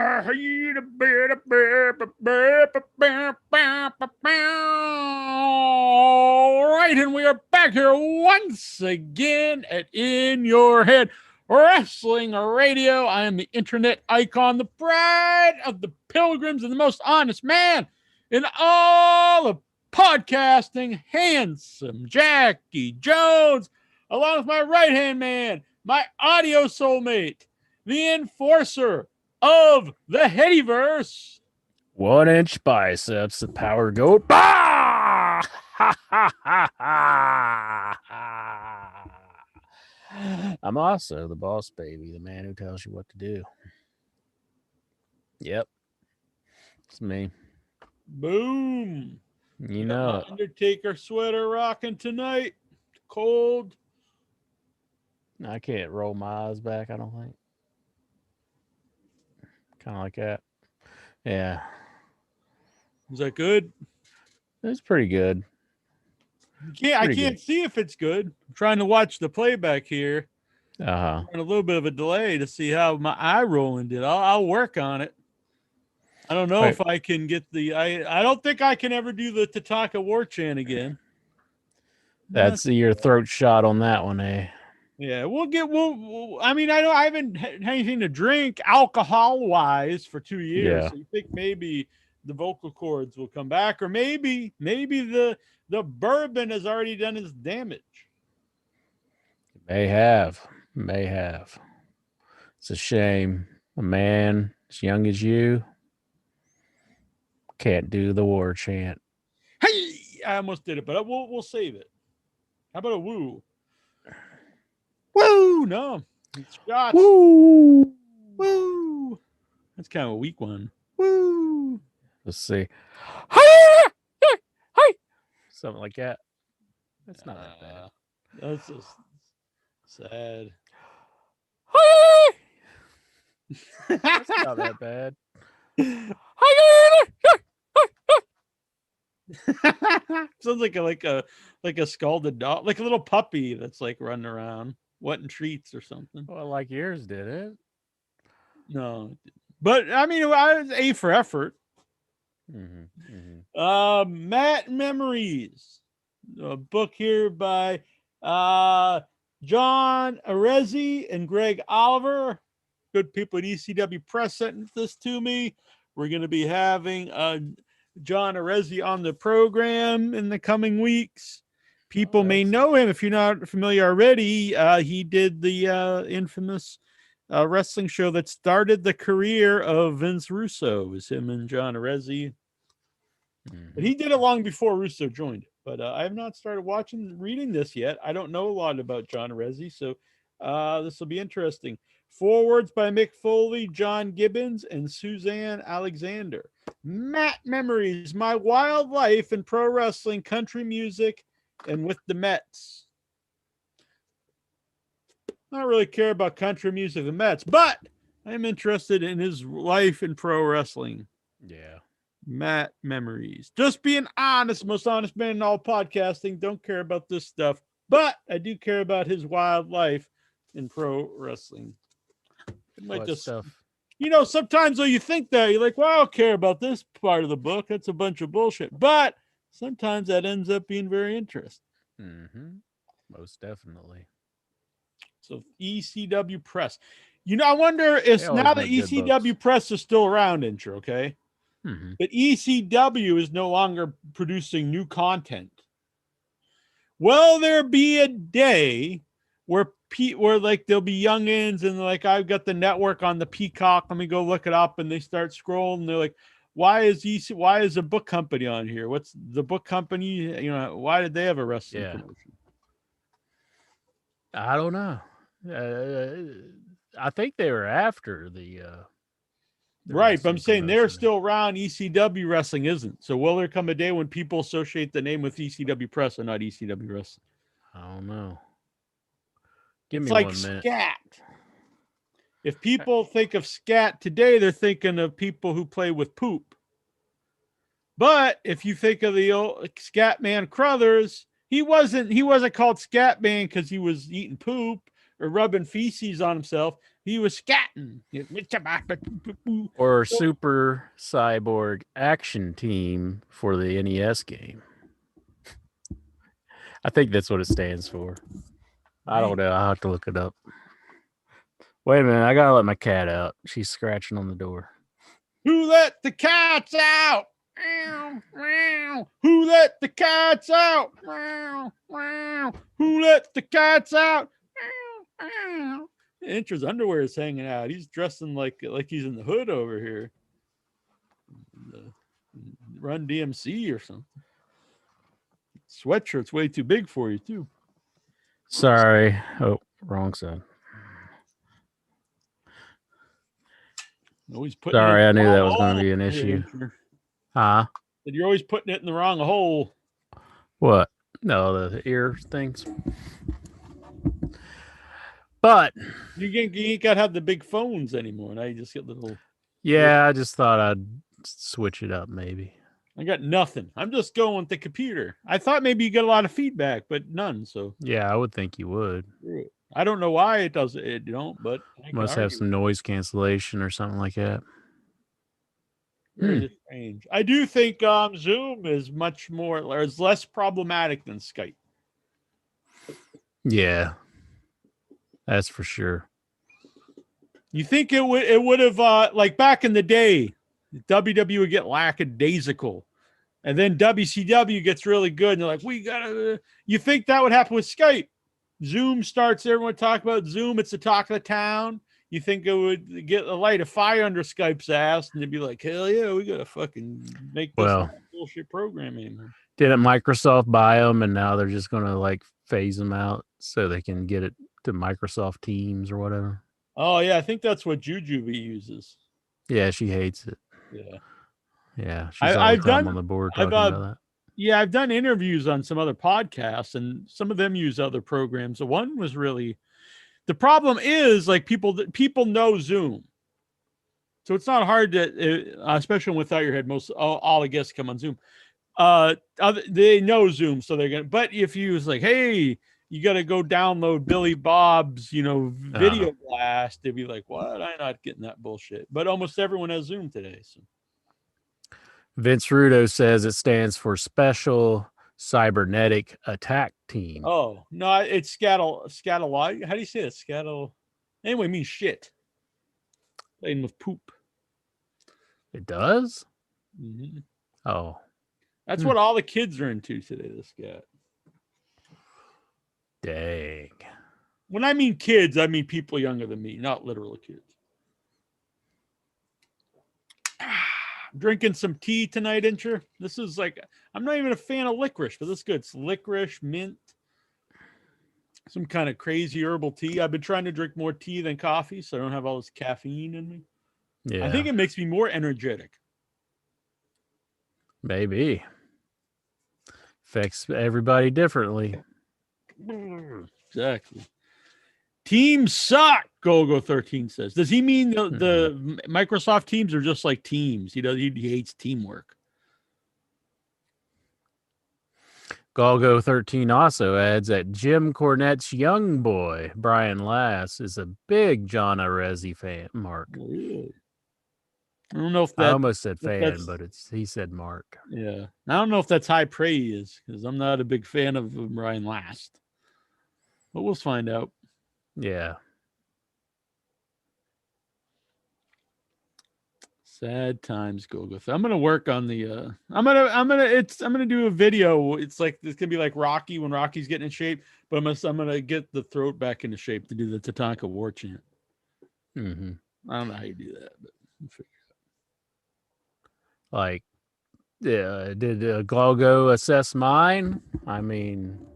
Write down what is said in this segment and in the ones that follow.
right, and we are back here once again at In Your Head Wrestling Radio. I am the internet icon, the pride of the pilgrims, and the most honest man in all of podcasting, handsome Jackie Jones, along with my right hand man, my audio soulmate, the enforcer of the Headyverse. 1-inch biceps, the power goat. Bah! Ha, ha, ha, ha. I'm also the boss baby, the man who tells you what to do. Yep. It's me. Boom. You know it. Undertaker sweater rocking tonight. Cold. I can't roll my eyes back, I don't think. Kind of like that. Yeah. Is that good? It's pretty good. I can't see if it's good. I'm trying to watch the playback here. Uh-huh. A little bit of a delay to see how my eye rolling did. I'll work on it. I don't know if I can get the. I don't think I can ever do the Tataka War Chant again. That's your throat shot on that one, eh? Yeah, I mean, I haven't had anything to drink alcohol wise for 2 years. Yeah. So you think maybe the vocal cords will come back, or maybe the bourbon has already done its damage. May have. It's a shame. A man as young as you can't do the war chant. Hey, I almost did it, but we'll save it. How about a woo? Woo! No, it's shots. Woo! Woo! That's kind of a weak one. Woo! Let's see. Something like that. That's not that bad. That's just sad. That's not that bad. Sounds like a scalded dog, like a little puppy that's like running around wanting treats or something. Well, like yours did it. No, but I mean, I was A for effort. Matt Memories, a book here by John Arezzi and Greg Oliver. Good people at ECW Press sent this to me. We're going to be having John Arezzi on the program in the coming weeks. People may know him if you're not familiar already. He did the infamous wrestling show that started the career of Vince Russo. It was him and John Arezzi. But he did it long before Russo joined. But I have not started reading this yet. I don't know a lot about John Arezzi, so this will be interesting. Forwards by Mick Foley, John Gibbons, and Suzanne Alexander. Matt Memories, My Wild Life in Pro Wrestling, Country Music, and with the Mets. I don't really care about country music and Mets, but I'm interested in his life in pro wrestling. Yeah. Matt Memories. Just being honest, most honest man in all podcasting. Don't care about this stuff, but I do care about his wild life in pro wrestling. It might just stuff. Sometimes though you think that you're like, well, I don't care about this part of the book. That's a bunch of bullshit. But sometimes that ends up being very interesting. Most definitely. So ECW Press. I wonder if now that ECW Press is still around, Intro, okay? But ECW is no longer producing new content. Will there be a day where like there'll be youngins and like I've got the network on the Peacock, let me go look it up, and they start scrolling, and they're like, why is a book company on here? What's the book company? Why did they have a wrestling promotion? I don't know. I think they were after the right, but I'm saying they're still around. ECW Wrestling isn't. So will there come a day when people associate the name with ECW Press and not ECW Wrestling? I don't know. Give me 1 minute. Scat. If people think of scat today, they're thinking of people who play with poop. But if you think of the old Scatman Crothers, he wasn't called Scatman because he was eating poop, or rubbing feces on himself. He was scatting. Or Super Cyborg Action Team for the NES game. I think that's what it stands for. I don't know. I'll have to look it up. Wait a minute. I gotta let my cat out. She's scratching on the door. Who let the cats out? Who let the cats out? Who let the cats out? Intra's underwear is hanging out. He's dressing like he's in the hood over here. Run DMC or something. Sweatshirt's way too big for you too. Sorry. Oh, wrong side. Always putting. Sorry, I knew that was going to be an issue. Huh? You're always putting it in the wrong hole. What? No, the ear things. But you ain't got to have the big phones anymore. Now you just get little. Yeah, I just thought I'd switch it up maybe. I got nothing. I'm just going with the computer. I thought maybe you get a lot of feedback, but none. So yeah, I would think you would. I don't know why it does it, but must have some noise cancellation or something like that. Very strange. I do think Zoom is much more or is less problematic than Skype. Yeah, that's for sure. You think it would have like back in the day, WWE would get lackadaisical, and then WCW gets really good, and they're like, we gotta. You think that would happen with Skype? Zoom starts. Everyone talk about Zoom. It's the talk of the town. You think it would get a light of fire under Skype's ass, and they'd be like, hell yeah, we gotta fucking make this bullshit program anymore. Didn't Microsoft buy them, and now they're just gonna like phase them out so they can get it to Microsoft Teams or whatever? Oh yeah, I think that's what Jujubee uses. Yeah, she hates it. Yeah, she's all the time on the board talking about that. Yeah, I've done interviews on some other podcasts, and some of them use other programs. The one was really. The problem is like people know Zoom, so it's not hard to, especially without your head. Most all the guests come on Zoom. They know Zoom, so they're gonna. But if you was like, hey, you got to go download Billy Bob's, video blast, they'd be like, what? I'm not getting that bullshit. But almost everyone has Zoom today. So. Vince Rudo says it stands for Special Cybernetic Attack Team. Oh, no, it's scattle. How do you say it? Scattle. Anyway, it means shit. Playing with poop. It does? Mm-hmm. Oh. That's what all the kids are into today, this guy. Dang. When I mean kids, I mean people younger than me, not literal kids. Drinking some tea tonight, Incher. This is like, I'm not even a fan of licorice, but this is good. It's licorice, mint, some kind of crazy herbal tea. I've been trying to drink more tea than coffee, so I don't have all this caffeine in me. Yeah. I think it makes me more energetic. Maybe. Affects everybody differently. Exactly. Teams suck, Gogo13 says. Does he mean the Microsoft teams are just like teams? He hates teamwork. Golgo13 also adds that Jim Cornette's young boy, Brian Lass, is a big John Arezzi fan, Mark. Really? I don't know if that... I almost said fan, but he said Mark. Yeah. I don't know if that's high praise, because I'm not a big fan of Brian Lass. But we'll find out. Yeah. Sad times, Golgoth. I'm gonna work on the. I'm gonna do a video. It's gonna be like Rocky when Rocky's getting in shape, but I'm gonna get the throat back into shape to do the Tatanka war chant. Mm-hmm. I don't know how you do that, but we'll figure it out. Like, did Golgo assess mine? I mean,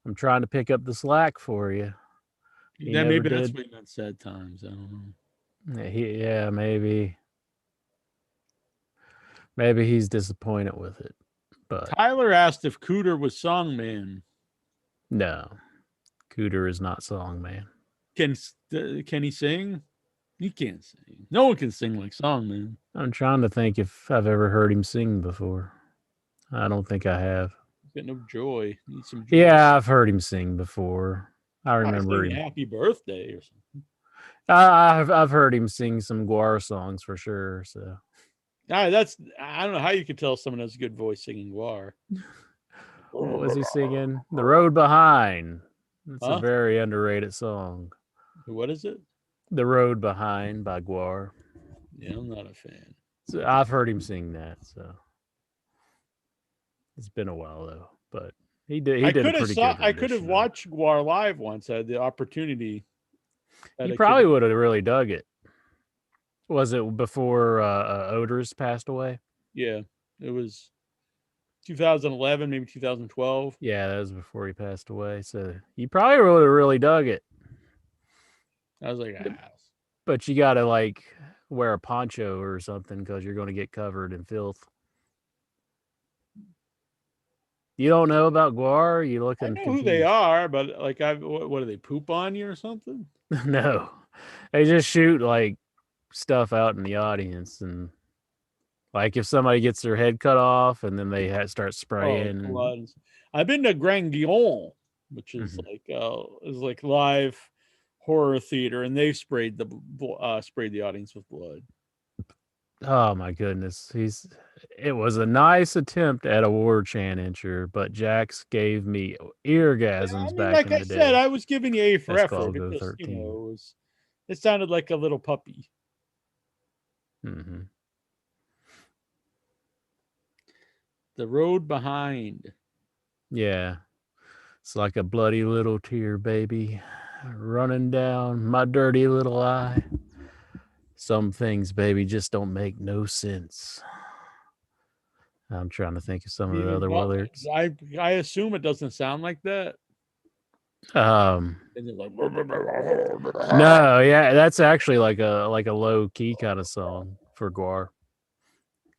I'm trying to pick up the slack for you. Yeah, maybe that's what he meant. Sad times. I don't know. Yeah, maybe. Maybe he's disappointed with it. But Tyler asked if Cooter was Songman. No, Cooter is not Songman. Can he sing? He can't sing. No one can sing like Songman. I'm trying to think if I've ever heard him sing before. I don't think I have. Get no joy. Need some joy. Yeah, I've heard him sing before. I I remember sing him. Happy Birthday or something. I've heard him sing some Guar songs for sure. So I don't know how you could tell someone has a good voice singing Guar. what was he singing? The Road Behind. It's a Huh? very underrated song. What is it? The Road Behind by Guar. Yeah, I'm not a fan. So I've heard him sing that. So it's been a while though, but he did a pretty good I could have rendition of it. watched Guar live once. I had the opportunity. You probably would have really dug it. Was it before Odors passed away? Yeah, it was 2011, maybe 2012. Yeah, that was before he passed away. So you probably would have really dug it. I was like, ah. But you gotta like wear a poncho or something because you're going to get covered in filth. You don't know about Guar? You I looking know who they confused? are, but like, what do they poop on you or something? No, they just shoot like stuff out in the audience, and like if somebody gets their head cut off, and then they start Oh, spraying. blood. I've been to Grand Guion, which is Mhm. like live horror theater, and they've sprayed the audience with blood. Oh my goodness, It was a nice attempt at a war chant, but Jax gave me Yeah, I eargasms mean, back like in I the said, day. I was giving you A for That's effort. called It Go just, 13. it sounded like a little puppy. Mm-hmm. The Road Behind. Yeah, it's like a bloody little tear, baby, running down my dirty little eye. Some things, baby, just don't make no sense. I'm trying to think of some of the other lyrics. I assume it doesn't sound like that. Um, And they're like, no, yeah, that's actually like a low key kind of song for Guar.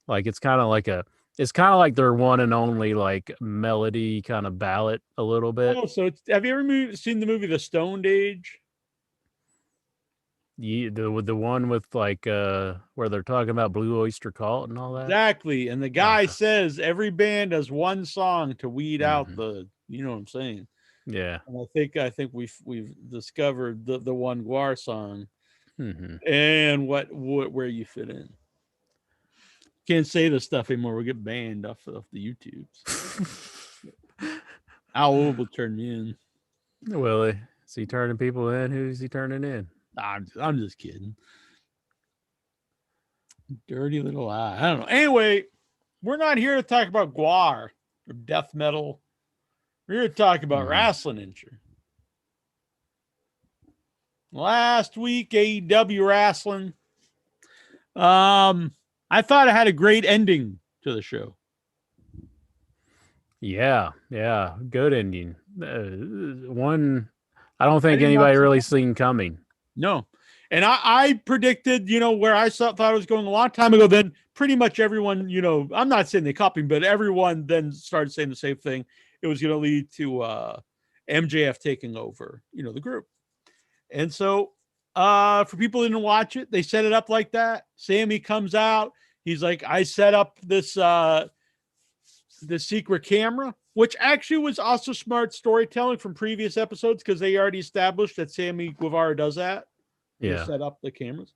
Like it's kind of like their one and only like melody kind of ballad a little bit. oh, so have you ever seen the movie The Stoned Age? The one with like where they're talking about Blue Oyster Cult and all that. Exactly. And the guy Okay. says every band has one song to weed out Mhm. the, you know what I'm saying? Yeah. And I think we've discovered the one Guar song Hmm. and what where you fit in. Can't say this stuff anymore. We'll get banned off the YouTubes. Al will turn me in. Willie, is he turning people in? Who's he turning in? I'm just kidding. Dirty little eye. I don't know. Anyway, we're not here to talk about Guar or death metal. We're here to talk about wrestling injury. Last week, AEW wrestling. I thought it had a great ending to the show. Yeah, good ending. One I don't I think didn't anybody watch really that. seen coming. No. And I predicted, where I thought I was going a long time ago. Then pretty much everyone, I'm not saying they copied, but everyone then started saying the same thing. It was going to lead to MJF taking over, the group. And so for people who didn't watch it, they set it up like that. Sammy comes out. He's like, I set up this secret camera, which actually was also smart storytelling from previous episodes because they already established that Sammy Guevara does that. He'll Yeah. set up the cameras.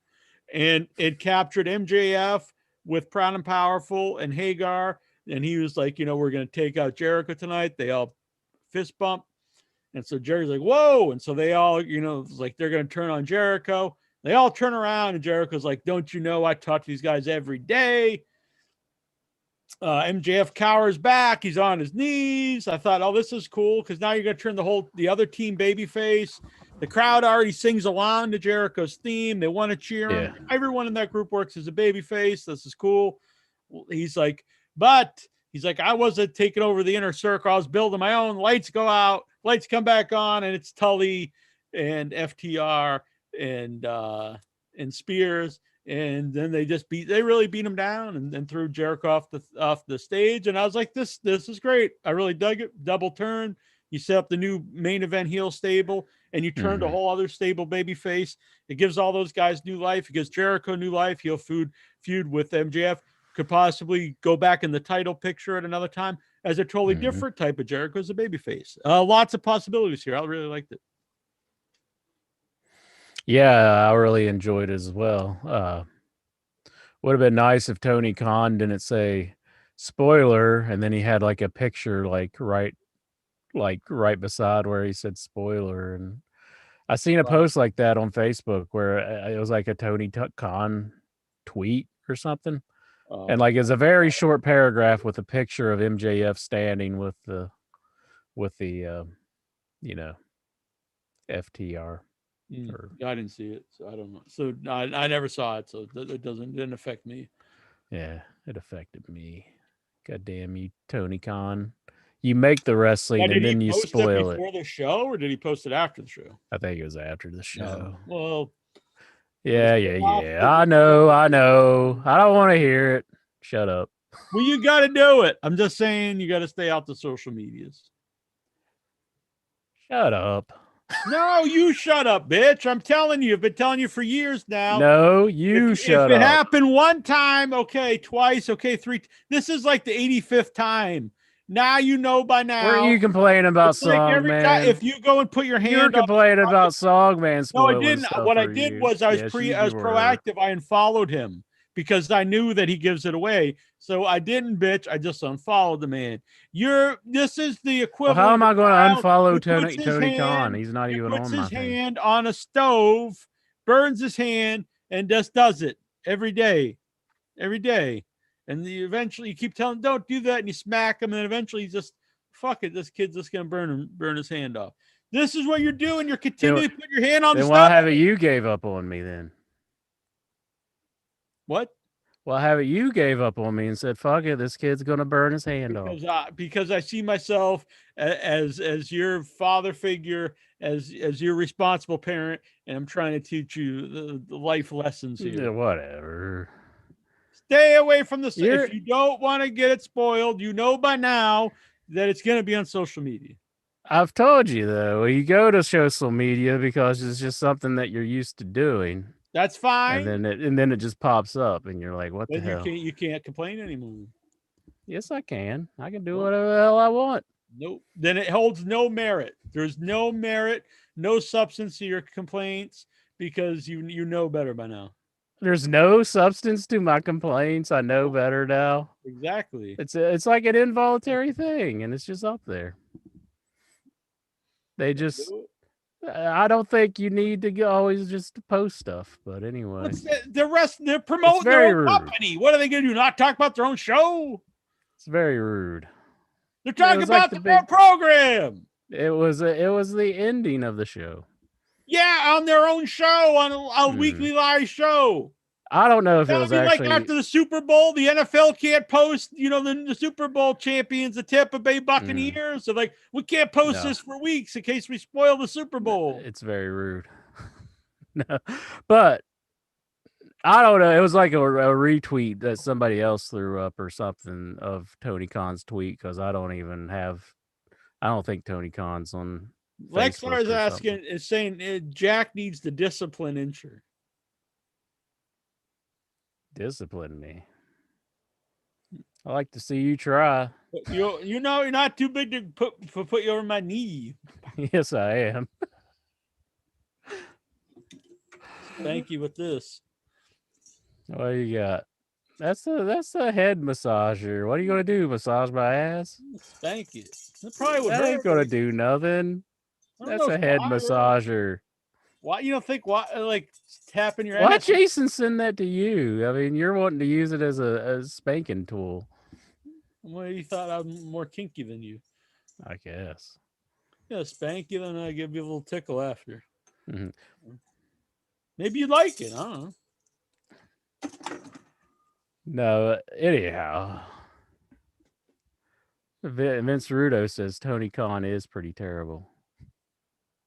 And it captured MJF with Proud and Powerful and Hagar. And he was like, we're going to take out Jericho tonight. They all fist bump. And so Jerry's like, whoa. And so they all, it's like they're going to turn on Jericho. They all turn around and Jericho's like, don't you know I talk to these guys every day? MJF cowers back. He's on his knees. I thought, oh, this is cool because now you're going to turn the other team babyface. The crowd already sings along to Jericho's theme. They want to cheer him. Yeah. Everyone in that group works as a babyface. This is cool. He's like, I wasn't taking over the inner circle. I was building my own. Lights go out. Lights come back on, and it's Tully and FTR and Spears. And then they really beat him down and then threw Jericho off the stage. And I was like, this is great. I really dug it. Double turn. You set up the new main event heel stable and you turned a whole other stable baby face. It gives all those guys new life. It gives Jericho new life. He'll feud with MJF. Could possibly go back in the title picture at another time as a totally different type of Jericho as a baby face. Lots of possibilities here. I really liked it. Yeah, I really enjoyed it as well. Would have been nice if Tony Khan didn't say spoiler and then he had like a picture like right beside where he said spoiler. And I seen a post like that on Facebook where it was like a Khan tweet or something. And like it's a very short paragraph with a picture of MJF standing with the you know, FTR. Or I didn't see it, so I don't know. So I never saw it, so it didn't affect me. yeah, it affected me. God damn you, Tony Khan. You make the Now, wrestling did and he then you post it spoil it. before the show, or did he post it after the show? I think it was after the show. Well, Yeah, yeah, yeah. I know, I know. I don't want to hear it. Shut up. Well, you got to do it. I'm just saying, you got to stay out the social medias. Shut up. No, you shut up, bitch. I'm telling you. I've been telling you for years now. No, you If shut it up. happened one time, okay, twice, okay, three. This is like the 85th time. Now you know by now. Were you complaining about It's like every time Songman? if you go and put your You were hand on. complaining about Songman No, I spoiling didn't. stuff What I for did you. was I Yes, was you were. proactive. I unfollowed him because I knew that he gives it away. So I didn't bitch. I just unfollowed the man. This is the Well, equivalent how am of I a going to child unfollow who puts his Tony Khan? hand He's not even puts on my his thing. hand on a stove, burns his hand, and just does it every day. Every day. And eventually you keep telling him, don't do that, and you smack him, and eventually he's just fuck it, this kid's just gonna burn his hand off. This is what you're doing. You're continuing to put your hand on the Then stove. why haven't you gave up on me then? What? Well, haven't you gave up on me and said, "Fuck it, this kid's gonna burn his hand off"? Because I see myself as your father figure, as your responsible parent, and I'm trying to teach you the life lessons Yeah, here. whatever. Stay away from the. You're. If you don't want to get it spoiled, you know by now that it's going to be on social media. I've told you though, you go to social media because it's just something that you're used to doing. That's And fine. then it just pops up and you're like, what the Then hell? you can't complain anymore. Yes, I can. I can do Nope. whatever the hell I want. Nope. Then it holds no merit. There's no merit, no substance to your complaints because you know better by now. There's no substance to my complaints. I know better now. Exactly. It's like an involuntary thing, and it's just up there. They just. I don't think you need to always just post stuff, but anyway. What's the rest? They're promoting their own company. What are they going to do? Not talk about their own show? It's very rude. They're talking about the program. It was the ending of the show. Yeah, on their own show, on a weekly live show. I don't know if it was actually like after the Super Bowl, the NFL can't post, the Super Bowl champions, the Tampa Bay Buccaneers. So like, we can't post this for weeks in case we spoil the Super Bowl. It's very rude. No, but I don't know. It was like a retweet that somebody else threw up or something of Tony Khan's tweet because I don't think Tony Khan's on. Lexar is saying Jack needs to discipline Incher. Discipline me. I like to see you try. You're not too big to put you over my knee. Yes, I am. Thank you with this. What do you got? That's a head massager. What are you gonna do? Massage my ass? Thank you. That probably would that ain't gonna do nothing. That's a head massager. Why you don't think like tapping your Why ass? Jason send that to you? I mean, you're wanting to use it as a spanking tool. Well, you thought I'm more kinky than you. I guess. Yeah, spank you, then I give you a little tickle after. Mm-hmm. Maybe you like it. I don't know. No, anyhow. Vince Rudo says Tony Khan is pretty terrible.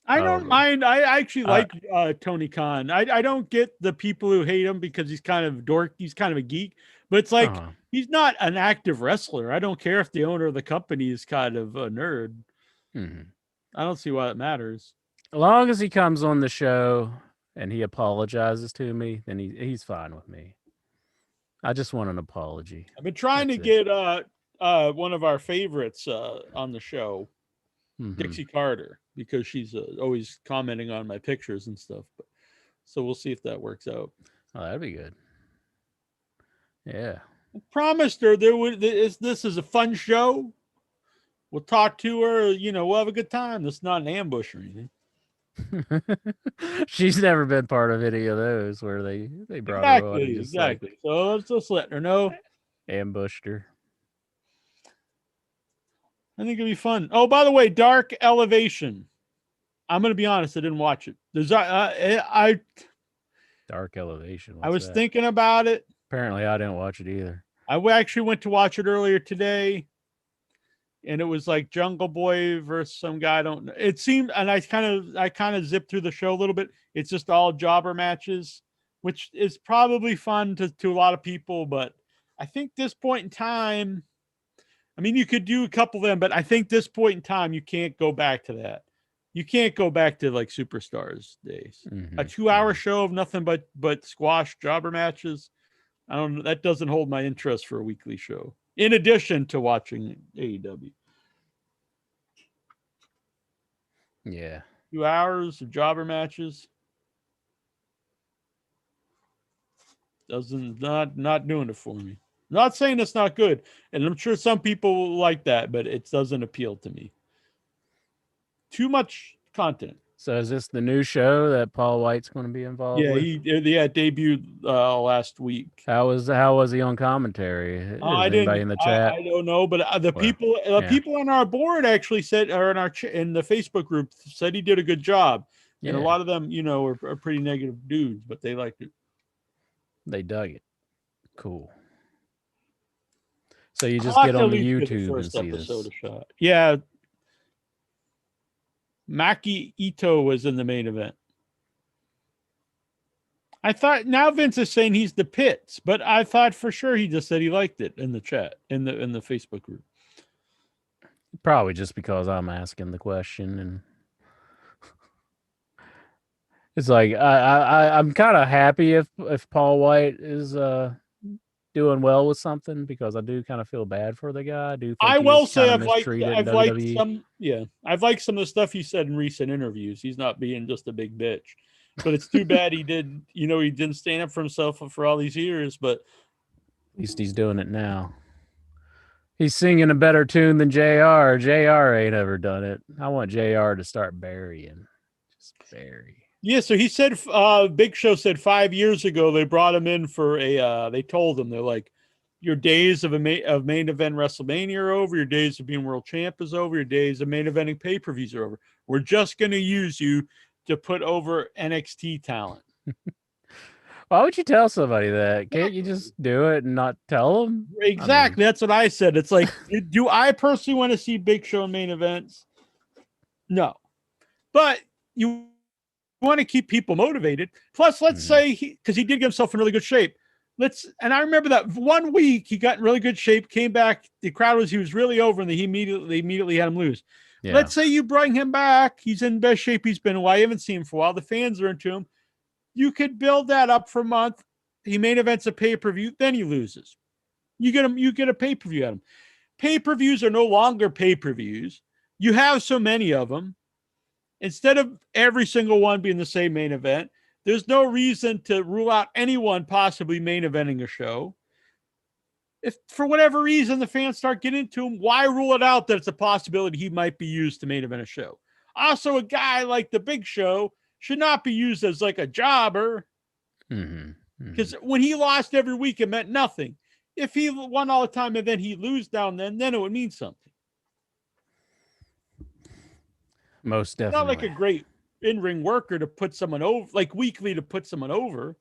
I don't mind. I actually like Tony Khan. I don't get the people who hate him because he's kind of dork. He's kind of a geek, but it's like he's not an active wrestler. I don't care if the owner of the company is kind of a nerd. Mm-hmm. I don't see why it matters. As long as he comes on the show and he apologizes to me, then he's fine with me. I just want an apology. I've been trying to get one of our favorites on the show, Dixie Carter, because she's always commenting on my pictures and stuff. But So we'll see if that works out. Oh, that'd be good. Yeah. I promised her this is a fun show. We'll talk to her. We'll have a good time. This is not an ambush or anything. She's never been part of any of those where they brought her on and just Exactly. like So let's just let her know. ambushed her. I think it'll be fun. Oh, by the way, Dark Elevation. I'm going to be honest. I didn't watch it. Dark Elevation. I was that? thinking about it. Apparently, I didn't watch it either. I actually went to watch it earlier today, and it was like Jungle Boy versus some guy. I don't know. It seemed, and I kind of zipped through the show a little bit. It's just all jobber matches, which is probably fun to a lot of people. But I think this point in time, I mean, you could do a couple of them, but I think this point in time, you can't go back to that. You can't go back to like Superstars days. Mm-hmm. A 2-hour show of nothing but squash jobber matches. I don't know. That doesn't hold my interest for a weekly show. In addition to watching AEW. Yeah. 2 hours of jobber matches. Not doing it for me. Not saying it's not good. And I'm sure some people will like that, but it doesn't appeal to me. Too much content. So is this the new show that Paul White's going to be involved with? He debuted last week. How was he on commentary? Is anybody in the chat? I don't know, but people on our board actually said, or in the Facebook group said he did a good job. Yeah. And a lot of them, are pretty negative dudes, but they liked it. They dug it. Cool. So you just get on the YouTube and see this. Shot. Yeah. Maki Ito was in the main event. I thought now Vince is saying he's the Pits, but I thought for sure he just said he liked it in the chat, in the Facebook group. Probably just because I'm asking the question, and it's like I'm kind of happy if Paul White is doing well with something, because I do kind of feel bad for the guy. I will say I've liked some of the stuff he said in recent interviews. He's not being just a big bitch, but it's too bad he didn't stand up for himself for all these years, but at least he's doing it now. He's singing a better tune than JR. JR ain't ever done it. I want JR to start burying. Just bury. Yeah, so he said, Big Show said 5 years ago they brought him in for they told him, they're like, your days of main event WrestleMania are over, your days of being world champ is over, your days of main eventing pay-per-views are over. We're just going to use you to put over NXT talent. Why would you tell somebody that? Can't you just do it and not tell them? Exactly, that's what I said. It's like, do I personally want to see Big Show in main events? No. But you want to keep people motivated. Plus, let's say because he did get himself in really good shape. And I remember that 1 week he got in really good shape, came back. The crowd he was really over, and he immediately had him lose. Yeah. Let's say you bring him back. He's in best shape he's been in a while. You haven't seen him for a while. The fans are into him. You could build that up for a month. He main events a pay-per-view, then he loses. You get a pay-per-view at him. Pay-per-views are no longer pay-per-views. You have so many of them. Instead of every single one being the same main event, there's no reason to rule out anyone possibly main eventing a show. If for whatever reason the fans start getting into him, why rule it out that it's a possibility he might be used to main event a show? Also, a guy like the Big Show should not be used as like a jobber. Because when he lost every week, it meant nothing. If he won all the time and then he lose down then it would mean something. Most definitely. Not like a great in-ring worker to put someone over, like weekly to put someone over.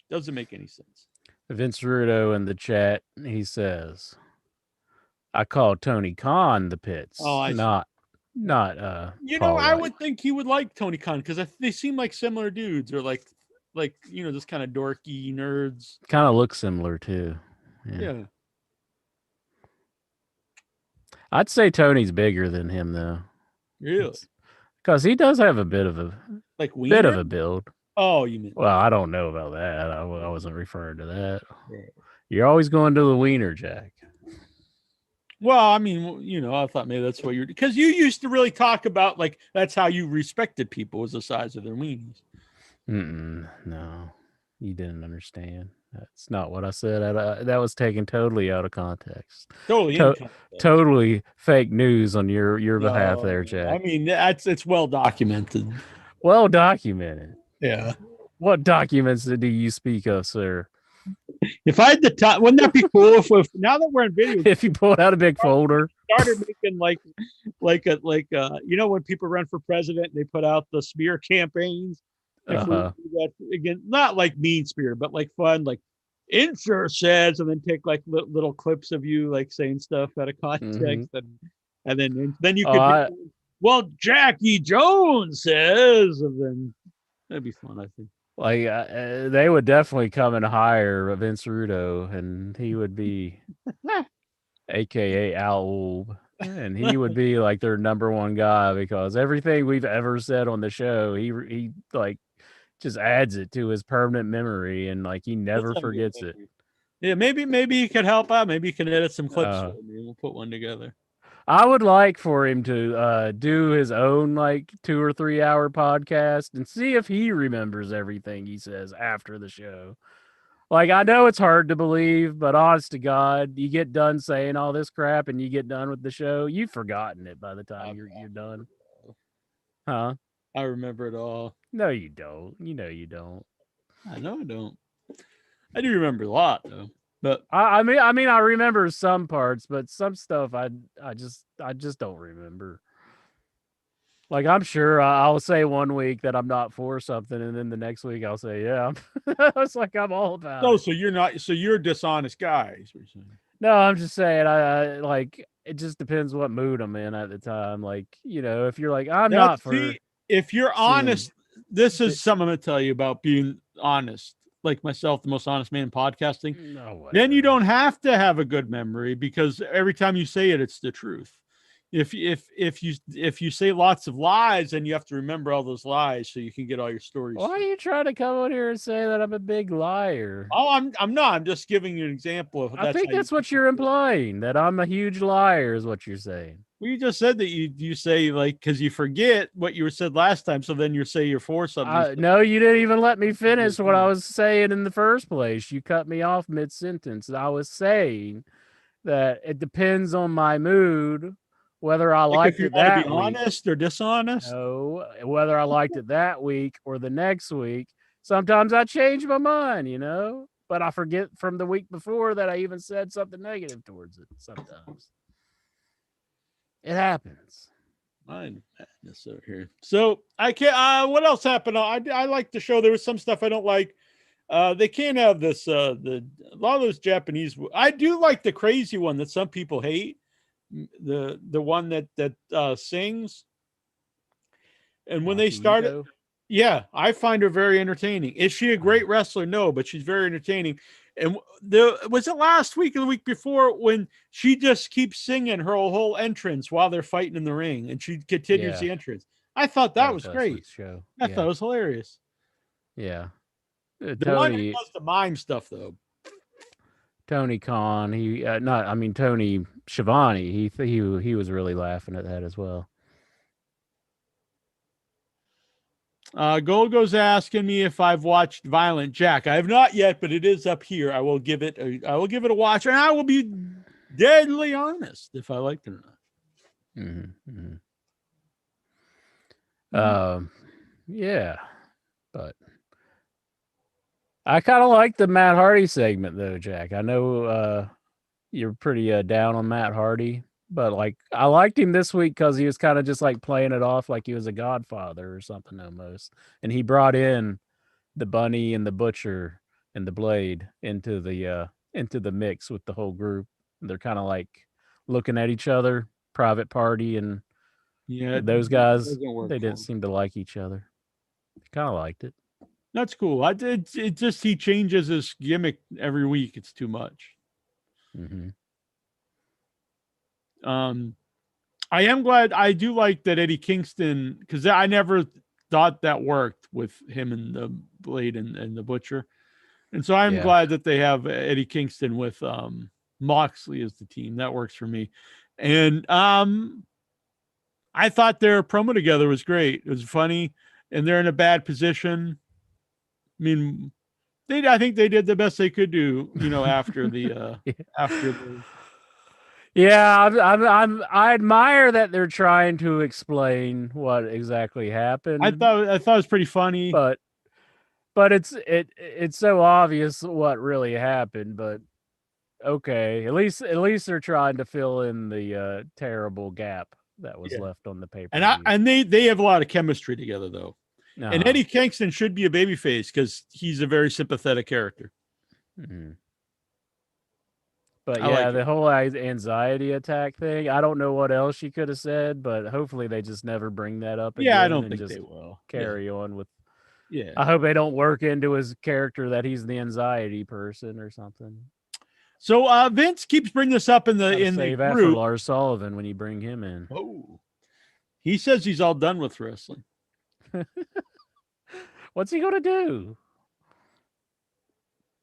Doesn't make any sense. Vince Rudo in the chat, he says, I call Tony Khan the Pits. Not Paul I White. Would think he would like Tony Khan because they seem like similar dudes, or like just kind of dorky nerds. Kind of look similar too. Yeah. I'd say Tony's bigger than him though. Really? Because he does have a bit of a bit of a build. Oh, you mean? Well, I don't know about that. I wasn't referring to that. Right. You're always going to the wiener, Jack. Well, I mean, I thought maybe that's what because you used to really talk about like that's how you respected people was the size of their weenies. No, you didn't understand. That's not what I said. That was taken totally out of context. Totally in To- context. Totally fake news on your behalf there, No, I Jack. mean it's well documented. Well documented. Yeah. What documents do you speak of, sir? If I had the time, wouldn't that be cool if now that we're in video, If you pulled out a big folder, started making when people run for president, they put out the smear campaigns. If we uh-huh. do that again, not like mean smear, but like fun, like insert says, and then take like little clips of you like saying stuff out of Mm-hmm. context, and then you Oh, could do, well, Jackie Jones says, and then that'd be fun, I think. they would definitely come and hire Vince Rudo, and he would be AKA Al, and he would be like their number one guy because everything we've ever said on the show, he like just adds it to his permanent memory, and like he Let's never have a good forgets it. memory. Yeah, maybe you could help out. Maybe you can edit some clips Uh, for me. We'll put one together. I would like for him to do his own like 2 or 3 hour podcast and see if he remembers everything he says after the show. Like, I know it's hard to believe, but honest to God, you get done saying all this crap and you get done with the show, you've forgotten it by the time you're done. Huh? I remember it all. No, you don't. You know you don't. I know I don't. I do remember a lot though. But I mean, I remember some parts, but some stuff I just don't remember. Like, I'm sure I'll say one week that I'm not for something, and then the next week I'll say, yeah. It's like I'm all about no, it. so you're not. So you're a dishonest guy. Is what you're saying. No, I'm just saying, I like it just depends what mood I'm in at the time. Like, if you're like, I'm not That's for see, if you're seeing, honest, this bi- is something I'm going to tell you about being honest. Like myself, the most honest man in podcasting. no, Then you whatever. don't have to have a good memory because every time you say it, it's the truth. If you say lots of lies, then you have to remember all those lies so you can get all your stories Why are straight. you trying to come on here and say that I'm a big liar? Oh, I'm not. I'm just giving you an example of I that's think how you that's what keep your you're story. implying, that I'm a huge liar, is what you're saying. Well, you just said that you say like because you forget what you said last time, so then you say you're for something. No, you didn't even let me finish what I was saying in the first place. You cut me off mid sentence. I was saying that it depends on my mood, whether I Like if liked you it want to be that week. honest or dishonest. No, whether I liked it that week or the next week. Sometimes I change my mind, but I forget from the week before that I even said something negative towards it. Sometimes it happens. Mine madness over here. So I can't. What else happened? I like the show. There was some stuff I don't like. They can't have this. A lot of those Japanese. I do like the crazy one that some people hate. The one that sings. And when they started, Akihito. yeah, I find her very entertaining. Is she a great wrestler? No, but she's very entertaining. And was it last week or the week before when she just keeps singing her whole entrance while they're fighting in the ring, and she continues Yeah, the entrance. I thought that that was was last great. week's show. I thought Yeah, it was hilarious. yeah. The one who Tony does the mime stuff though, Tony Khan. He not. I mean Tony Schiavone. He was really laughing at that as well. Golgo's asking me if I've watched Violent Jack. I have not yet, but it is up here. I will give it a watch, and I will be deadly honest if I liked it or not. Mm-hmm, mm-hmm. Yeah, but I kind of like the Matt Hardy segment though, Jack. I know you're pretty down on Matt Hardy, but like I liked him this week because he was kind of just like playing it off like he was a godfather or something almost, and he brought in the bunny and the butcher and the blade into the mix with the whole group. They're kind of like looking at each other, private party, and Yeah, it those guys doesn't work they for didn't him. seem to like each other. Kind of liked it. That's cool. I did. It just he changes his gimmick every week. It's too much. Mm-hmm. Um, I am glad. I do like that Eddie Kingston because I never thought that worked with him and the Blade and the Butcher, and so I'm Yeah, glad that they have Eddie Kingston with Moxley as the team. That works for me, and I thought their promo together was great. It was funny, and they're in a bad position. I mean, I think they did the best they could do, after Yeah. after the. Yeah, I admire that they're trying to explain what exactly happened, I thought it was pretty funny. but it's so obvious what really happened. But okay, at least they're trying to fill in the terrible gap that was Yeah. left on the pay per And view. they have a lot of chemistry together though. And Uh-huh. Eddie Kingston should be a babyface because he's a very sympathetic character. Mhm. But I yeah, like it. the whole anxiety attack thing, I don't know what else she could have said, but hopefully they just never bring that up Yeah, I again don't and think they just will. Yeah. carry on with. Yeah. I hope they don't work into his character that he's the anxiety person or something. So Vince keeps bringing this up in Gotta the save that for group. Lars Sullivan when you bring him in. Oh. He says he's all done with wrestling. What's he gonna do?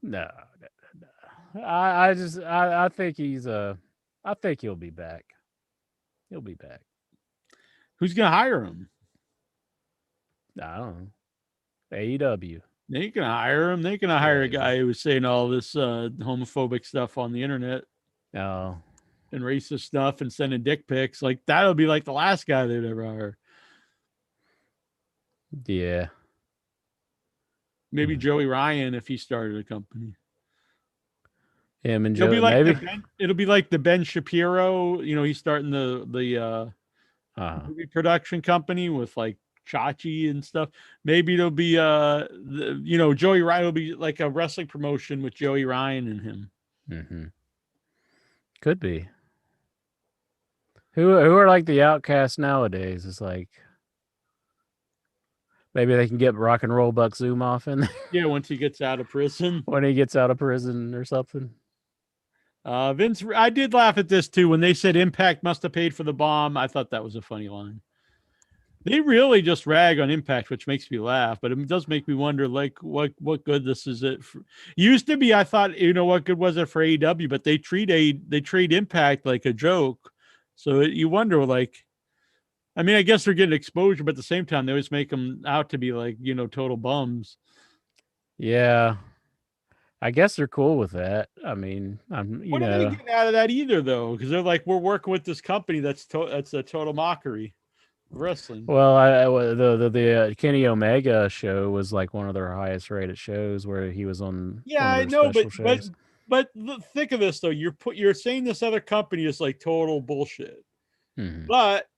No. I think I think he'll be back. He'll be back. Who's gonna hire him? I don't know. AEW. They ain't gonna hire him. They ain't gonna hire a guy who was saying all this homophobic stuff on the internet Oh. and racist stuff and sending dick pics. Like that'll be like the last guy they'd ever hire. Yeah. Maybe Joey Ryan if he started a company. Him and It'll Joe. be like Maybe. it'll be like the Ben Shapiro. He's starting the movie production company with like Chachi and stuff. Maybe it'll be Joey Ryan will be like a wrestling promotion with Joey Ryan and him. Mm-hmm. Could be. Who are like the outcasts nowadays? It's like maybe they can get Rock and Roll Buck Zumhofe in there. Yeah, once he gets out of prison. When he gets out of prison or something. Vince, I did laugh at this too when they said Impact must have paid for the bomb. I thought that was a funny line. They really just rag on Impact, which makes me laugh, but it does make me wonder, like, what good this is it for? Used to be, I thought, what good was it for AEW, but they treat Impact like a joke. So you wonder, like, I mean, I guess they're getting exposure, but at the same time, they always make them out to be like, total bums. Yeah. I guess they're cool with that. I mean, What are they getting out of that either, though? Because they're like, we're working with this company that's a total mockery of wrestling. Well, the Kenny Omega show was like one of their highest rated shows where he was on. Yeah, I know, but think of this though. You're saying this other company is like total bullshit, but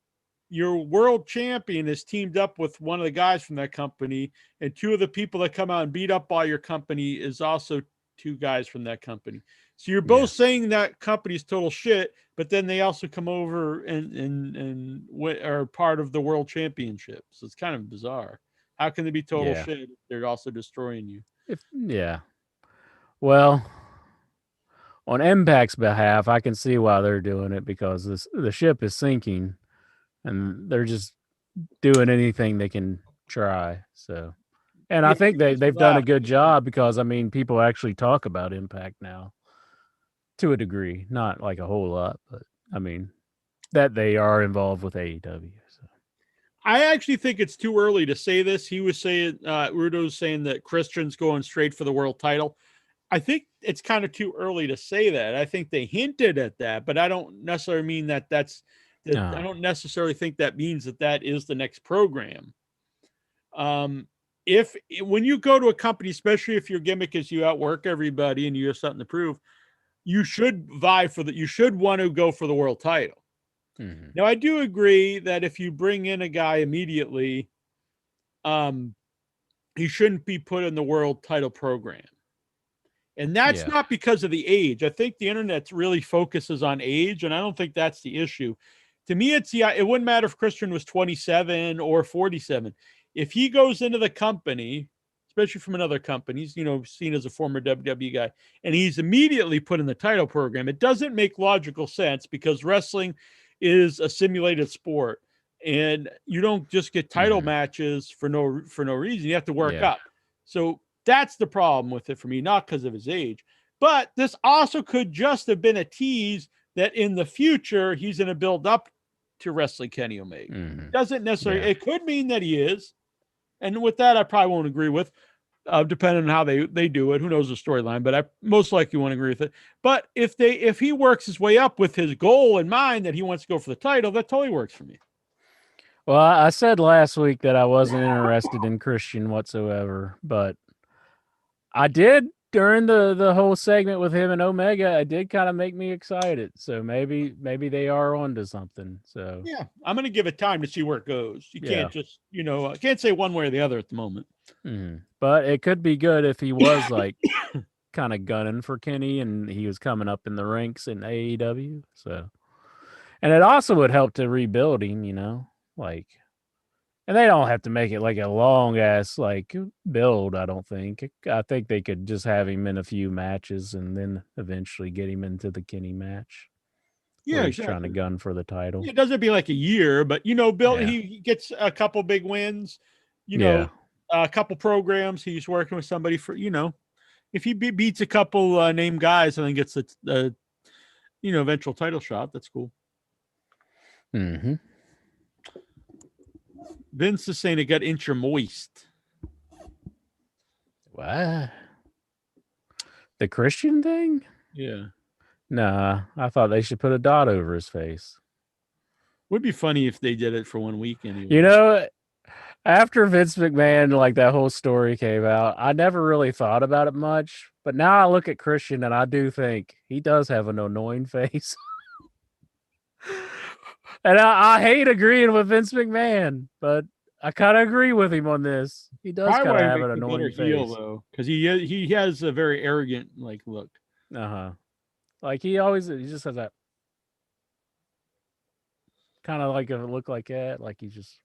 your world champion is teamed up with one of the guys from that company, and two of the people that come out and beat up by your company is also two guys from that company. So you're both saying that company's total shit, but then they also come over and are part of the world championship. So it's kind of bizarre. How can they be total shit if they're also destroying you? Well, on Impact's behalf, I can see why they're doing it because the ship is sinking, and they're just doing anything they can try. So, and I think they've done a good job because I mean, people actually talk about Impact now to a degree, not like a whole lot, but I mean that they are involved with AEW. So. I actually think it's too early to say this. He was saying, Rudo's saying that Christian's going straight for the world title. I think it's kind of too early to say that. I think they hinted at that, but I don't necessarily mean that's I don't necessarily think that means that is the next program. If when you go to a company, especially if your gimmick is you outwork everybody and you have something to prove, you should vie for that. You should want to go for the world title. Now, I do agree that if you bring in a guy immediately, he shouldn't be put in the world title program. And that's not because of the age. I think the internet really focuses on age, and I don't think that's the issue. To me, it wouldn't matter if Christian was 27 or 47. If he goes into the company, especially from another company, he's, seen as a former WWE guy, and he's immediately put in the title program, it doesn't make logical sense because wrestling is a simulated sport, and you don't just get title matches for no reason. You have to work up. So that's the problem with it for me, not because of his age. But this also could just have been a tease that in the future he's going to build up to wrestling Kenny Omega. Doesn't necessarily. It could mean that he is, and with that I probably won't agree with. depending on how they do it. Who knows the storyline? But I most likely won't agree with it. But if he works his way up with his goal in mind that he wants to go for the title, that totally works for me. Well, I said last week that I wasn't interested in Christian whatsoever, but I did during the whole segment with him and Omega. It did kind of make me excited. So maybe they are onto something. So Yeah, I'm going to give it time to see where it goes. You yeah. can't just can't say one way or the other at the moment. But it could be good if he was like kind of gunning for Kenny and he was coming up in the ranks in AEW. So, and it also would help to rebuild him, like, and they don't have to make it like a long ass like build. I don't think. I think they could just have him in a few matches and then eventually get him into the Kenny match Yeah, where he's exactly. trying to gun for the title. It doesn't be like a year, but Bill, he gets a couple big wins. A couple programs. He's working with somebody for if he beats a couple named guys and then gets the eventual title shot, that's cool. Mm-hmm. Vince is saying it got inch moist. What? The Christian thing? Yeah. Nah, I thought they should put a dot over his face. Would be funny if they did it for 1 week anyway. After Vince McMahon, like that whole story came out, I never really thought about it much. But now I look at Christian and I do think he does have an annoying face. And I hate agreeing with Vince McMahon, but I kind of agree with him on this. He does kind of have an annoying face, though, because he has a very arrogant look. Like he just has that kind of like a look like that, like he just.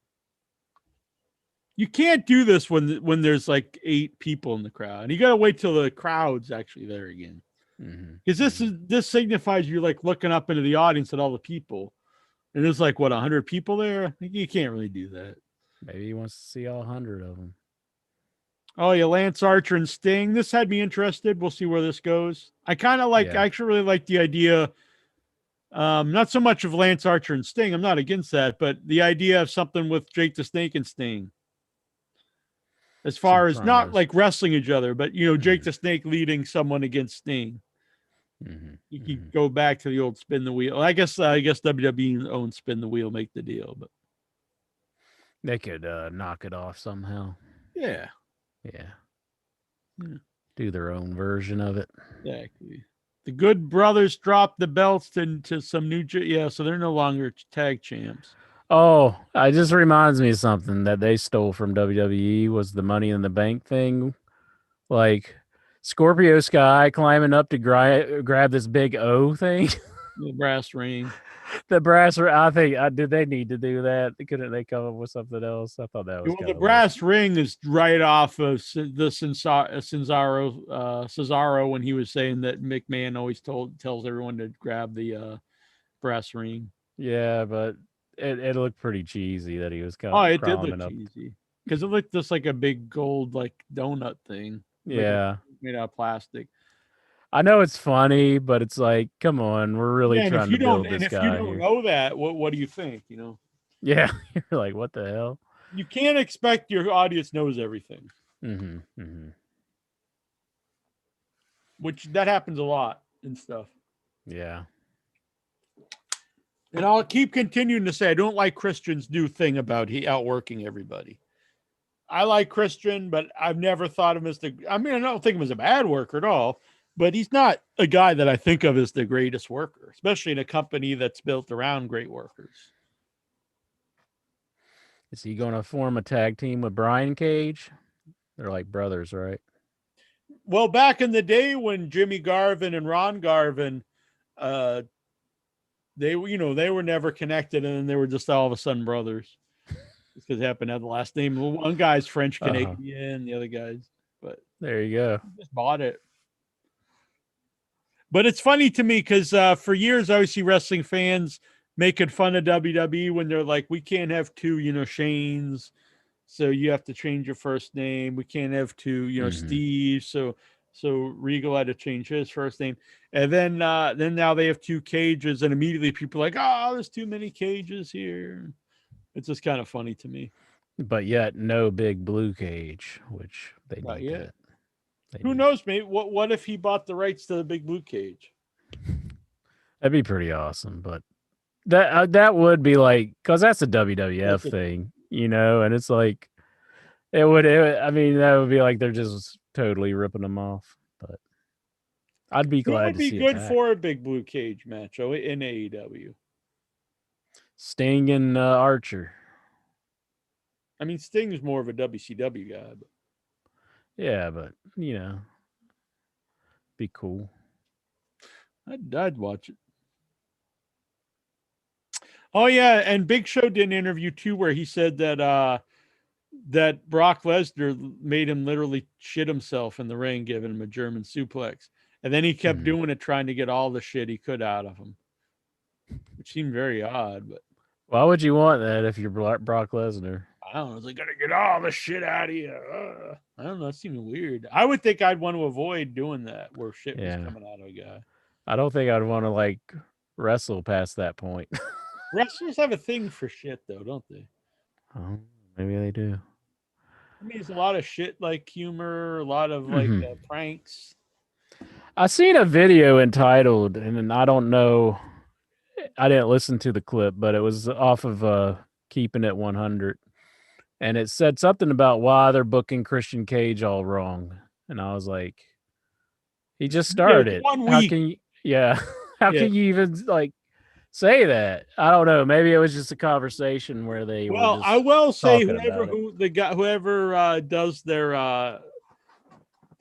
You can't do this when there's like 8 people in the crowd, and you got to wait till the crowd's actually there again. Because this signifies you're like looking up into the audience at all the people, and there's like 100 people there. You can't really do that. Maybe he wants to see all 100 of them. Oh yeah, Lance Archer and Sting. This had me interested. We'll see where this goes. I kind of like. I actually really like the idea. Not so much of Lance Archer and Sting. I'm not against that, but the idea of something with Jake the Snake and Sting. As far as not like wrestling each other, but Jake the Snake leading someone against Sting. You can go back to the old spin the wheel. I guess WWE owns spin the wheel, make the deal, but they could knock it off somehow. Yeah. Do their own version of it. Exactly. The Good Brothers dropped the belts to some new. So they're no longer tag champs. Oh, it just reminds me of something that they stole from WWE was the Money in the Bank thing. Like Scorpio Sky climbing up to grab this big O thing. The brass ring. The brass ring. I think did they need to do that? Couldn't they come up with something else? I thought that was the brass ring is right off of the Cesaro when he was saying that McMahon always tells everyone to grab the brass ring. Yeah, but it looked pretty cheesy that he was kind of. Oh, it did look cheesy because it looked just like a big gold donut thing. Yeah, made out of plastic. I know it's funny, but it's like, come on, we're really trying to build this guy. And if you don't know that, what do you think? Yeah, you're like, what the hell? You can't expect your audience knows everything. Which that happens a lot and stuff. Yeah. And I'll keep continuing to say I don't like Christian's new thing about he outworking everybody. I like Christian, but I've never thought of him as I don't think of him as a bad worker at all, but he's not a guy that I think of as the greatest worker, especially in a company that's built around great workers. Is he going to form a tag team with Brian Cage? They're like brothers, right? Well, back in the day when Jimmy Garvin and Ron Garvin, they were never connected, and then they were just all of a sudden brothers. Because they happen to have the last name. One guy's French Canadian, the other guy's. But there you go. Just bought it. But it's funny to me because for years I always see wrestling fans making fun of WWE when they're like, we can't have 2, Shanes, so you have to change your first name. We can't have 2, Steve, so Regal had to change his first name. And then now they have 2 Cages, and immediately people are like, oh, there's too many Cages here. It's just kind of funny to me. but yet no big blue cage, which they Not need yet. that. They Who need. knows, mate? What if he bought the rights to the big blue cage? That'd be pretty awesome, but that would be like because that's a WWF That's a thing, and it's like I mean, that would be like they're just totally ripping them off. But I'd be who glad would to be see it good back. for a big blue cage match in AEW? Sting and Archer. I mean, Sting's more of a WCW guy, but Yeah, but be cool. I'd watch it. Oh yeah, and Big Show did an interview too where he said that Brock Lesnar made him literally shit himself in the ring, giving him a German suplex, and then he kept Mhm. doing it, trying to get all the shit he could out of him, which seemed very odd. But Why would you want that if you're Brock Lesnar? I don't know. It's like, gotta get all the shit out of you. I don't know. It seemed weird. I would think I'd want to avoid doing that where shit was Yeah, coming out of a guy. I don't think I'd want to like wrestle past that point. Wrestlers have a thing for shit, though, don't they? Oh, maybe they do. I mean, there's a lot of shit like humor, a lot of like Hmm. pranks. I seen a video entitled, and I don't know. I didn't listen to the clip, but it was off of Keeping It 100, and it said something about why they're booking Christian Cage all wrong, and I was like, he just Yeah, it's started. 1 week. Yeah, how Yeah. can you even like say that? I don't know. Maybe it was just a conversation where they were Well, I just will say talking about it. whoever does their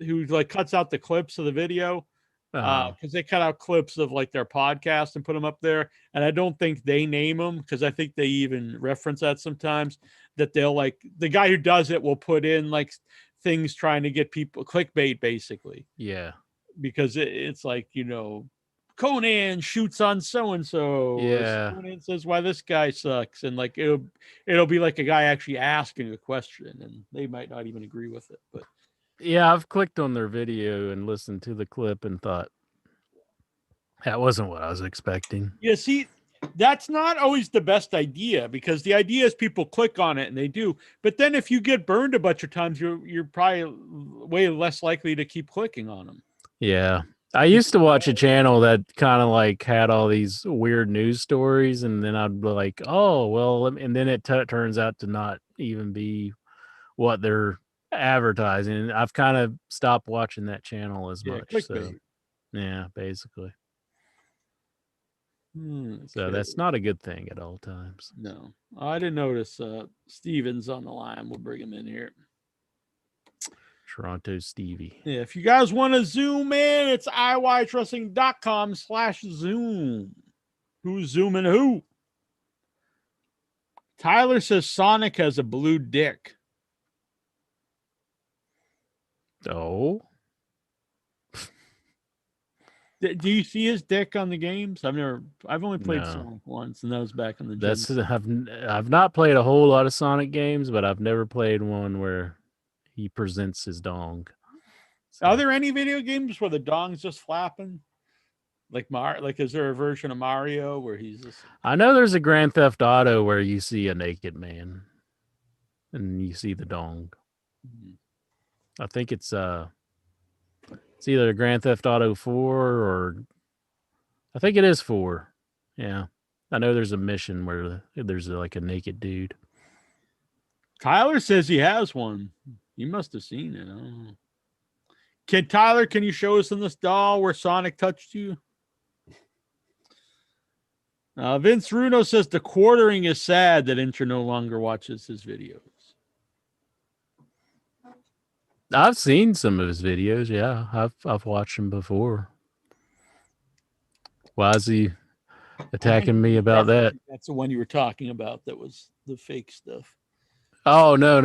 who like cuts out the clips of the video Uh, because they cut out clips of like their podcast and put them up there, and I don't think they name them because I think they even reference that sometimes that they'll like the guy who does it will put in like things trying to get people clickbait basically yeah, because it's like Conan shoots on so and so, or yeah, Conan says why this guy sucks, and like it'll be like a guy actually asking a question, and they might not even agree with it. But yeah. I've clicked on their video and listened to the clip and thought that wasn't what I was expecting. yeah, see, that's not always the best idea because the idea is people click on it and they do, but then if you get burned a bunch of times, you're probably way less likely to keep clicking on them. Yeah. I used to watch a channel that kind of like had all these weird news stories, and then I'd be like, oh, well, and then it turns out to not even be what they're advertising. And I've kind of stopped watching that channel as Yeah, much. So, clickbait. yeah, basically. So Okay. that's not a good thing at all times. No, I didn't notice Steven's on the line. We'll bring him in here. Toronto Stevie. Yeah, if you guys want to zoom in, it's iwatchwrestling.com/zoom. Who's zooming who? Tyler says Sonic has a blue dick. Oh, Do you see his dick on the games? I've only played no. Sonic once, and that was back in the That's Genesis. I've not played a whole lot of Sonic games, but I've never played one where he presents his dong. Are So there any video games where the dong's just flapping? Like is there a version of Mario where he's just I know there's a Grand Theft Auto where you see a naked man and you see the dong. I think it's either Grand Theft Auto 4 or I think it is 4. Yeah. I know there's a mission where there's like a naked dude. Tyler says he has one. You must have seen it. I don't know. Tyler, can you show us in this doll where Sonic touched you? Vince Runo says the quartering is sad that Inter no longer watches his videos. I've seen some of his videos. Yeah, I've watched him before. Why is he I think attacking me about that? that's the one you were talking about. That was the fake stuff. Oh no.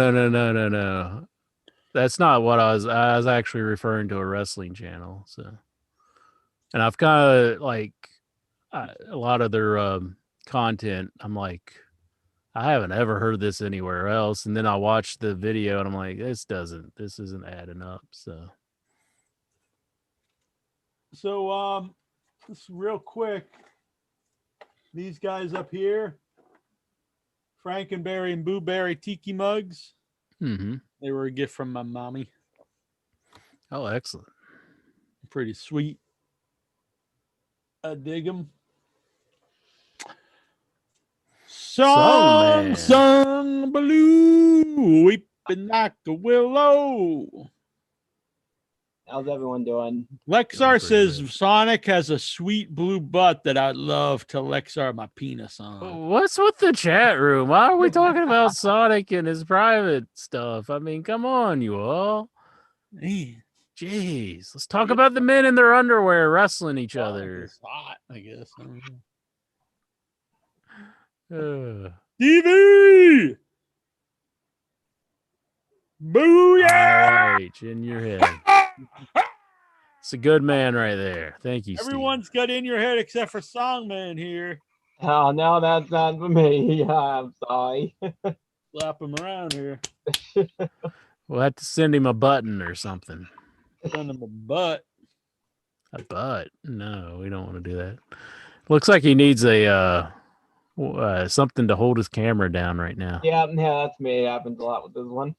That's not what I was actually referring to a wrestling channel. So, and I've kind of like a lot of their content. I'm like, I haven't ever heard this anywhere else. And then I watched the video and I'm like, this isn't adding up. So, So, just real quick, these guys up here Frankenberry and Booberry tiki mugs. Mm-hmm. They were a gift from my mommy. Oh, excellent. Pretty sweet. I dig them. Song man. Blue, weeping like a willow. How's everyone doing? Lexar says good. Sonic has a sweet blue butt that I'd love to Lexar my penis on. What's with the chat room? Why are we talking about Sonic and his private stuff? I mean, come on, you all. Man, Jeez, let's talk about the men in their underwear wrestling each Sonic other. is hot, I guess. I don't know. Uh, Stevie! Booyah! RH in your head. It's a good man right there. Thank you, Steve. Everyone's got in your head except for Songman here. Oh, no, that's not for me. I'm sorry. Slap him around here. We'll have to send him a button or something. Send him a butt. A butt? No, we don't want to do that. Looks like he needs a something to hold his camera down right now. Yeah, that's me. It happens a lot with this one.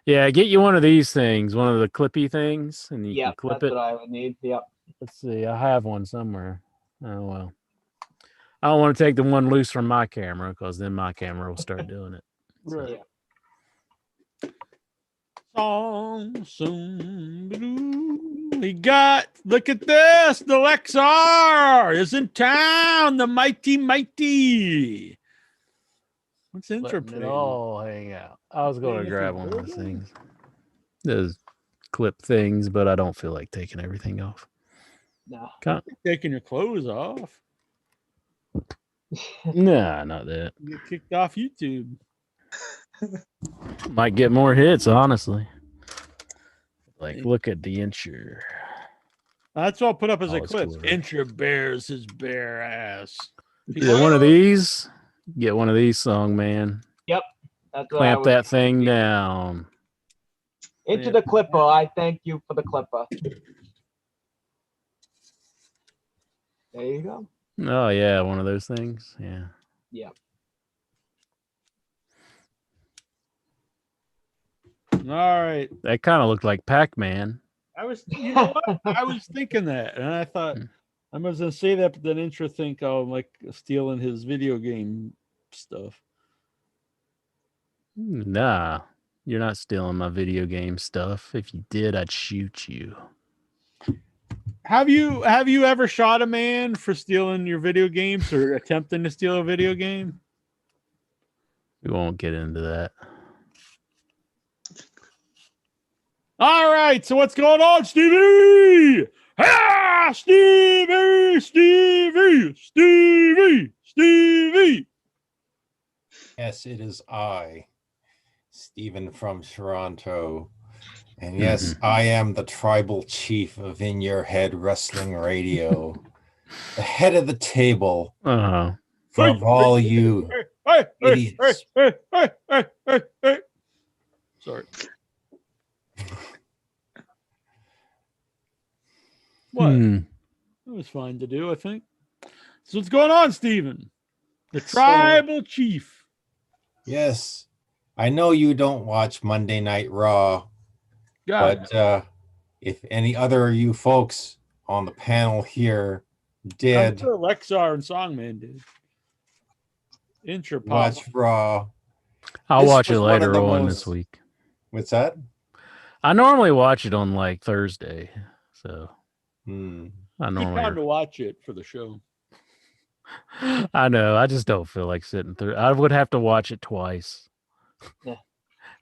Yeah, get you one of these things, one of the clippy things, and you Yeah, can clip that's it. what I would need. Yep. Let's see, I have one somewhere. Oh well. I don't want to take the one loose from my camera because then my camera will start doing it. Right. Song blue. He got, look at this. The Lexar is in town. The mighty. What's Letting it interpreting? all hang out. I was going to Hey, grab Mr. one of those Gordon? things. Those clip things, but I don't feel like taking everything off. No. Taking your clothes off. Nah, not that. You get kicked off YouTube. Might get more hits, honestly. Like, Hey. look at the incher. That's what I'll put up as Oh, a it's clip. cooler. Incher bears his bare ass. Either one of these, get one of these, song man. That's what I Clamp would that thing down. Into the clipper. I thank you for the clipper. There you go. Oh yeah, one of those things. Yeah. Yeah. All right. That kind of looked like Pac-Man. I was, you know what? I was thinking that, and I thought I was gonna say that, but then Intra think I'm like stealing his video game stuff. Nah, you're not stealing my video game stuff. If you did, I'd shoot you. Have you ever shot a man for stealing your video games or attempting to steal a video game? We won't get into that. All right, so what's going on, Stevie? Ah, Stevie. Yes, it is I, Stephen from Toronto. And yes, I am the tribal chief of In Your Head Wrestling Radio, the head of the table for all you idiots. Sorry. What? That was fine to do, I think. So what's going on, Stephen? The tribal chief. Yes, I know you don't watch Monday Night Raw, God. but if any other of you folks on the panel here did I'm sure Lexar and Songman did. Intra watch Raw, I'll This watch it was one of later the on most- this week. what's that? I normally watch it on like Thursday, so I Good time to normally. watch it for the show. I know. I just don't feel like sitting through. I would have to watch it twice. Yeah.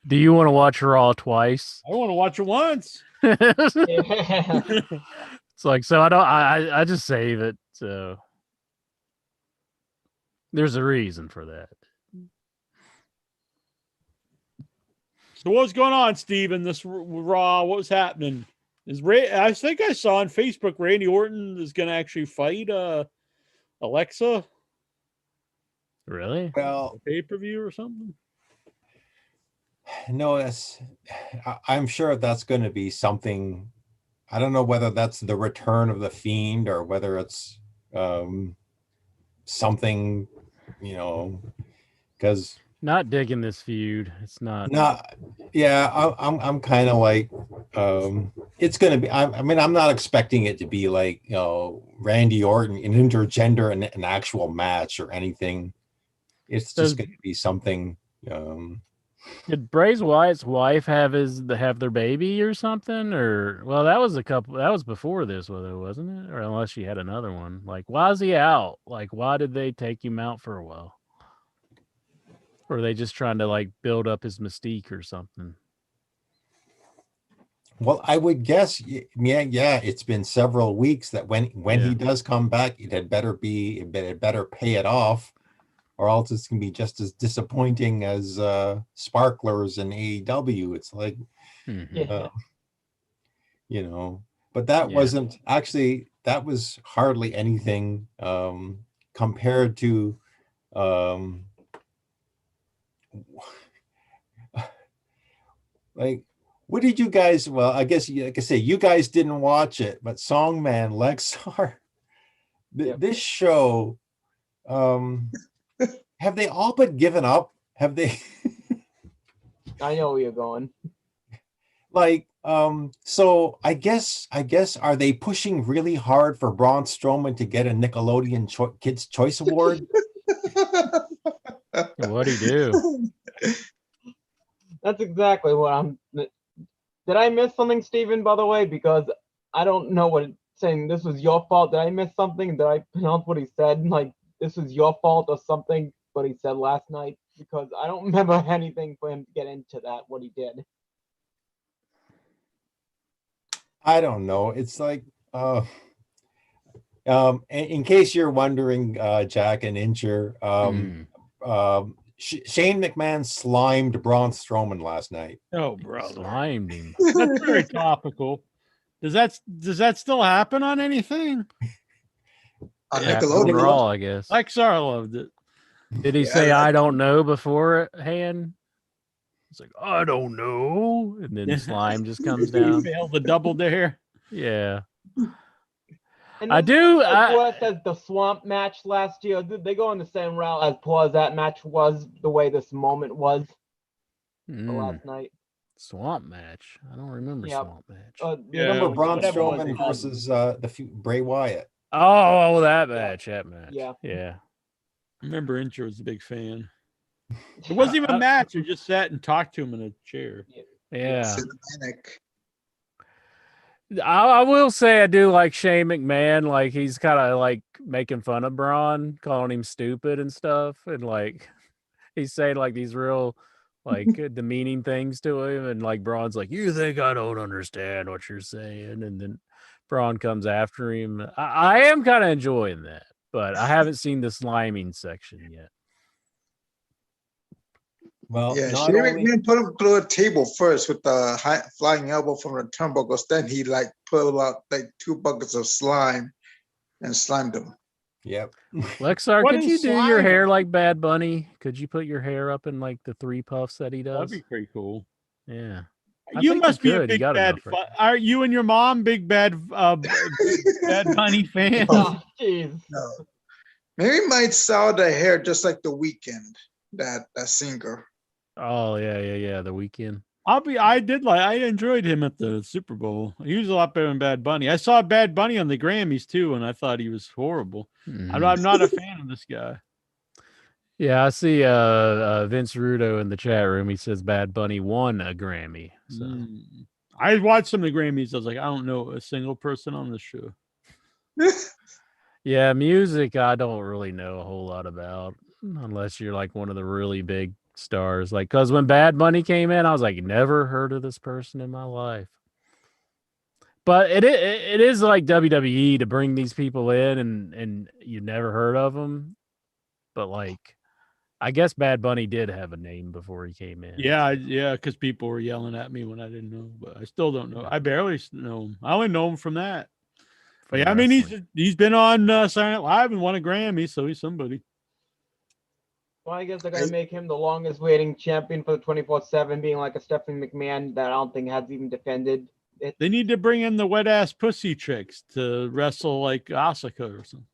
Do you want to watch Raw twice? I want to watch it once. It's like, so I don't. I just save it. So there's a reason for that. So what's going on, Steven? This Raw, what was happening? I think I saw on Facebook Randy Orton is going to actually fight Alexa. Really? Well, Pay-per-view or something? no, I'm sure that's going to be something. I don't know whether that's the return of the Fiend or whether it's something, because Not digging this feud. It's not. I'm kind of like, it's gonna be. I mean, I'm not expecting it to be like, Randy Orton, an intergender, an actual match or anything. It's just gonna be something. Did Bray Wyatt's wife have their baby or something? Or well, that was before this, wasn't it? Or unless she had another one. Like, why is he out? Like, why did they take him out for a while? Or are they just trying to like build up his mystique or something? Well, I would guess, yeah. It's been several weeks that when he does come back, it had better pay it off, or else it's gonna be just as disappointing as Sparklers and AEW. It's like, but that wasn't actually, that was hardly anything compared to like, what did you guys, well, I guess, like I say, you guys didn't watch it, but Songman, Lexar, this show, have they all but given up? Have they? I know where you're going. Like, so I guess, are they pushing really hard for Braun Strowman to get a Nickelodeon Kids Choice Award? What'd he do? That's exactly what I'm. Did I miss something, Steven, by the way? Because I don't know what it's saying. This was your fault. Did I miss something? Did I pronounce what he said? Like, this was your fault or something, what he said last night? Because I don't remember anything for him to get into that, what he did. I don't know. It's like, in case you're wondering, Jack and Incher, Shane McMahon slimed Braun Strowman last night. Oh, brother. Slimed him. That's very topical. Does that still happen on anything? On Nickelodeon, Raw, I guess. Lexar loved it. Did he say I don't know beforehand? It's like, I don't know. And then slime just comes down. Failed the double dare. Yeah. And I do. What says the swamp match last year? Did they go on the same route as poor as that match was? The way this moment was last night. Swamp match. I don't remember swamp match. Remember Braun Strowman versus Bray Wyatt? Oh, that match. That match. Yeah. Yeah. I remember Incher was a big fan. It wasn't even a match. We just sat and talked to him in a chair. Yeah. Cinematic. I will say I do like Shane McMahon. Like, he's kind of like making fun of Braun, calling him stupid and stuff. And like, he's saying like these real like demeaning things to him. And like, Braun's like, you think I don't understand what you're saying? And then Braun comes after him. I am kind of enjoying that, but I haven't seen the sliming section yet. Well, yeah, Shane McMahon put him through a table first with the high flying elbow from the turnbuckles. Then he like pulled out like 2 buckets of slime and slimed him. Yep. Lexar, could you do your hair like Bad Bunny? Could you put your hair up in like the 3 puffs that he does? That'd be pretty cool. Yeah. You must be a big bad. Are you and your mom big bad Bad Bunny fans? Oh, jeez. No. Maybe might style the hair just like The Weeknd, that singer. Oh yeah. The Weeknd. I enjoyed him at the Super Bowl. He was a lot better than Bad Bunny. I saw Bad Bunny on the Grammys too, and I thought he was horrible. I'm not a fan of this guy. Yeah, I see Vince Rudo in the chat room. He says Bad Bunny won a Grammy. So I watched some of the Grammys. I was like, I don't know a single person on this show. Yeah, music I don't really know a whole lot about unless you're like one of the really big stars. Like, because when Bad Bunny came in, I was like, never heard of this person in my life. But it is like WWE to bring these people in and you never heard of them. But like, I guess Bad Bunny did have a name before he came in. Yeah, because people were yelling at me when I didn't know, but I still don't know. I barely know him. I only know him from that. But yeah, I mean, he's been on Saturday Night Live and won a Grammy, so he's somebody. Well, I guess they're gonna make him the longest waiting champion for the 24/7, being like a Stephanie McMahon that I don't think has even defended it. They need to bring in the wet ass pussy chicks to wrestle like Asuka or something.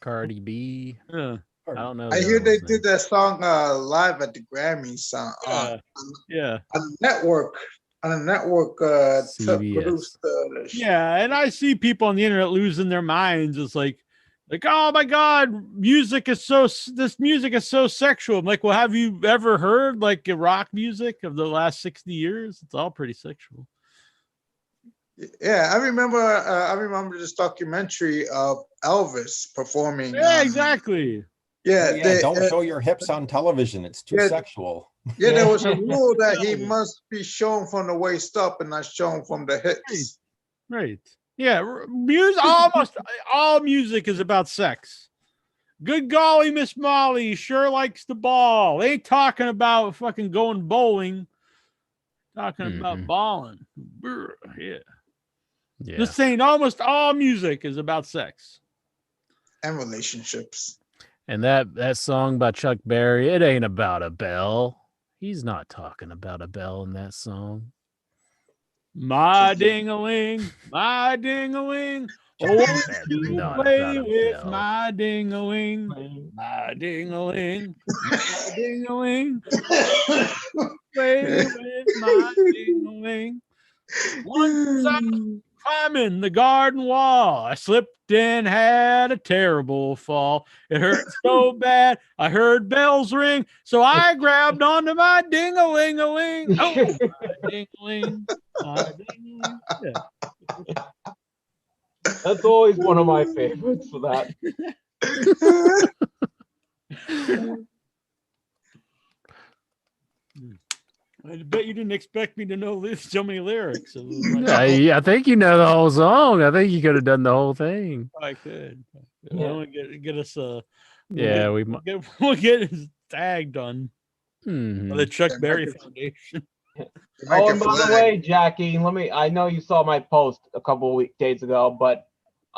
Cardi B. Yeah. I don't know. I the hear other they one's did name. that song live at the Grammys Yeah. on a network. On a network CBS. produced the Yeah, and I see people on the internet losing their minds. It's like, oh my god, this music is so sexual. I'm like, well, have you ever heard like rock music of the last 60 years? It's all pretty sexual. Yeah, I remember this documentary of Elvis performing. Yeah, exactly. Yeah, Yeah, don't show your hips on television. It's too yeah. sexual. Yeah, there was a rule that he No. must be shown from the waist up and not shown from the hips. Right. Yeah, music. Almost all music is about sex. Good golly, Miss Molly sure likes the ball. They ain't talking about fucking going bowling. Talking about balling. Yeah. Yeah. Just saying, almost all music is about sex. And relationships. And that song by Chuck Berry, it ain't about a bell. He's not talking about a bell in that song. My ding-a-ling, my ding-a-ling. Oh, won't That's you not play about a with bell. my ding-a-ling, my ding-a-ling, my ding-a-ling. Play with my ding-a-ling. Once I was climbing the garden wall, I slipped and had a terrible fall. It hurt so bad, I heard bells ring, so I grabbed onto my ding-a-ling-a-ling. Oh, my ding-a-ling, my ding-a-ling. Yeah. That's always one of my favorites for that. I bet you didn't expect me to know so many lyrics. Of like, I think you know the whole song. I think you could have done the whole thing. I could. Yeah. I want to get us Yeah, we'll get his tag done by Mhm. the Chuck Yeah, Berry Michael- Foundation. Oh, and by the way, Jackie, I know you saw my post a couple of days ago, but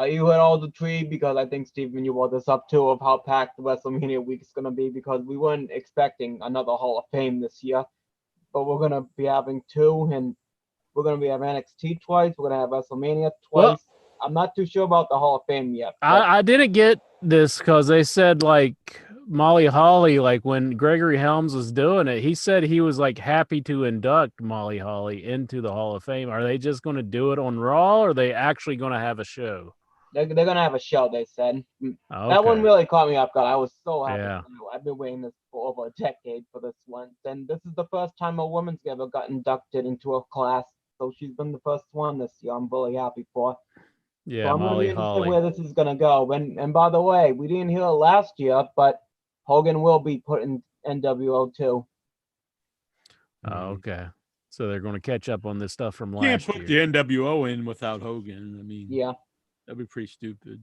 you had all the tweet because I think, Stephen, you brought this up too, of how packed the WrestleMania week is going to be, because we weren't expecting another Hall of Fame this year, but we're going to be having two, and we're going to be having NXT twice, we're going to have WrestleMania twice. Well- I'm not too sure about the Hall of Fame yet. but- I didn't get this because they said like Molly Holly, like when Gregory Helms was doing it, he said he was like happy to induct Molly Holly into the Hall of Fame. Are they just going to do it on Raw, or are they actually going to have a show? They're going to have a show, they said. Okay. That one really caught me off guard. I was so happy. Yeah. I've been waiting this for over a decade for this one. And this is the first time a woman's ever got inducted into a class. So she's been the first one this year. I'm really happy for. Yeah, So I'm Molly really interested Holly. where this is gonna go. And by the way, we didn't hear it last year, but Hogan will be put in NWO too. Oh, okay. So they're going to catch up on this stuff from Can't last put year. the NWO in without Hogan. I mean, Yeah. that'd be pretty stupid.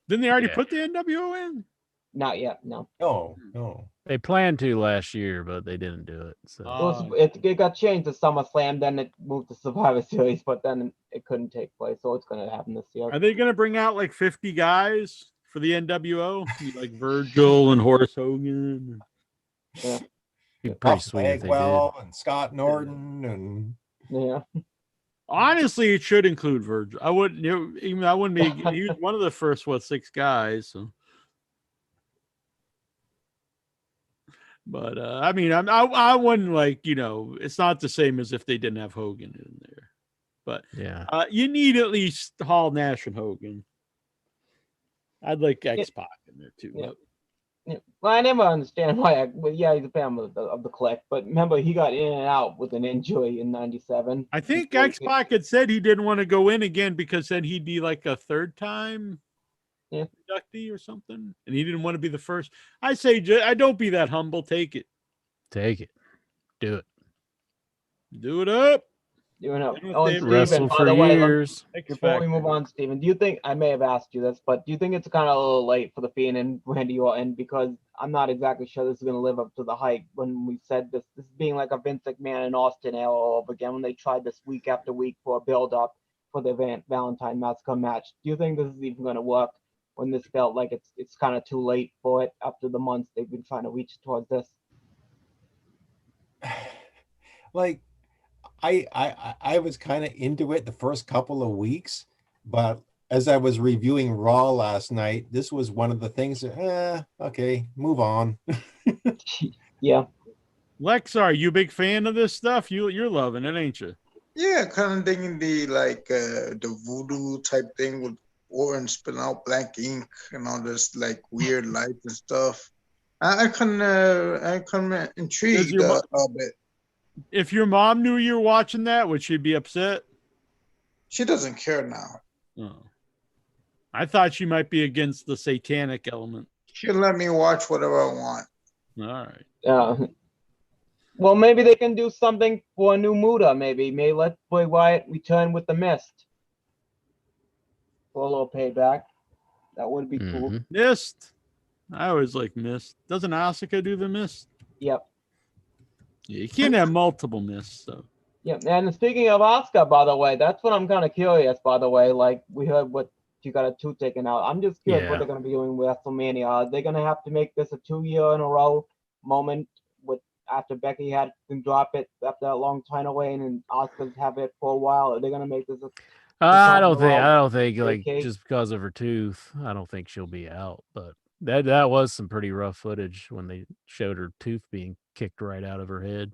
Didn't they already Yeah. put the NWO in? Not yet, no. No. They planned to last year, but they didn't do it. So It got changed to SummerSlam, then it moved to Survivor Series, but then it couldn't take place, so it's gonna happen this year. Are they going to bring out like 50 guys for the NWO? Like Virgil and Horace Hogan? Yeah. it'd be pretty Buff sweet if they did. Bagwell and Scott Norton and Yeah. Honestly, it should include Virgil. I wouldn't even. I wouldn't be. He was one of the first 6 guys. So. But I mean, I wouldn't like, it's not the same as if they didn't have Hogan in there. But Yeah. you need at least Hall, Nash, and Hogan. I'd like X-Pac in there too. Yeah. But Yeah. Well, I never understand why. Well, yeah, he's a fan of the clique, but remember he got in and out with an injury in '97. I think X-Pac had said he didn't want to go in again because then he'd be like a third time inductee or something, and he didn't want to be the first. I say, I don't be that humble. Take it, Take it. Do it. do it up. You know. They don't Oh, have and to Wrestle Steven, by for the way, years. before we move on, Steven, do you think, I may have asked you this, but do you think it's kind of a little late for the Fiend and Randy Orton? Because I'm not exactly sure this is going to live up to the hype when we said this being like a Vince McMahon and Austin era all over again, when they tried this week after week for a build-up for the Valentine Massacre match. Do you think this is even going to work when this felt like it's kind of too late for it after the months they've been trying to reach towards this? like I was kind of into it the first couple of weeks, but as I was reviewing Raw last night, this was one of the things that, okay, move on. Yeah. Lex, are you a big fan of this stuff? You're loving it, ain't you? Yeah, kind of digging the the voodoo type thing with orange spilling out black ink and all this like weird lights and stuff. I kind of intrigued your mo- a bit. If your mom knew you were watching that, would she be upset? She doesn't care now. Oh. I thought she might be against the satanic element. She'll let me watch whatever I want. All right. Well, maybe they can do something for a new Muda. Maybe let Bray Wyatt return with the Mist for a little payback. That would be cool. Mist. I always like Mist. Doesn't Asuka do the Mist? Yep. Yeah, you can't have multiple Mists. So. Yep. And speaking of Asuka, by the way, that's what I'm kind of curious. By the way, like we heard what she got a tooth taken out. I'm just curious what they're going to be doing with WrestleMania. Are they going to have to make this a 2-year in a row moment with after Becky had to drop it after that long time away, and Asuka's have it for a while? Are they going to make this a I don't think like just because of her tooth, I don't think she'll be out. But that was some pretty rough footage when they showed her tooth being kicked right out of her head.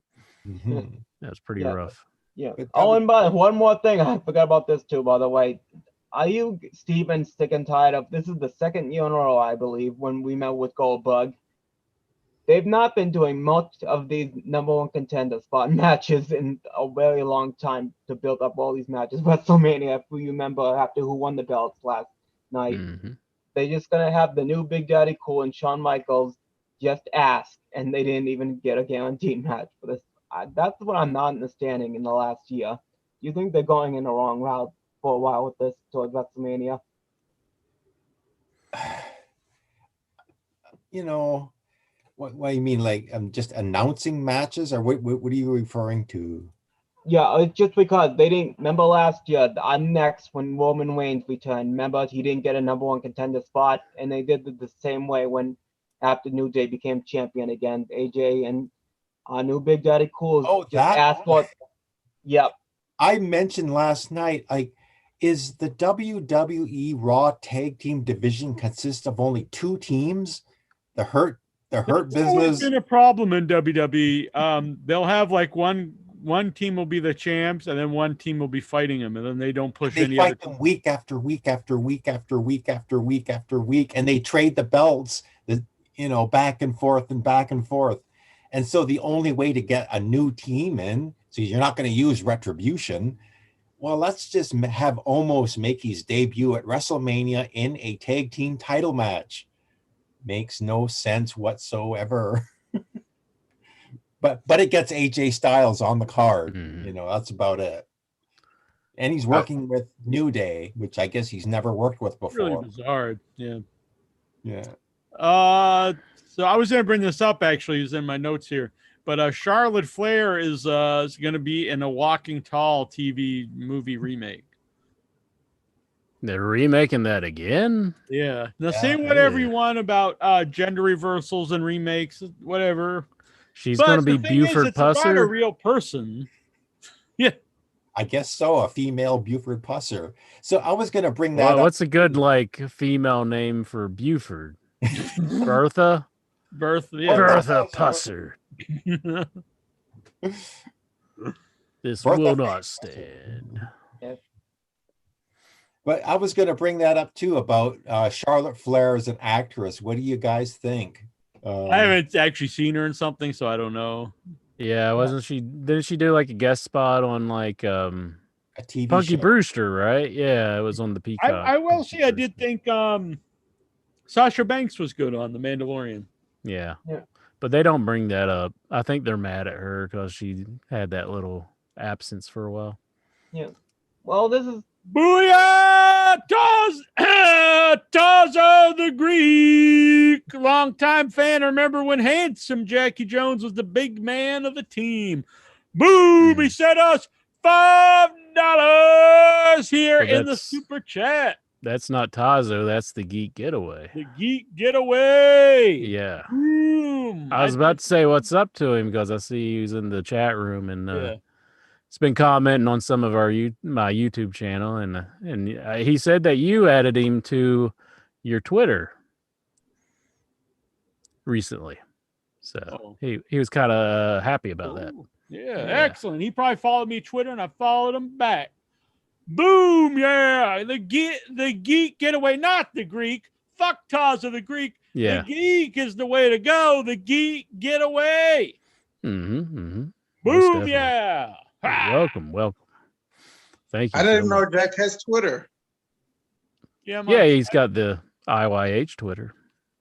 That was pretty rough. Yeah. And by one more thing, I forgot about this too. By the way, are you, Steven, sick and tired of this? Is the second year in a row, I believe, when we met with Goldberg. They've not been doing much of these number one contender spot matches in a very long time to build up all these matches. WrestleMania, if we remember, after who won the belts last night, they're just gonna have the new Big Daddy Cool and Shawn Michaels just ask, and they didn't even get a guaranteed match for this. That's what I'm not understanding in the last year. You think they're going in the wrong route for a while with this towards WrestleMania? You know. What do you mean, like just announcing matches, or what are you referring to? Yeah, it's just because they didn't remember last year. I'm next when Roman Reigns returned. Remember, he didn't get a number one contender spot, and they did it the same way when after New Day became champion again. AJ and new Big Daddy Cool asked what. Yep. I mentioned last night, like, is the WWE Raw Tag Team division consist of only 2 teams? The Hurt Business. Been a problem in WWE. They'll have like one team will be the champs, and then one team will be fighting them, and then they don't push any other. They fight them week after week after week after week after week after week, and they trade the belts, back and forth and back and forth. And so the only way to get a new team in, so you're not going to use Retribution. Well, let's just have Omos make his debut at WrestleMania in a tag team title match. Makes no sense whatsoever. but it gets AJ Styles on the card. That's about it. And he's working with New Day, which I guess he's never worked with before. Really bizarre. Yeah. Yeah. So I was going to bring this up, actually. It was in my notes here. But Charlotte Flair is going to be in a Walking Tall TV movie remake. They're remaking that again? Yeah. Now, say whatever you want about gender reversals and remakes, whatever. She's going to be Buford Pusser? It's about a real person. Yeah. I guess so, a female Buford Pusser. So I was going to bring that up. What's a good, female name for Buford? Bertha? Bertha Pusser. This will not stand. But I was going to bring that up too about Charlotte Flair as an actress. What do you guys think? I haven't actually seen her in something, so I don't know. Yeah, didn't she do like a guest spot on like a TV Punky show? Brewster, right? Yeah, it was on the Peacock. I will say I did think Sasha Banks was good on The Mandalorian. Yeah. But they don't bring that up. I think they're mad at her because she had that little absence for a while. Yeah. Well, this is Booyah! Tazo the Greek, longtime fan. Remember when handsome Jackie Jones was the big man of the team? Boom! He sent us $5 here in the super chat. That's not Tazo. That's the Geek Getaway. The Geek Getaway. Yeah. Boom. I was about to say what's up to him because I see he was in the chat room and He's been commenting on some of my YouTube channel, and he said that you added him to your Twitter recently. So he was kind of happy about that. Yeah, excellent. He probably followed me Twitter, and I followed him back. Boom! Yeah, the geek getaway, not the Greek. Fuck Taz of the Greek. Yeah. The geek is the way to go. The geek getaway. Boom! Yeah. Welcome. Thank you. I didn't know Jack has Twitter. Yeah, he's got the IYH Twitter.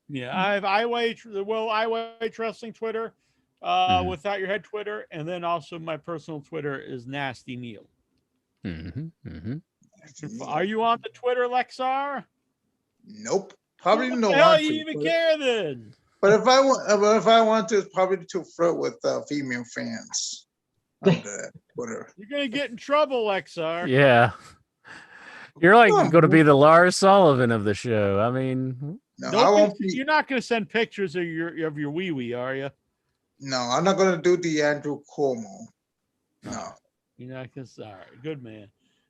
Yeah, I have IYH Wrestling Twitter, Without Your Head Twitter, and then also my personal Twitter is Nasty Neil. Are you on the Twitter, Lexar? Nope. Probably What no the hell want you to, even care then? But if I want to, it's probably to flirt with female fans on the Twitter. You're gonna get in trouble, Lexar. Yeah. You're like going to be the Lars Sullivan of the show. I mean, no, I won't be. You're not going to send pictures of your wee wee, are you? No, I'm not going to do the Andrew Cuomo. No. You're not going to. All right, good man.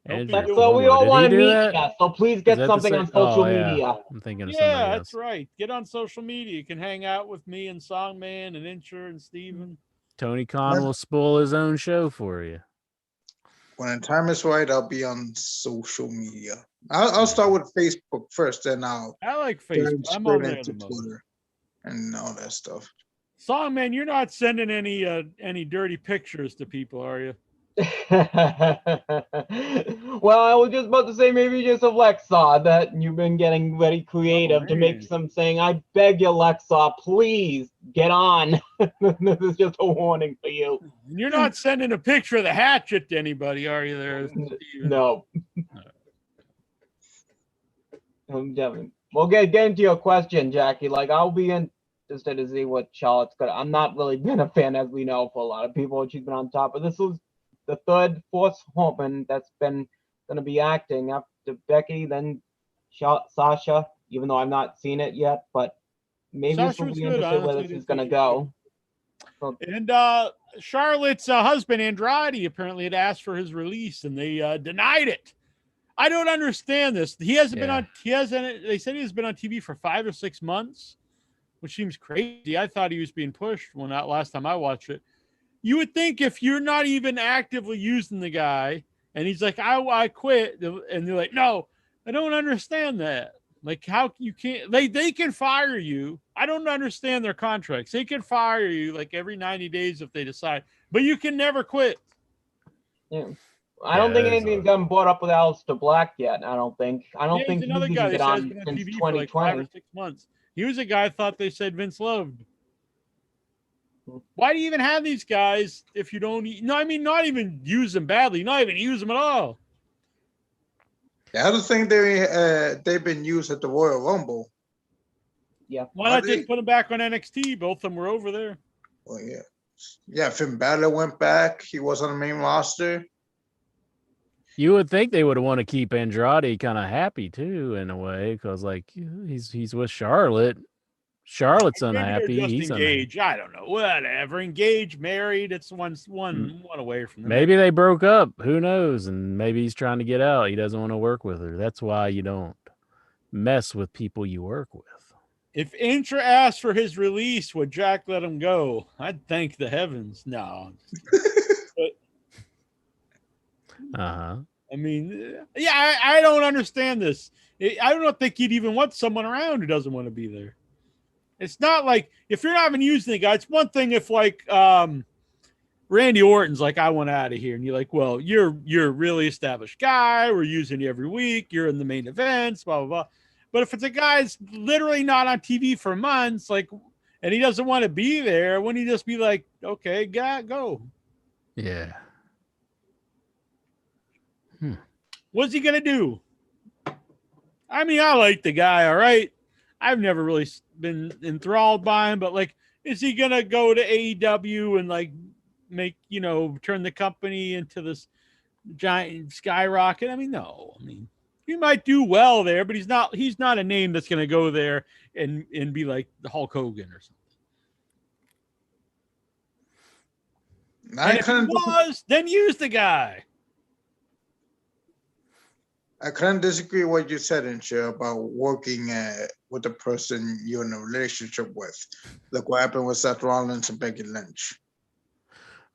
So we all want to meet you. So please get something on social media. I'm thinking of yeah, that's right. Get on social media. You can hang out with me and Songman and Incher and Steven. Tony Khan will spoil his own show for you. When the time is right, I'll be on social media. I'll start with Facebook first, then I like Facebook. I'm on there into Twitter and all that stuff. Songman, you're not sending any dirty pictures to people, are you? Well, I was just about to say maybe just of Lexar that you've been getting very creative to make some saying, I beg you, Lexar, please get on. This is just a warning for you. You're not sending a picture of the hatchet to anybody, are you there? No. We'll get into your question, Jackie. Like, I'll be interested to see what Charlotte's got. I'm not really been a fan, as we know, for a lot of people. She's been on top, but this was the third fourth woman that's been going to be acting after Becky, then Sasha, even though I've not seen it yet, but maybe this will be interesting where this is going to go. So, and Charlotte's husband, Andrade, apparently had asked for his release, and they denied it. I don't understand this. He hasn't been on. They said he's been on TV for 5 or 6 months, which seems crazy. I thought he was being pushed when last time I watched it. You would think if you're not even actively using the guy, and he's like, I quit, and they're like, no, I don't understand that. Like, how you can't? They can fire you. I don't understand their contracts. They can fire you like every 90 days if they decide, but you can never quit. Yeah. I don't think anything's gotten brought up with Aleister Black yet. I don't think he's another guy that has been on since TV 2020. for like 5 or 6 months. He was a guy I thought they said Vince loved. Why do you even have these guys if you don't? Not even use them badly. Not even use them at all. The other thing they've been used at the Royal Rumble. Yeah. Why not just put them back on NXT? Both of them were over there. Well, yeah. Yeah, Finn Balor went back. He was on the main roster. You would think they would want to keep Andrade kind of happy too, in a way, because like he's with Charlotte. Charlotte's unhappy. He's engaged. I don't know. Whatever. Engaged, married. It's one away from them. Maybe they broke up. Who knows? And maybe he's trying to get out. He doesn't want to work with her. That's why you don't mess with people you work with. If Intra asked for his release, would Jack let him go? I'd thank the heavens. No. I mean, yeah, I don't understand this. I don't think you'd even want someone around who doesn't want to be there. It's not like if you're not even using the guy, it's one thing if like Randy Orton's like, I want out of here. And you're like, well, you're a really established guy. We're using you every week. You're in the main events, blah, blah, blah. But if it's a guy that's literally not on TV for months, like, and he doesn't want to be there, wouldn't he just be like, okay, go? Yeah. What's he going to do? I mean, I like the guy, all right? I've never really been enthralled by him, but like, is he going to go to AEW and like make, turn the company into this giant skyrocket? I mean, no. I mean, he might do well there, but he's not a name that's going to go there and be like the Hulk Hogan or something. I And if he couldn't. was, then use the guy. I couldn't disagree with what you said, Insha, about working with the person you're in a relationship with. Look what happened with Seth Rollins and Becky Lynch.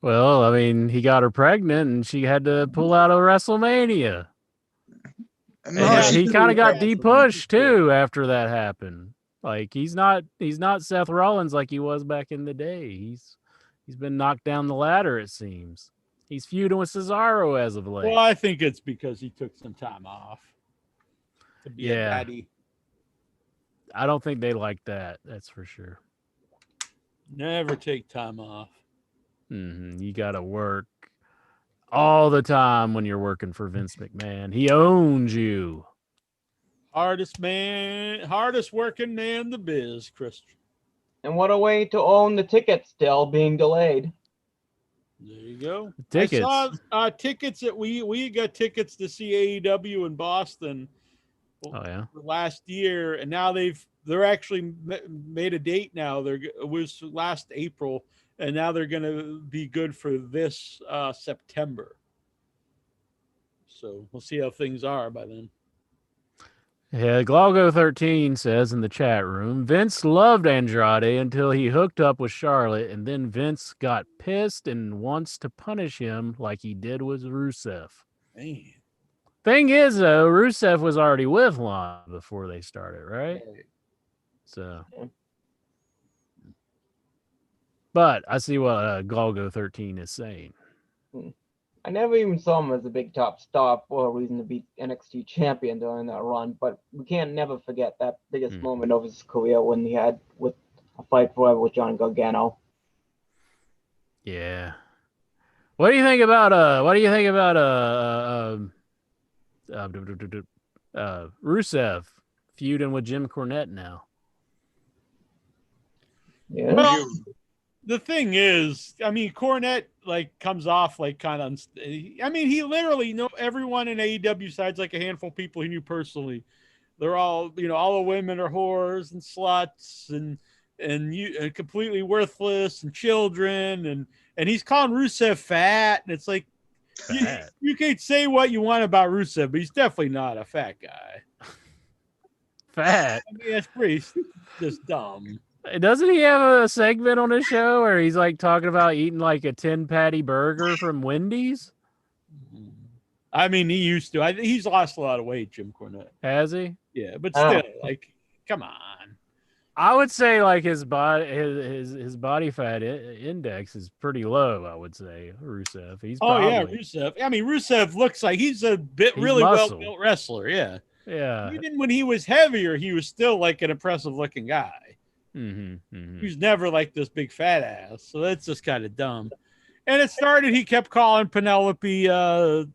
Well, I mean, he got her pregnant and she had to pull out of WrestleMania. No, And she he did kind of got Yeah, depushed too after that happened. Like he's not Seth Rollins like he was back in the day. He's been knocked down the ladder, it seems. He's feuding with Cesaro as of late. Well, I think it's because he took some time off to be a Yeah. daddy. I don't think they like that. That's for sure. Never take time off. You got to work all the time when you're working for Vince McMahon. He owns you. Hardest working man in the biz, Christian. And what a way to own the ticket still being delayed. There you go. Tickets. I saw tickets that we got tickets to see AEW in Boston Oh yeah. last year, and now they're actually made a date now. It was last April, and now they're going to be good for this September. So we'll see how things are by then. Yeah, Glaugo13 says in the chat room, Vince loved Andrade until he hooked up with Charlotte, and then Vince got pissed and wants to punish him like he did with Rusev. Man. Thing is, though, Rusev was already with Lana before they started, right? So, but I see what Galgo13 is saying. I never even saw him as a big top star for a reason to be NXT champion during that run, but we can't never forget that biggest moment of his career when he had with a fight forever with John Gargano. Yeah. What do you think about Rusev feuding with Jim Cornette now? Yeah. Well, the thing is, I mean, Cornette comes off kind of. I mean, he literally everyone in AEW sides like a handful of people he knew personally. They're all all the women are whores and sluts and completely worthless and children and he's calling Rusev fat, and it's like you can't say what you want about Rusev, but he's definitely not a fat guy. Fat. I mean, that's pretty just dumb. Doesn't he have a segment on his show where he's talking about eating like a 10-patty burger from Wendy's? I mean, he used to. He's lost a lot of weight, Jim Cornette. Has he? Yeah, but still, come on. I would say his body fat index is pretty low. I would say Rusev. He's Rusev. I mean, Rusev looks like he's a really well built wrestler. Yeah, yeah. Even when he was heavier, he was still an impressive looking guy. He's never this big fat ass, so that's just kind of dumb. And it started, he kept calling Penelope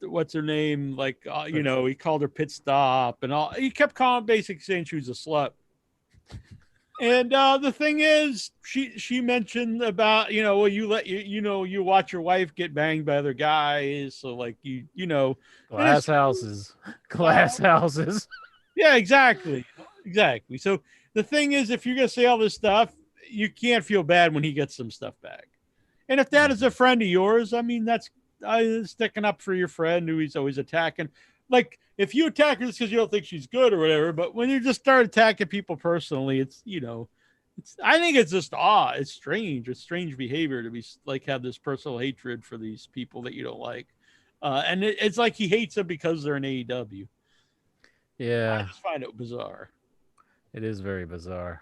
what's her name, he called her Pit Stop and all. He kept calling, basically saying she was a slut. And the thing is, she mentioned about you watch your wife get banged by other guys, so glass houses. Yeah, exactly. So the thing is, if you're going to say all this stuff, you can't feel bad when he gets some stuff back. And if that is a friend of yours, I mean, that's sticking up for your friend who he's always attacking. If you attack her just because you don't think she's good or whatever, but when you just start attacking people personally, it's I think it's just it's strange. It's strange behavior to be have this personal hatred for these people that you don't like. And it's like he hates them because they're in AEW. Yeah. I just find it bizarre. It is very bizarre.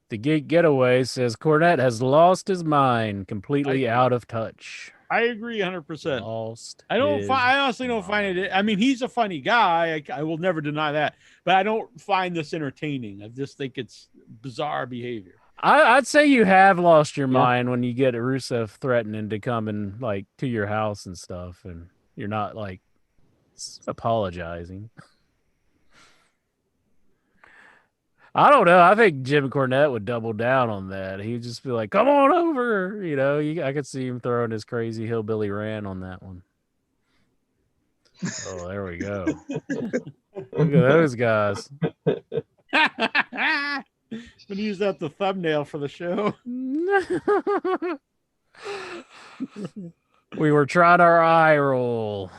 The Geek Getaway says Cornette has lost his mind, completely out of touch. I agree 100%. I honestly don't find it. I mean, he's a funny guy. I will never deny that, but I don't find this entertaining. I just think it's bizarre behavior. I'd say you have lost your mind when you get Rusev threatening to come and to your house and stuff, and you're not apologizing. I don't know. I think Jim Cornette would double down on that. He'd just be like, come on over. I could see him throwing his crazy hillbilly rant on that one. Oh, there we go. Look at those guys. I'm going to use that the thumbnail for the show. We were trying our eye roll.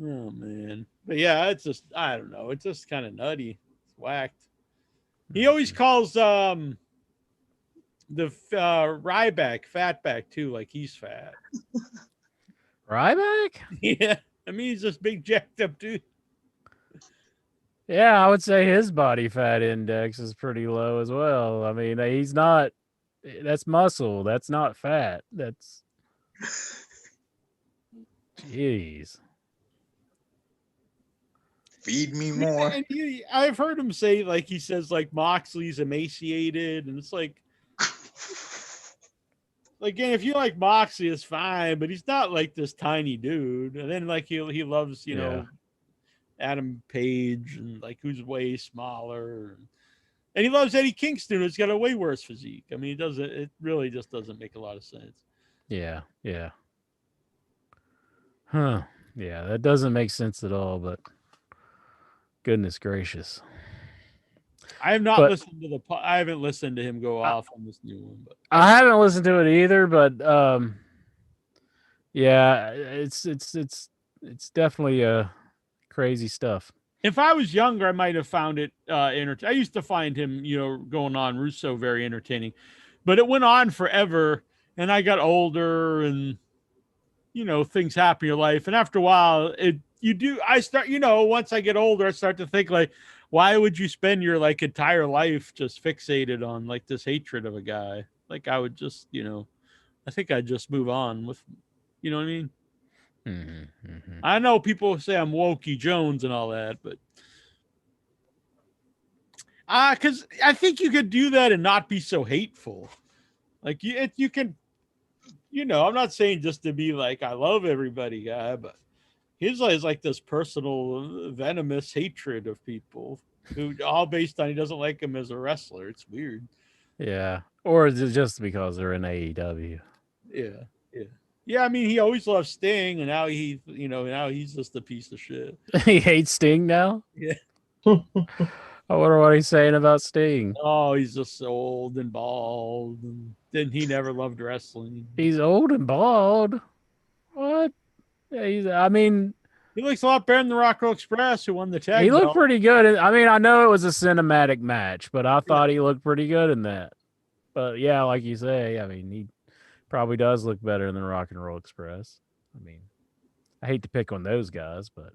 Oh man, but yeah, it's just I don't know. It's just kind of nutty. It's whacked. He always calls the Ryback fatback too, like he's fat. Ryback? Yeah, I mean he's just big jacked up dude. Yeah, I would say his body fat index is pretty low as well. I mean, he's not. That's muscle. That's not fat. That's. Jeez. Feed me more. And I've heard him say like he says like Moxley's emaciated, and it's like again, if you like Moxley, it's fine, but he's not like this tiny dude. And then like he loves you know Adam Page and like who's way smaller, and he loves Eddie Kingston, who's got a way worse physique. I mean, it really just doesn't make a lot of sense. Yeah. Yeah. Huh. Yeah, that doesn't make sense at all. But goodness gracious. I have not But- listened to I haven't listened to him go off on this new one, but I haven't listened to it either, but yeah, it's definitely crazy stuff. if I was younger, I might have found it entertaining. I used to find him, you know, going on Russo very entertaining, but it went on forever, and I got older, and you know, things happen in your life, and after a while, once I get older, I start to think like, why would you spend your like entire life just fixated on like this hatred of a guy? Like I would just, you know, I think I'd just move on with, you know what I mean? Mm-hmm, mm-hmm. I know people say I'm Wokey Jones and all that, but because I think you could do that and not be so hateful. Like you can, you know, I'm not saying just to be like I love everybody guy, but his is like this personal venomous hatred of people who all based on he doesn't like him as a wrestler. It's weird. Yeah, or is it just because they're in AEW? Yeah. I mean, he always loved Sting, and now now he's just a piece of shit. He hates Sting now. Yeah. I wonder what he's saying about Sting. Oh, he's just so old and bald, and then he never loved wrestling. He's old and bald. What? Yeah, I mean, he looks a lot better than the Rock Roll Express, who won the tag. He looked belt. pretty good. I mean, I know it was a cinematic match, but I thought he looked pretty good in that. But yeah, like you say, I mean, he probably does look better than Rock and Roll Express. I mean, I hate to pick on those guys, but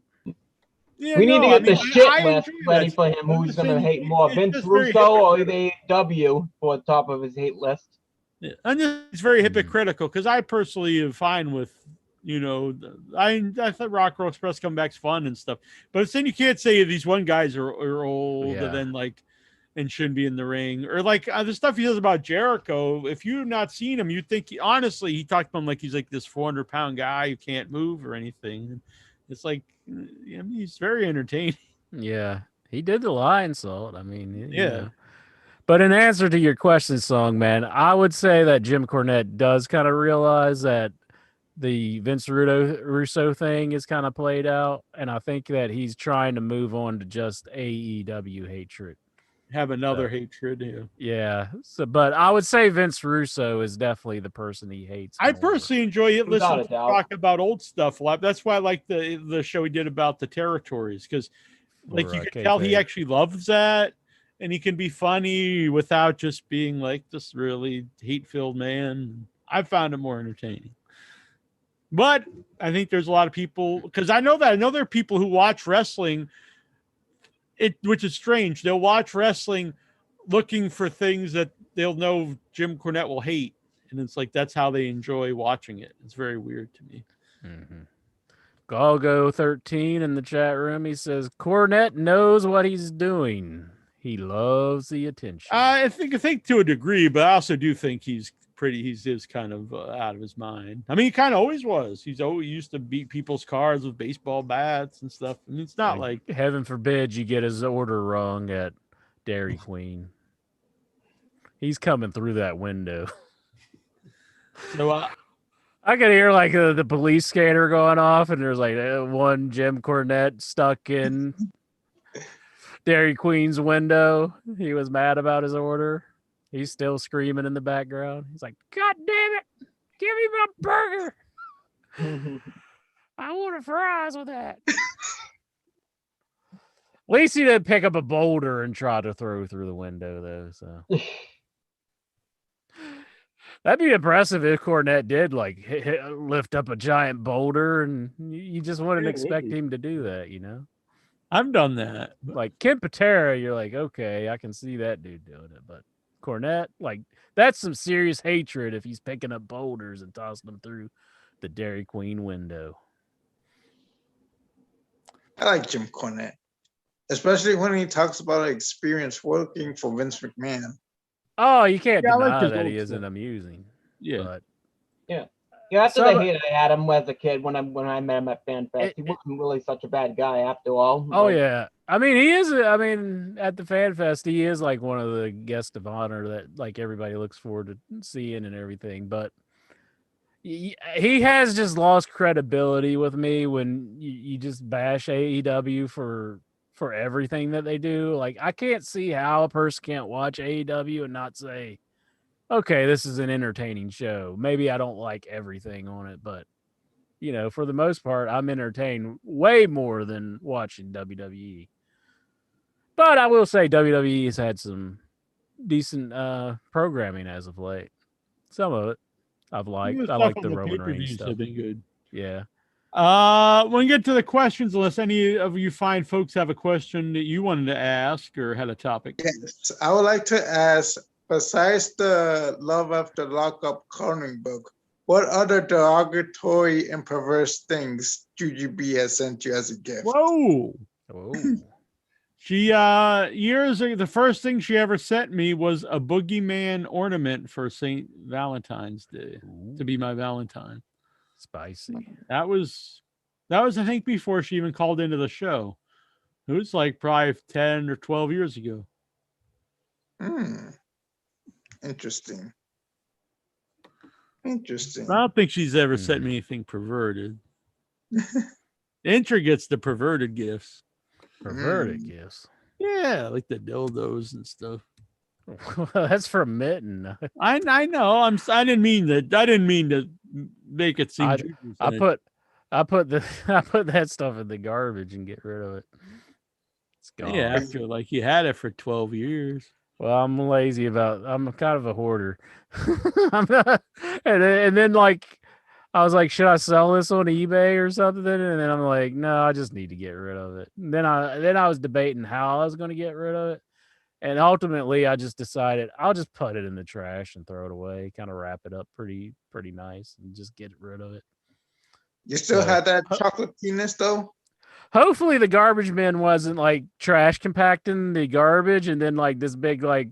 Yeah, we need to get the shit I list enjoy ready that for stuff. him. I'm Who's just going to saying hate more, it's Vince just very Russo or hypocritical. the AEW for top of his hate list? Yeah. And it's very hypocritical because I personally am fine with, you know, I thought Rock Roll Express comeback's fun and stuff, but it's then you can't say these one guys are old and then like and shouldn't be in the ring, or like the stuff he says about Jericho. If you've not seen him, you'd think honestly he talked about him like he's like this 400-pound guy who can't move or anything. And it's like, I mean, he's very entertaining. yeah, he did the lion salt. I mean, you Yeah. know. But in answer to your question, Song Man, I would say that Jim Cornette does kind of realize that the Vince Russo thing is kind of played out, and I think that he's trying to move on to just AEW hatred. Have another hatred. Yeah. Yeah. So, but I would say Vince Russo is definitely the person he hates. I more. personally enjoy it. Without Listen a to doubt. talk about old stuff a lot. That's why I like the show he did about the territories, because like you can tell he kayfabe. actually loves that, and he can be funny without just being like this really hate-filled man. I found it more entertaining. But I think there's a lot of people, because I know there are people who watch wrestling, which is strange. They'll watch wrestling looking for things that they'll know Jim Cornette will hate. And it's like, that's how they enjoy watching it. It's very weird to me. Mm-hmm. Galgo13 in the chat room. He says, Cornette knows what he's doing. He loves the attention. I think to a degree, but I also do think he's kind of out of his mind. I mean, he kind of always was. He's always used to beat people's cars with baseball bats and stuff. I mean, it's not like heaven forbid you get his order wrong at Dairy Queen. He's coming through that window. So I could hear like the police scanner going off, and there's like one Jim Cornette stuck in Dairy Queen's window. He was mad about his order. He's still screaming in the background. He's like, God damn it. Give me my burger. I want fries with that. At least he didn't pick up a boulder and try to throw through the window, though. So that'd be impressive if Cornette did like lift up a giant boulder, and you just wouldn't Yeah, expect maybe. him to do that, you know? I've done that. Like Ken Patera, you're like, okay, I can see that dude doing it, but Cornette, like, that's some serious hatred if he's picking up boulders and tossing them through the Dairy Queen window. I like Jim Cornette, especially when he talks about experience working for Vince McMahon. Oh, you can't Yeah, I like deny his that old he isn't stuff. amusing. Yeah. But After Some- the hate I had him as a kid when I met him at FanFest, he wasn't really such a bad guy after all. oh Like, yeah, I mean he is. I mean at the Fan Fest he is like one of the guests of honor that like everybody looks forward to seeing and everything. But he has just lost credibility with me when you just bash AEW for everything that they do. Like I can't see how a person can't watch AEW and not say, okay, this is an entertaining show. Maybe I don't like everything on it, but you know, for the most part, I'm entertained way more than watching WWE. But I will say WWE has had some decent programming as of late. Some of it I've liked. I like the Roman Reigns stuff. Have been good. Yeah. When we get to the questions, unless any of you fine folks have a question that you wanted to ask or had a topic. Yes, I would like to ask, besides the Love After Lockup coloring book, what other derogatory and perverse things Juju B has sent you as a gift? Whoa. Oh. She years ago, the first thing she ever sent me was a boogeyman ornament for St. Valentine's Day to be my Valentine. Spicy. That was I think before she even called into the show. It was like probably 10 or 12 years ago. Interesting. I don't think she's ever sent me anything perverted. Intra gets the perverted gifts. Perverted gifts. Yeah, like the dildos and stuff. That's from Mitten. I know. I didn't mean to make it seem. I put that stuff in the garbage and get rid of it. It's gone. Yeah, after like you had it for 12 years. Well, I'm lazy I'm kind of a hoarder. and then like I was like, should I sell this on eBay or something? And then I'm like, no, I just need to get rid of it. And then I was debating how I was going to get rid of it. And ultimately I just decided I'll just put it in the trash and throw it away, kind of wrap it up pretty nice and just get rid of it. You still had that chocolate penis though? Hopefully the garbage bin wasn't like trash compacting the garbage and then like this big like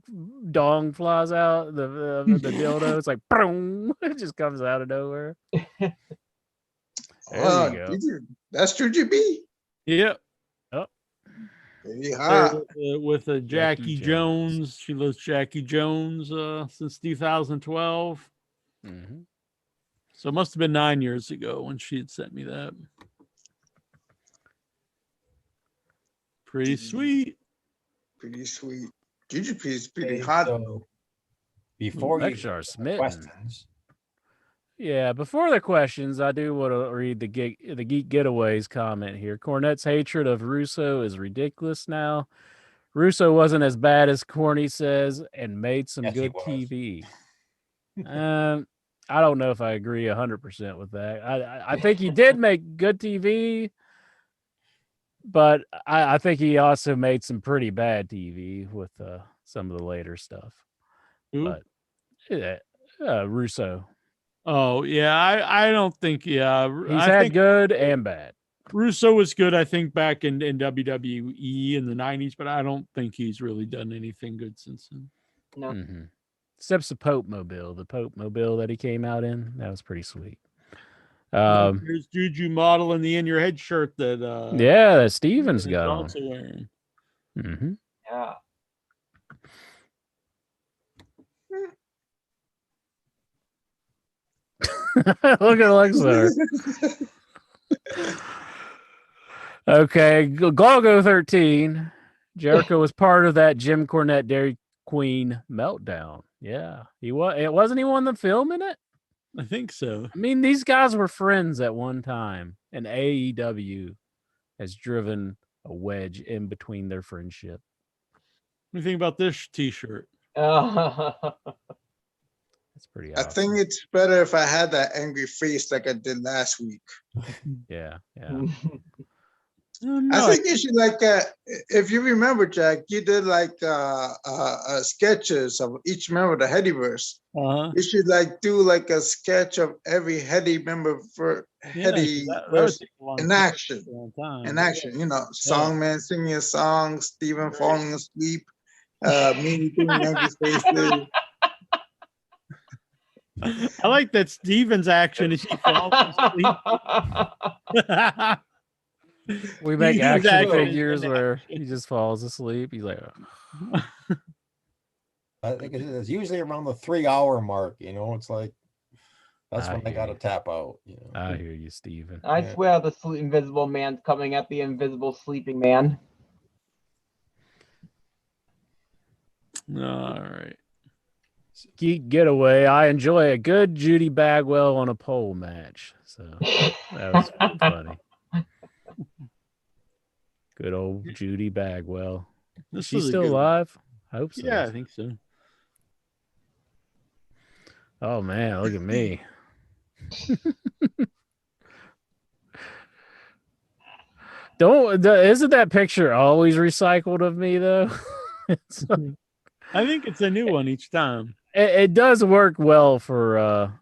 dong flies out the dildo. It's like boom, it just comes out of nowhere. There you go. That's Juju B. Yep. Oh. Very hot. With Jackie Jones. She loves Jackie Jones since 2012. Mm-hmm. So it must have been 9 years ago when she had sent me that. Pretty sweet. Pretty sweet. Juju P is pretty hot. So before you Lecture smitten. questions, Yeah, before the questions, I do want to read the Geek Getaways comment here. Cornette's hatred of Russo is ridiculous now. Russo wasn't as bad as Corny says and made some Yes, he good was. TV. I don't know if I agree 100% with that. I think he did make good TV, but I think he also made some pretty bad TV with some of the later stuff. Who? But yeah, Russo. Oh, yeah. I don't think, yeah. He's I had think good and bad. Russo was good, I think, back in WWE in the 90s, but I don't think he's really done anything good since then. No. Mm-hmm. Except the Pope Mobile that he came out in. That was pretty sweet. There's Juju model in the In Your Head shirt that that Steven's got on. also wearing. Mm-hmm. Yeah. Look at Alexa. Okay, Galgo 13. Jericho was part of that Jim Cornette Dairy Queen meltdown. Yeah, he was. It wasn't he one the film in it. I think so. I mean, these guys were friends at one time, and AEW has driven a wedge in between their friendship. What do you think about this T-shirt? That's pretty I awesome. think it's better if I had that angry face like I did last week. Yeah. Oh, I no, think you should if you remember, Jack, you did sketches of each member of the Headyverse. You should do a sketch of every Heady member for Headyverse in action. In action, Songman singing a song, Steven falling asleep, me doing angry faces. I like that Steven's action is he falls asleep. We make His action action figures is where he just falls asleep. He's like, I think it's usually around the 3-hour mark. It's like that's when they got to tap out. I hear you, Steven. I swear the invisible man's coming at the invisible sleeping man. All right. Geek Getaway. I enjoy a good Judy Bagwell on a pole match. So that was funny. Good old Judy Bagwell. Is she still alive? I hope so. Yeah, I think so. Oh man, look at me. Isn't that picture always recycled of me though? I think it's a new one each time. It does work well for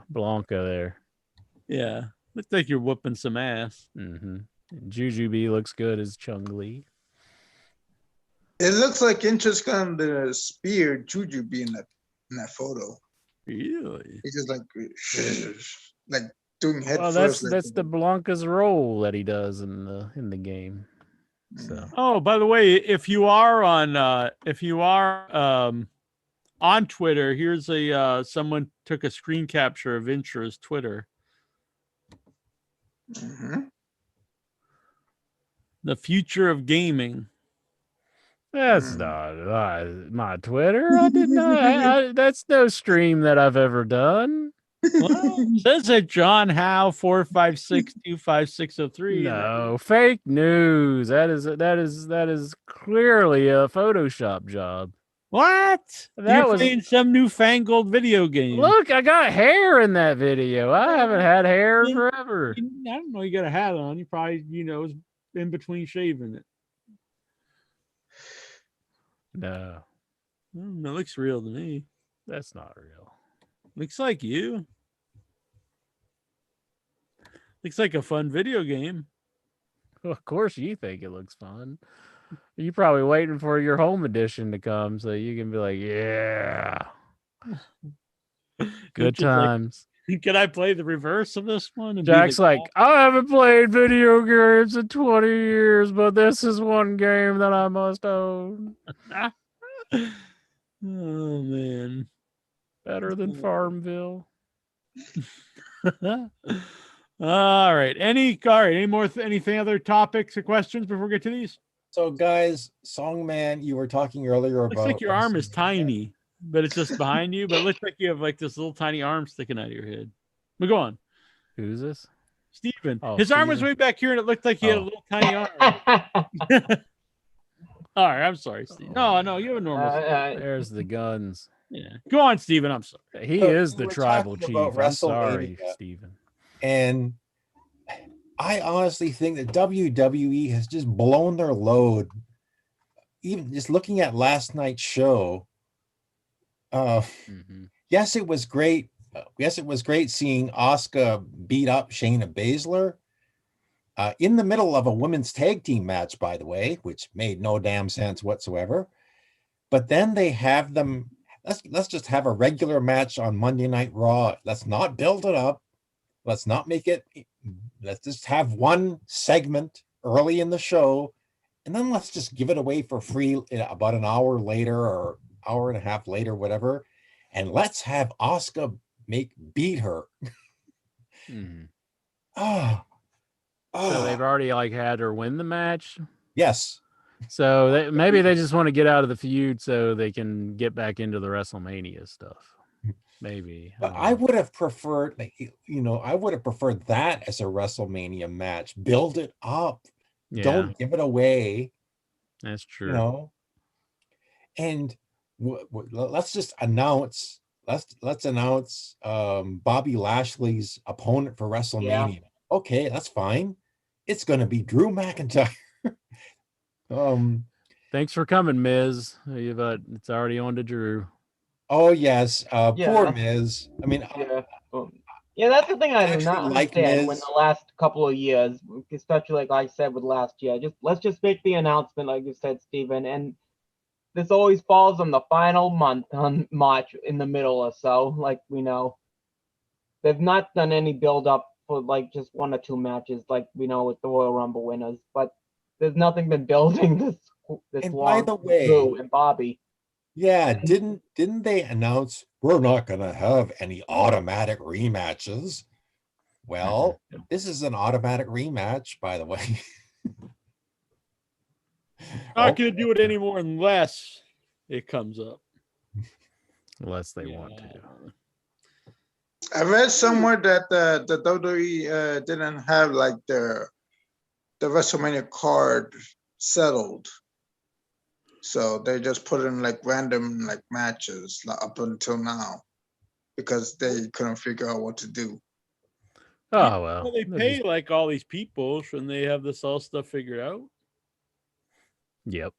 Blanca there. Yeah, looks like you're whooping some ass. Mm-hmm. Jujubee looks good as Chung Lee. It looks like Incha's gonna spear Jujubee in that photo. Really? He's just like doing head first. That's the Blanca's role that he does in the game. So. Oh, by the way, if you are on Twitter, here's someone took a screen capture of Intra's Twitter. Mm-hmm. The future of gaming. That's not my Twitter. I did not. That's no stream that I've ever done. Well, it says that John Howe 456-25603. No, fake news. That is clearly a Photoshop job. What? You're playing some newfangled video game. Look, I got hair in that video. I haven't had hair forever. I don't know. You got a hat on. You probably, was in between shaving it. No. It looks real to me. That's not real. Looks like you. Looks like a fun video game. Well, of course you think it looks fun. You're probably waiting for your home edition to come so you can be like, yeah. Good times. Like, can I play the reverse of this one? Jack's like, I haven't played video games in 20 years, but this is one game that I must own. Oh, man. Better than Farmville. All right. Anything other topics or questions before we get to these? So, guys, Songman, you were talking earlier about. Looks like your arm is tiny, but it's just behind you. But it looks like you have this little tiny arm sticking out of your head. But go on. Who's this? Steven. His arm was way back here, and it looked like he had a little tiny arm. All right, I'm sorry, Steve. No, you have a normal. There's the guns. Yeah, go on, Steven. I'm sorry. He is the tribal chief. I'm sorry, Steven. And I honestly think that WWE has just blown their load. Even just looking at last night's show. Yes, it was great. Yes, it was great seeing Asuka beat up Shayna Baszler in the middle of a women's tag team match, by the way, which made no damn sense whatsoever. But then they have them. Let's just have a regular match on Monday Night Raw. Let's not build it up. Let's not make it. Let's just have one segment early in the show, and then let's just give it away for free about an hour later or hour and a half later, whatever. And let's have Asuka beat her. So they've already had her win the match. Yes. So maybe they just want to get out of the feud so they can get back into the WrestleMania stuff. Maybe. But don't I know. would have preferred, I would have preferred that as a WrestleMania match. Build it up. Yeah, Don't give it away, that's true. And let's just announce. Let's announce Bobby Lashley's opponent for WrestleMania. Okay, that's fine. It's going to be Drew McIntyre. Thanks for coming, Miz. It's already on to Drew. Oh yes, Yeah, poor Miz. I mean, yeah, that's the thing I do actually not like understand. Miz. When the last couple of years, especially like I said with last year, let's just make the announcement, like you said, Steven, and this always falls on the final month on March in the middle or so. Like we know, they've not done any build up for like just one or two matches, like we know with the Royal Rumble winners. But there's nothing been building this And long. by the way, Drew and Bobby. yeah, didn't they announce we're not going to have any automatic rematches? Well, this is an automatic rematch, by the way. Not going to do it anymore unless it comes up. Unless they want to. I read somewhere that the WWE didn't have like the WrestleMania card settled, so they just put in like random like matches up until now because they couldn't figure out what to do. Oh well. Well, they pay like all these people, shouldn't they have this all stuff figured out? Yep.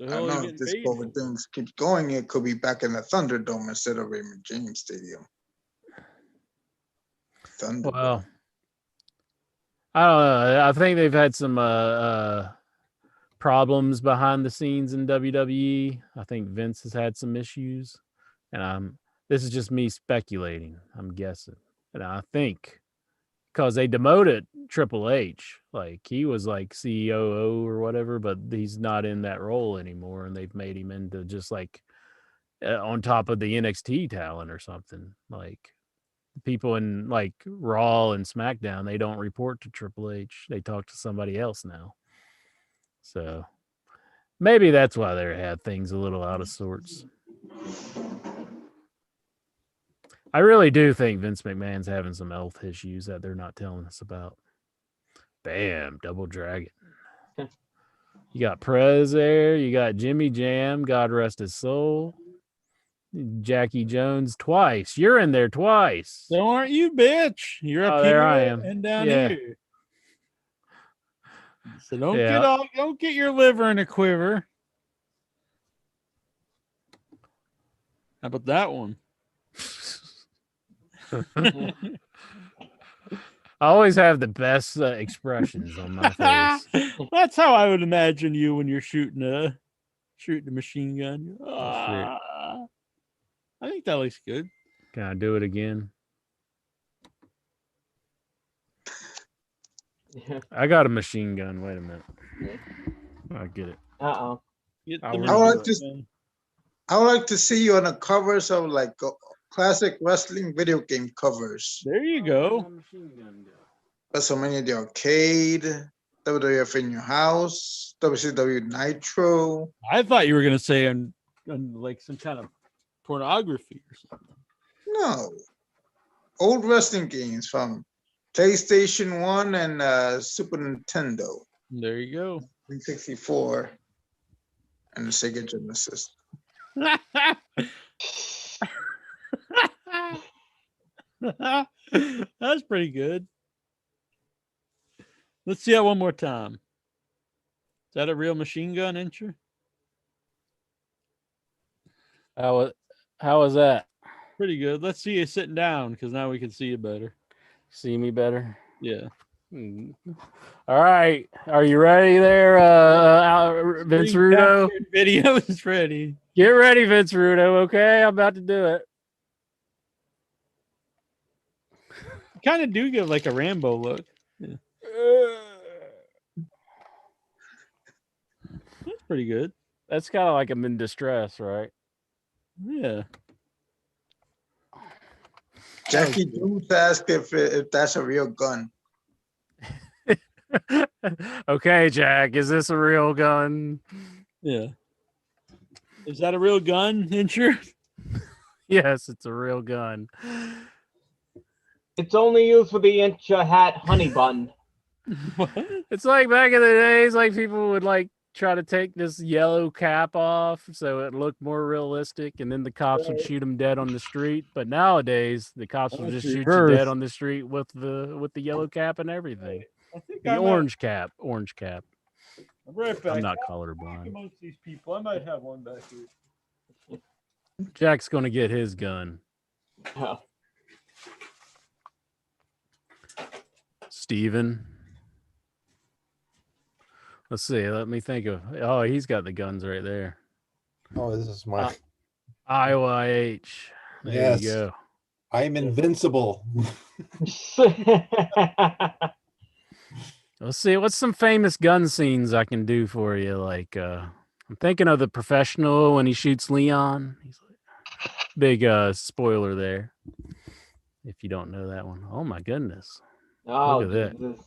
I don't know if this COVID thing keeps going, it could be back in the Thunderdome instead of Raymond James Stadium. Thunderdome. Well, I don't know. I think they've had some problems behind the scenes in WWE. I think Vince has had some issues, and this is just me speculating. I'm guessing, and I think because they demoted Triple H, like he was like COO or whatever, but he's not in that role anymore, and they've made him into just like on top of the NXT talent or something. Like people in like Raw and SmackDown, they don't report to Triple H. They talk to somebody else now. So maybe that's why they had things a little out of sorts. I really do think Vince McMahon's having some health issues that they're not telling us about. Bam, double dragon. You got Prez there. You got Jimmy Jam, God rest his soul. Jackie Jones twice. You're in there twice. So aren't you, bitch? You're up here there I am. and down Yeah. here. So don't get your liver in a quiver. How about that one? I always have the best expressions on my face. That's how I would imagine you when you're shooting a machine gun. I think that looks good. Can I do it again? I got a machine gun. Wait a minute. I get it. Uh-oh. I would like to see you on the covers of like classic wrestling video game covers. There you go. WrestleMania the Arcade, WWF in Your House, WCW Nitro. I thought you were gonna say on like some kind of pornography or something. No, old wrestling games from PlayStation 1 and Super Nintendo. There you go. 364 and the Sega Genesis. That's pretty good. Let's see that one more time. Is that a real machine gun, Incher? How was that? Pretty good. Let's see you sitting down because now we can see you better. See me better? Yeah. All right. Are you ready there, Vince Rudo? Video is ready. Get ready, Vince Rudo. Okay, I'm about to do it. Kind of do give like a Rambo look. Yeah. That's pretty good. That's kind of like I'm in distress, right? Yeah. Jackie Jones asked if that's a real gun. Okay, Jack, is this a real gun? Yeah. Is that a real gun, Incher? Yes, it's a real gun. It's only used for the inch hat honey bun. What? It's like back in the days, like people would like try to take this yellow cap off so it looked more realistic, and then the cops would shoot them dead on the street. But nowadays, the cops will That's just shoot you reverse. dead on the street with the yellow cap and everything. I think The I might- orange cap. I'm right back. I'm not Back colorblind. amongst these people. I might have one back here. Jack's gonna get his gun. Yeah. Steven. Let's see. Let me think of. Oh, he's got the guns right there. Oh, this is my. IYH. There Yes. you go. I'm invincible. Let's see. What's some famous gun scenes I can do for you? Like, I'm thinking of The Professional when he shoots Leon. He's like, big spoiler there. If you don't know that one. Oh my goodness. Oh, Look at that. Jesus.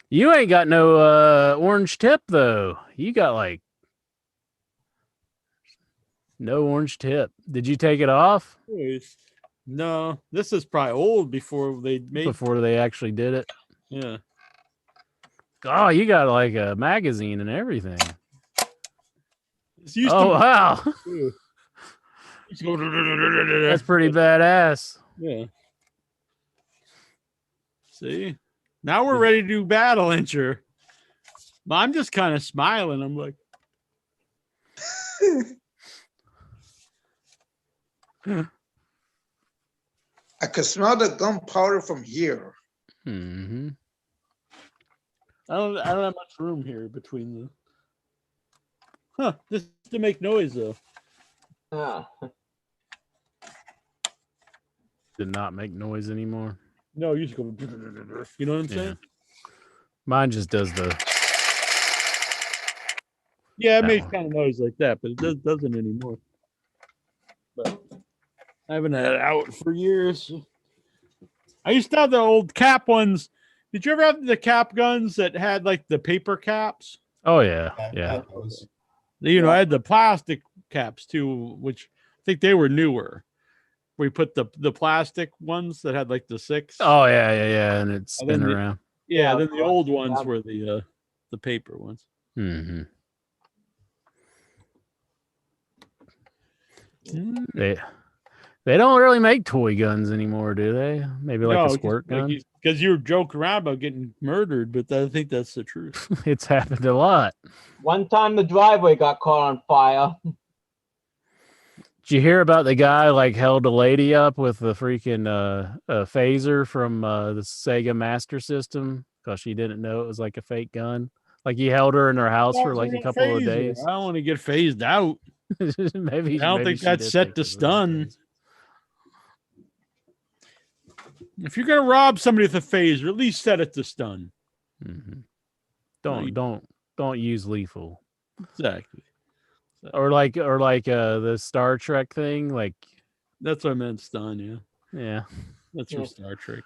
You ain't got no orange tip though. You got like no orange tip. Did you take it off No, this is probably old before they made. before they actually did it? Yeah. Oh, you got like a magazine and everything. It's used Oh to. wow, That's that's pretty badass. Yeah. See, now we're ready to do battle, Incher. I'm just kind of smiling. I'm like, I could smell the gunpowder from here. Mm-hmm. I don't have much room here between the. Huh? Just to make noise though. Ah. Did not make noise anymore. No, you just go. You know what I'm Yeah. saying? Mine just does the. Yeah, it That makes one. kind of noise like that, but it doesn't anymore. But I haven't had it out for years. I used to have the old cap ones. Did you ever have the cap guns that had like the paper caps? Oh yeah, yeah. You know, I had the plastic caps too, which I think they were newer. We put the plastic ones that had like the 6. Oh yeah, and it's And then spin the- around. yeah. Yeah, Then the old ones yeah. were the paper ones. Mm-hmm. Mm. They don't really make toy guns anymore, do they? Maybe like a squirt gun. Because you were joking around about getting murdered, but I think that's the truth. It's happened a lot. One time the driveway got caught on fire. Did you hear about the guy like held a lady up with the freaking a phaser from the Sega Master System because she didn't know it was like a fake gun? Like he held her in her house for like a couple of days. I don't want to get phased out. maybe I don't maybe think she that's did set think to it was a stun. phaser. If you're gonna rob somebody with a phaser, at least set it to stun. Mhm. you- Don't use lethal. Exactly. Or like the Star Trek thing. Like That's what I meant, stun. Yeah, yeah. that's Yeah. from Star Trek.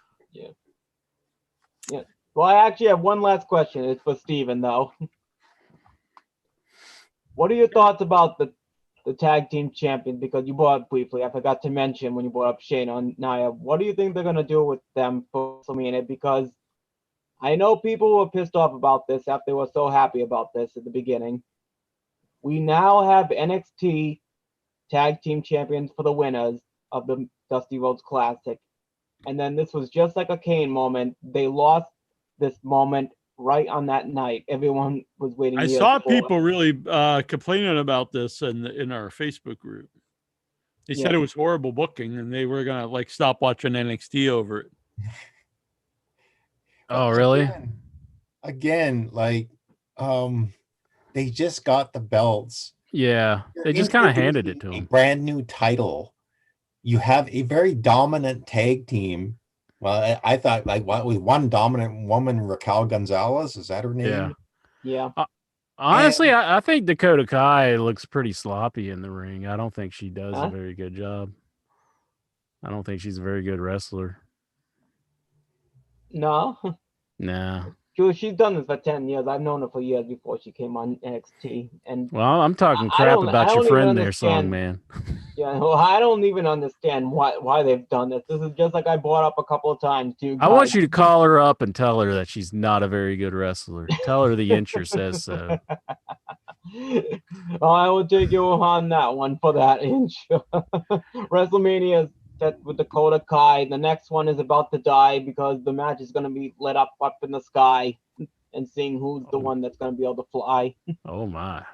Well, I actually have one last question. It's for Steven, though. What are your thoughts about the tag team champions? Because you brought up briefly, I forgot to mention when you brought up Shane and Nia. What do you think they're going to do with them for WrestleMania? Because I know people were pissed off about this after they were so happy about this at the beginning. We now have NXT tag team champions for the winners of the Dusty Rhodes Classic. And then this was just like a Kane moment. They lost this moment right on that night. Everyone was waiting. I years saw for. people really complaining about this in our Facebook group. They said Yeah. it was horrible booking, and they were gonna like stop watching NXT over it. Oh really? Again, like, they just got the belts. Yeah. You're They just kind of handed it to introducing a him. brand new title. You have a very dominant tag team. Well, I thought like what with one dominant woman, Raquel Gonzalez, is that her name? Yeah. Yeah. Honestly, I think Dakota Kai looks pretty sloppy in the ring. I don't think she does Huh? a very good job. I don't think she's a very good wrestler. No. Nah. She's done this for 10 years. I've known her for years before she came on NXT. And Well, I'm talking I crap don't about your even friend there, understand. Songman. yeah, well, I don't even understand why they've done this. This is just like I brought up a couple of times to you I want guys. you to call her up and tell her that she's not a very good wrestler. Tell her the incher says so. I will take you on that one for that inch. WrestleMania is set with Dakota Kai. The next one is about to die because the match is going to be lit up in the sky and seeing who's the one that's going to be able to fly. Oh my.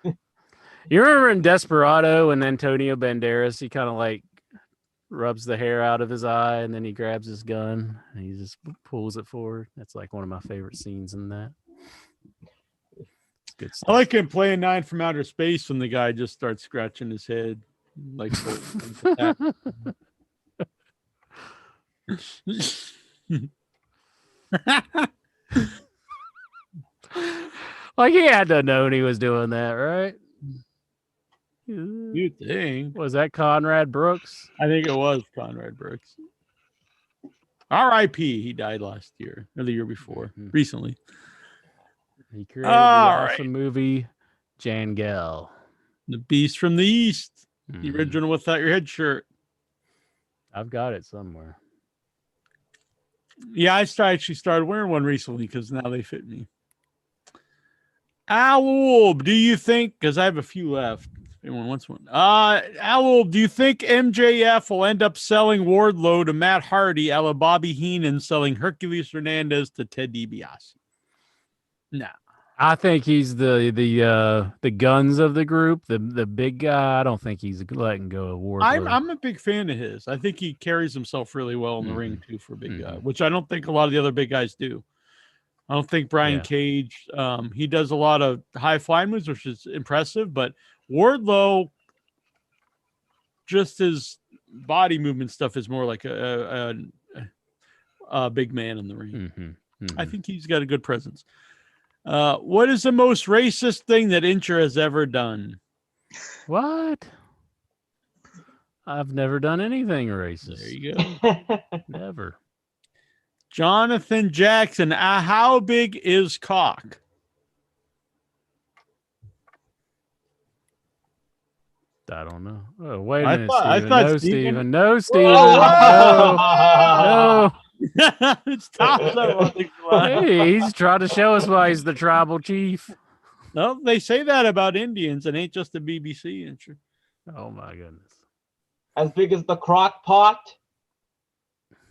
You remember in Desperado when Antonio Banderas, he kind of like rubs the hair out of his eye and then he grabs his gun and he just pulls it forward. That's like one of my favorite scenes in that. It's good stuff. I like him playing Nine from Outer Space when the guy just starts scratching his head. Like like he had to have known he was doing that, right? you think? Was that Conrad Brooks? I think it was Conrad Brooks. R.I.P. He died last year or the year before, recently. He created the awesome movie Jangel. The Beast from the East. The Mhm. original without your head shirt. I've got it somewhere. Yeah, I actually started wearing one recently because now they fit me. Owl, do you think, because I have a few left. If anyone wants one. Owl, do you think MJF will end up selling Wardlow to Matt Hardy, a la Bobby Heenan selling Hercules Hernandez to Ted DiBiase? No. I think he's the guns of the group, the big guy. I don't think he's letting go of Wardlow. I'm a big fan of his. I think he carries himself really well in the ring too for a big guy, which I don't think a lot of the other big guys do. I don't think Brian Cage, he does a lot of high flying moves, which is impressive, but Wardlow, just his body movement stuff is more like a big man in the ring. I think he's got a good presence. What is the most racist thing that Incher has ever done? What? I've never done anything racist. There you go. Never. Jonathan Jackson, how big is cock? I don't know. Oh, wait a minute, I Steven. thought No, Steven. Steven. No, Steven. Whoa! No. It's top. Hey, he's trying to show us why he's the tribal chief. No, they say that about Indians. It ain't just a BBC intro. Oh my goodness. As big as the crock pot?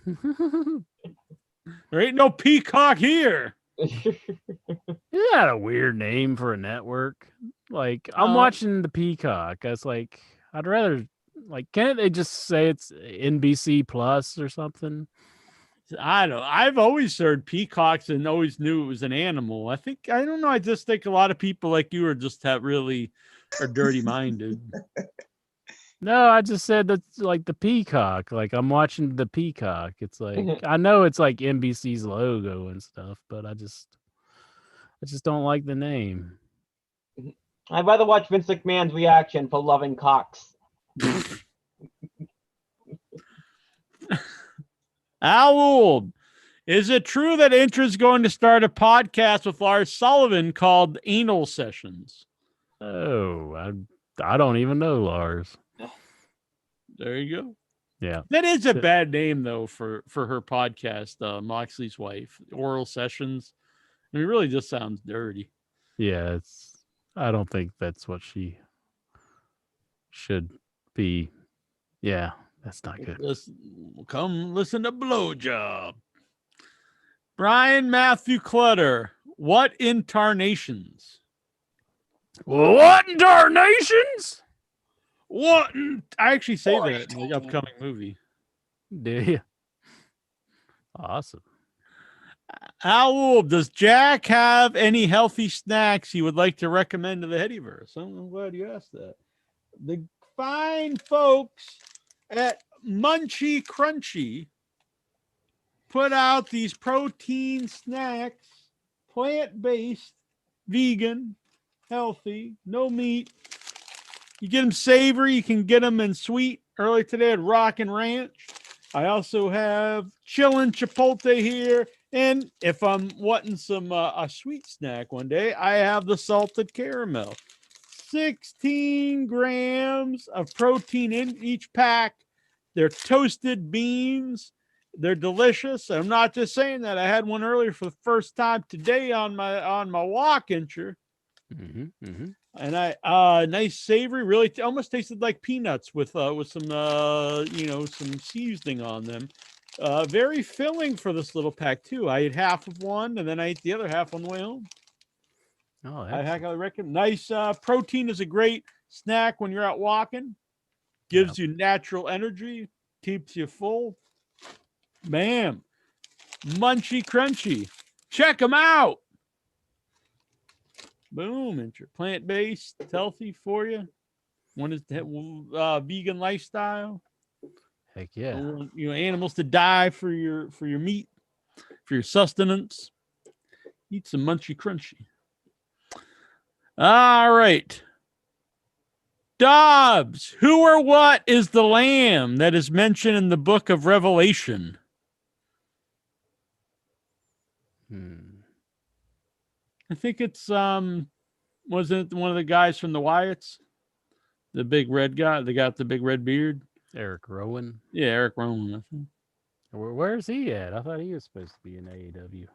There ain't no peacock here. Isn't that a weird name for a network? Like, I'm watching the Peacock. That's like, I'd rather, like, can't they just say it's NBC Plus or something? I don't know. I've always heard peacocks and always knew it was an animal. I don't know. I just think a lot of people like you are just are dirty minded. No, I just said that's like the Peacock. Like, I'm watching the Peacock. It's like, I know it's like NBC's logo and stuff, but I just don't like the name. I'd rather watch Vince McMahon's reaction for loving cocks. Owl, is it true that Intra's going to start a podcast with Lars Sullivan called Anal Sessions? Oh, I don't even know Lars. There you go. Yeah. That is a bad name, though, for her podcast, Moxley's wife, Oral Sessions. I mean, it really just sounds dirty. Yeah, I don't think that's what she should be. Yeah, that's not good. Come listen to Blowjob. Brian Matthew Clutter, what incarnations? What incarnations? I actually say that in the upcoming movie. Do you? Awesome. Owl, does Jack have any healthy snacks he would like to recommend to the Headyverse? I'm glad you asked that. The fine folks at Munchie Crunchy put out these protein snacks, plant-based, vegan, healthy, no meat. You get them savory, you can get them in sweet, early today at Rockin' Ranch. I also have Chillin' Chipotle here. And if I'm wanting some a sweet snack one day, I have the salted caramel. 16 grams of protein in each pack. They're toasted beans. They're delicious. I'm not just saying that. I had one earlier for the first time today on my walk-incher. And I nice savory, really almost tasted like peanuts with some some seasoning on them. Very filling for this little pack too. I ate half of one and then I ate the other half on the way home. Oh, I reckon nice protein is a great snack when you're out walking. Gives you natural energy, keeps you full. Bam. Munchy crunchy. Check them out. Boom. And your plant-based, healthy for you. One is vegan lifestyle. heck yeah. Animals to die for your meat, for your sustenance. Eat some munchy crunchy. All right. Dobbs, who or what is the lamb that is mentioned in the book of Revelation? I think it's wasn't it one of the guys from the Wyatts? The big red guy, the guy with the big red beard? Eric Rowan. Yeah, Eric Rowan, I think. Where's he at? I thought he was supposed to be in AEW.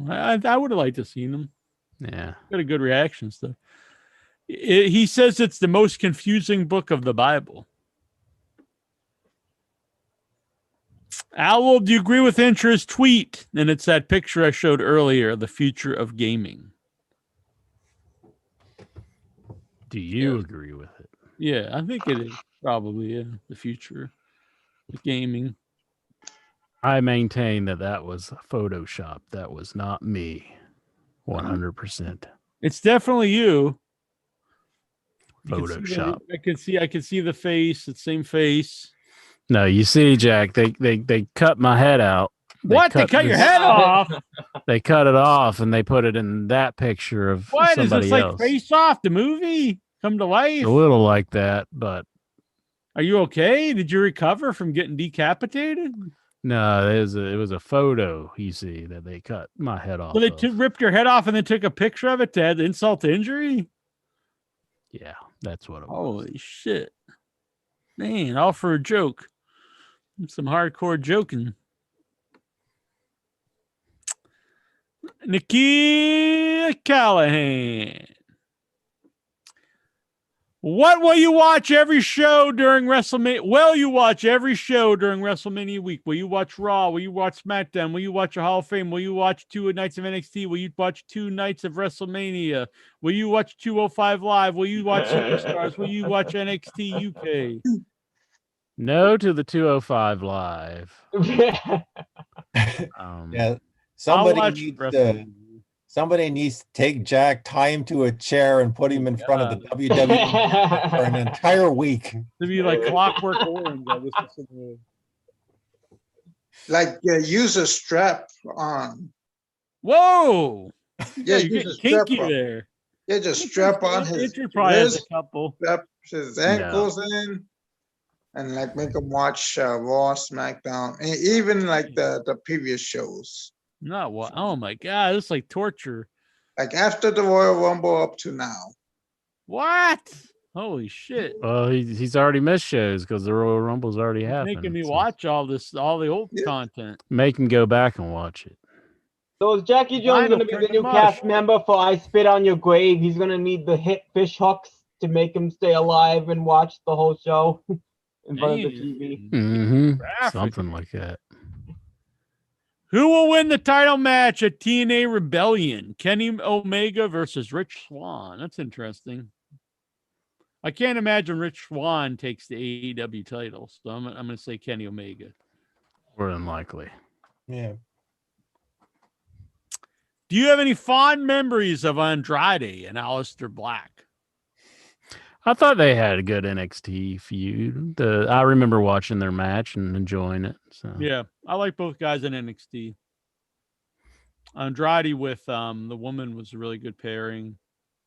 I would have liked to have seen him. Yeah. Got a good reaction stuff. He says it's the most confusing book of the Bible. Owl, do you agree with Intra's tweet? And it's that picture I showed earlier, the future of gaming. Do you agree with it? Yeah, I think it is probably the future of gaming. I maintain that was Photoshop. That was not me. 100%. It's definitely you. Photoshop. I can see the face, the same face. No, you see, Jack, they cut my head out. They cut your head off? They cut it off and they put it in that picture of what somebody is this else. like Face Off, the movie come to life? A little like that, but are you okay? Did you recover from getting decapitated? No, it was a photo, you see, that they cut my head off. So they ripped your head off and then took a picture of it to add insult to injury? Yeah, that's what it was. Holy shit. Man, all for a joke. Some hardcore joking. Nikki Callahan. What will you watch every show during WrestleMania? Will you watch every show during WrestleMania week? Will you watch Raw? Will you watch SmackDown? Will you watch a Hall of Fame? Will you watch 2 nights of NXT? Will you watch 2 nights of WrestleMania? Will you watch 205 Live? Will you watch Superstars? Will you watch NXT UK? No to the 205 Live. Yeah, somebody needs to take Jack, tie him to a chair, and put him in front of the WWE for an entire week. To be like Clockwork Orange. Like use a strap on. Whoa! Yeah, you're getting kinky there. Yeah, just strap on his wrist, strap his ankles in, and like make him watch Raw, SmackDown, and even like the previous shows. Not what? Oh my god, it's like torture. Like after the Royal Rumble up to now. What? Holy shit! Well, he's already missed shows because the Royal Rumble's already happened. Making me watch all the old content. Make him go back and watch it. So is Jackie Jones going to be the new cast member for I Spit on Your Grave? He's going to need the hit fish hooks to make him stay alive and watch the whole show in front of the TV. Mm-hmm. Something like that. Who will win the title match at TNA Rebellion? Kenny Omega versus Rich Swann. That's interesting. I can't imagine Rich Swann takes the AEW title, so I'm going to say Kenny Omega. More than likely. Yeah. Do you have any fond memories of Andrade and Aleister Black? I thought they had a good NXT feud. I remember watching their match and enjoying it. So. Yeah, I like both guys in NXT. Andrade with the woman was a really good pairing.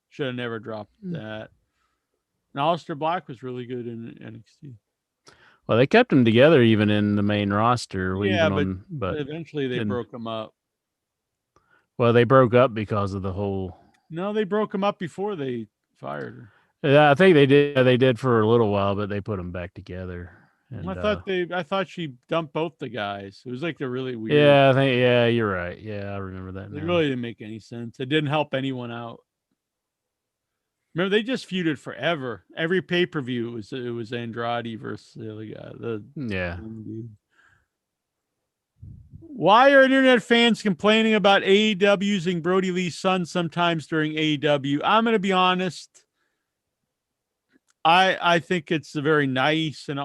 Should have never dropped that. And Aleister Black was really good in NXT. Well, they kept them together even in the main roster. Yeah, even but on, eventually they and- broke them up. well, they broke up because of the whole. No, they broke them up before they fired her. Yeah, I think they did. They did for a little while, but they put them back together. And I thought she dumped both the guys. It was like they're really weird. yeah, I think you're right. Yeah, I remember that. It now. really didn't make any sense. It didn't help anyone out. Remember, they just feuded forever. Every pay-per-view it was Andrade versus the other guy. Yeah. Why are internet fans complaining about AEW using Brody Lee's son sometimes during AEW? I'm going to be honest. I think it's very nice and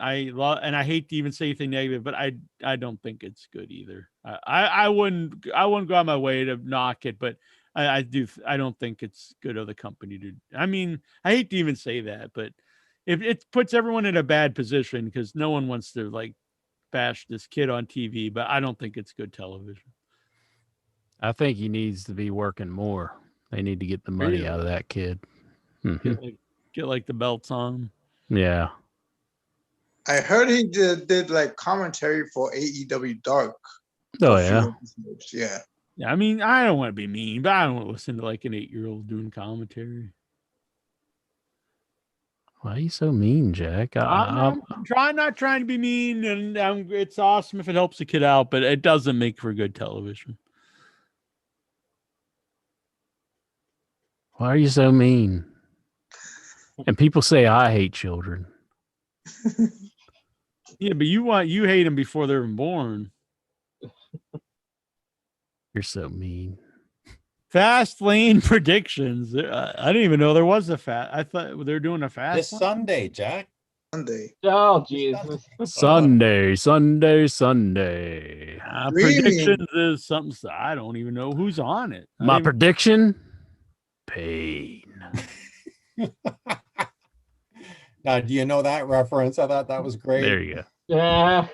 I hate to even say anything negative, but I don't think it's good either. I wouldn't go out of my way to knock it, but I don't think it's good of the company to. I mean, I hate to even say that, but if it puts everyone in a bad position because no one wants to like bash this kid on TV, but I don't think it's good television. I think he needs to be working more. They need to get the money out of that kid. Mhm. Get like the belts on. Yeah. I heard he did like commentary for AEW Dark. Oh, a few yeah. episodes. Yeah. Yeah, I mean, I don't want to be mean, but I don't want to listen to like an 8-year-old doing commentary. Why are you so mean, Jack? I'm not trying to be mean, and it's awesome if it helps the kid out, but it doesn't make for good television. Why are you so mean? And people say I hate children. Yeah, but you hate them before they're even born. You're so mean. Fast lane predictions. I didn't even know there was a fast. I thought they were doing a fast. This lane. Sunday, Jack. Sunday. Oh, Jesus. Sunday. Predictions is something I don't even know who's on it. My prediction? Pain. Now, do you know that reference? I thought that was great. There you go. Yeah.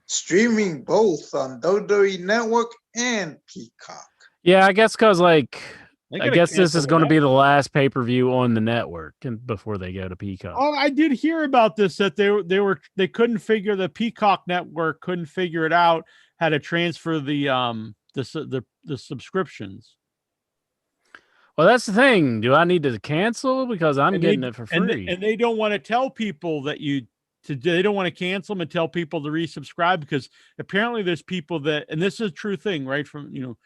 Streaming both on WWE Network and Peacock. Yeah, I guess because like They I gotta guess this cancel is going to that. be the last pay-per-view on the network before they go to Peacock. Oh, I did hear about this that they couldn't figure the Peacock network couldn't figure it out how to transfer the subscriptions. Well, that's the thing. Do I need to cancel because I'm getting it for free? And they don't want to tell people that they don't want to cancel them and tell people to resubscribe because apparently there's people that, and this is a true thing, right? From,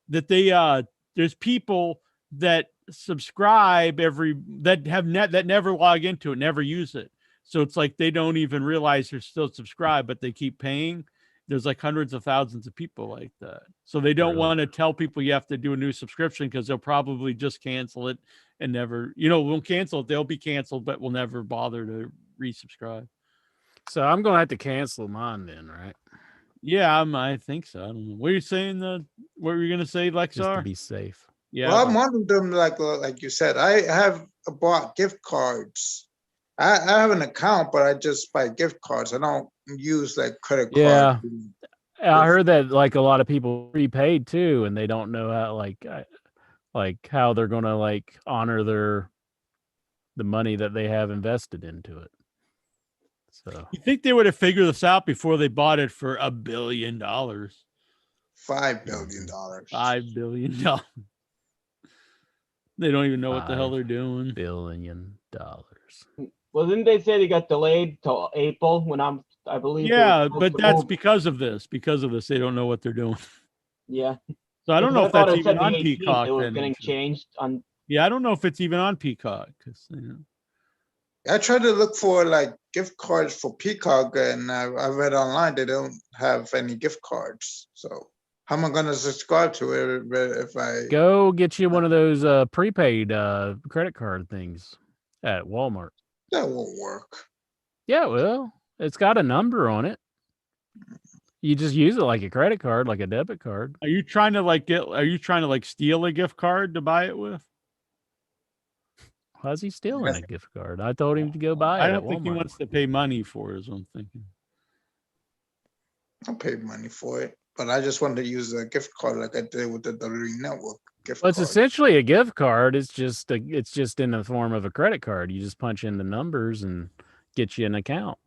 that there's people that subscribe that never log into it, never use it. So it's like they don't even realize they're still subscribed, but they keep paying. There's like hundreds of thousands of people like that. So they don't want to tell people you have to do a new subscription because they'll probably just cancel it and never, won't cancel it. They'll be canceled, but will never bother to resubscribe. So I'm going to have to cancel mine then, right? Yeah, I think so. I don't know. What are you saying? What were you going to say, Lexar? Just to be safe. Yeah. Well, I'm one of them, like you said. I have bought gift cards. I have an account, but I just buy gift cards. I don't use like credit cards. Yeah. I heard that like a lot of people prepaid too, and they don't know how how they're going to like honor the money that they have invested into it. So you think they would have figured this out before they bought it for $1 billion? $5 billion. $5 billion. They don't even know what the hell they're doing. $1 billion. Well, didn't they say they got delayed till April I believe. Yeah, but that's because of this. Because of this, they don't know what they're doing. Yeah. So I don't know if that's even on 18th, Peacock. It was getting changed on. Yeah, I don't know if it's even on Peacock because I tried to look for like gift cards for Peacock, and I read online they don't have any gift cards. So how am I going to subscribe to it if I go get you one of those prepaid credit card things at Walmart? That won't work. Yeah, well, it's got a number on it. You just use it like a credit card, like a debit card. Are you trying to steal a gift card to buy it with? How's he stealing a gift card? I told him to go buy it. I don't think he wants to pay money for it, is what I'm thinking. I'll pay money for it, but I just wanted to use a gift card like I did with the WWE Network. gift Well, it's card. essentially a gift card. It's just in the form of a credit card. You just punch in the numbers and get you an account.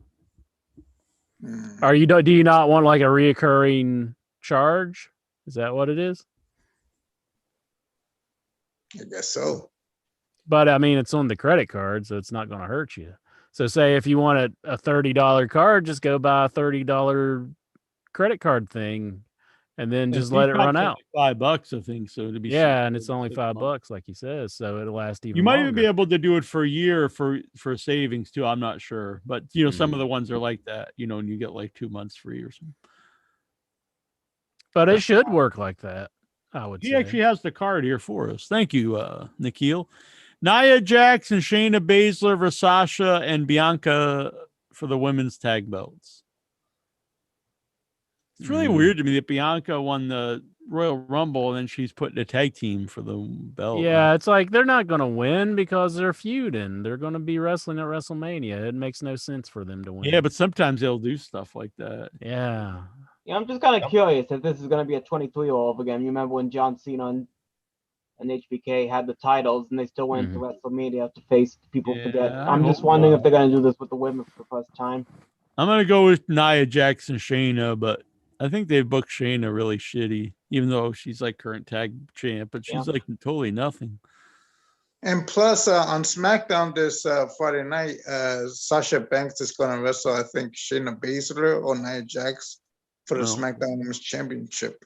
Mm, Do you not want like a reoccurring charge? Is that what it is? I guess so. But I mean, it's on the credit card, so it's not going to hurt you. So, say if you want a $30 card, just go buy a $30 credit card thing, and then just let it run out. $5, I think. So to be Yeah, and it's only $5, like he says, so it'll last even. You might longer. even be able to do it for a year for savings too. I'm not sure, but some of the ones are like that. And you get like 2 months free or something. But it should work like that, I would say. He actually has the card here for us. Thank you, Nikhil. Nia Jax and Shayna Baszler versus Sasha and Bianca for the women's tag belts. It's really weird to me that Bianca won the Royal Rumble and then she's put in a tag team for the belt. Yeah, it's like they're not going to win because they're feuding. They're going to be wrestling at WrestleMania. It makes no sense for them to win. Yeah, but sometimes they'll do stuff like that. Yeah. Yeah, I'm just kind of curious if this is going to be a 23 all over again. You remember when John Cena and HBK had the titles and they still went to WrestleMania to face people forget. I'm just wondering if they're going to do this with the women for the first time. I'm going to go with Nia Jax and Shayna, but I think they booked Shayna really shitty, even though she's like current tag champ, but she's like totally nothing. And plus, on SmackDown this Friday night, Sasha Banks is going to wrestle, I think, Shayna Baszler or Nia Jax for the SmackDown Women's Championship.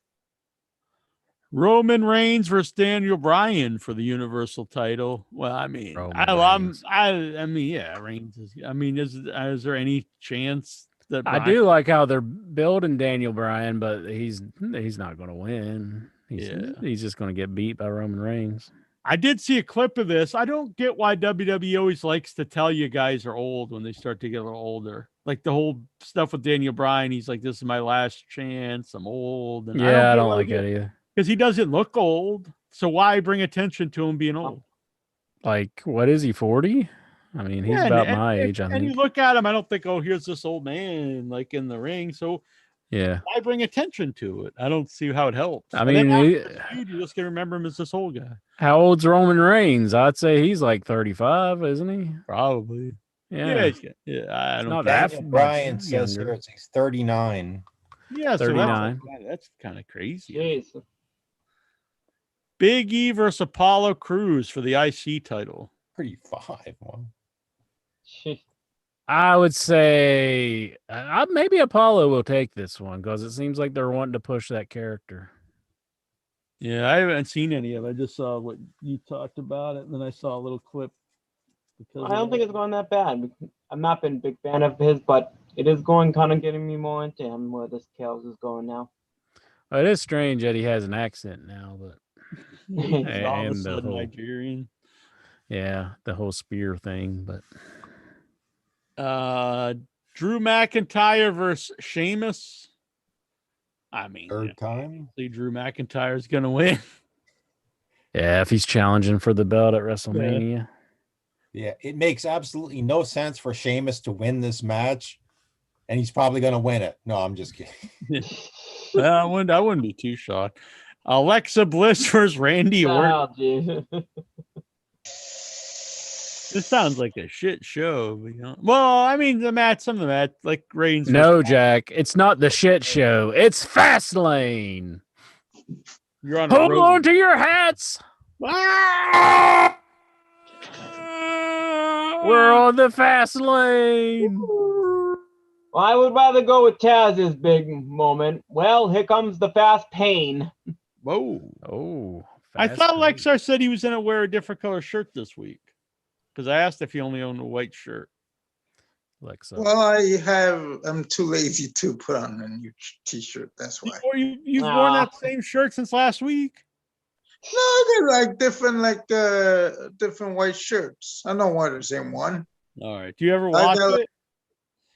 Roman Reigns versus Daniel Bryan for the Universal title. Well, I mean, Reigns is. I mean, is there any chance that I do like how they're building Daniel Bryan, but he's not going to win. He's just going to get beat by Roman Reigns. I did see a clip of this. I don't get why WWE always likes to tell you guys are old when they start to get a little older. Like the whole stuff with Daniel Bryan, he's like, "This is my last chance. I'm old." And I don't like it either. Because he doesn't look old. So why bring attention to him being old? Like, what is he, 40? I mean, he's about my age, I think. And you look at him, I don't think, oh, here's this old man like in the ring. So why bring attention to it? I don't see how it helps. I mean, you just can remember him as this old guy. How old's Roman Reigns? I'd say he's like 35, isn't he? Probably. Yeah. I don't know. Brian says here he's 39. Yeah, 39. So that's kind of crazy. Jeez. Big E versus Apollo Crews for the IC title. 35. Wow. I would say maybe Apollo will take this one because it seems like they're wanting to push that character. Yeah, I haven't seen any of it. I just saw what you talked about it, and then I saw a little clip. I don't think it's going that bad. I've not been a big fan of his, but it is going kind of getting me more into him where this chaos is going now. Well, it is strange that he has an accent now, but he's all of a sudden Nigerian. Yeah, the whole spear thing, but Drew McIntyre versus Sheamus. I mean, third time. Drew McIntyre is going to win. Yeah, if he's challenging for the belt at WrestleMania. Yeah, it makes absolutely no sense for Sheamus to win this match, and he's probably going to win it. No, I'm just kidding. I wouldn't be too shocked. Alexa Bliss versus Randy Orton. This sounds like a shit show. Well, I mean, some of the match, like Reigns. No, Jack, it's not the shit show. It's Fastlane. You're on. Hold on to your hats. We're on the fast lane. Well, I would rather go with Taz's big moment. Well, here comes the fast pain. Whoa. Oh. I thought Lexar said he was going to wear a different color shirt this week. Because I asked if he only owned a white shirt. Lexar. Well, I'm too lazy to put on a new t-shirt. That's why. You've worn that same shirt since last week? No, I got different white shirts. I don't wear the same one. All right. Do you ever watch it?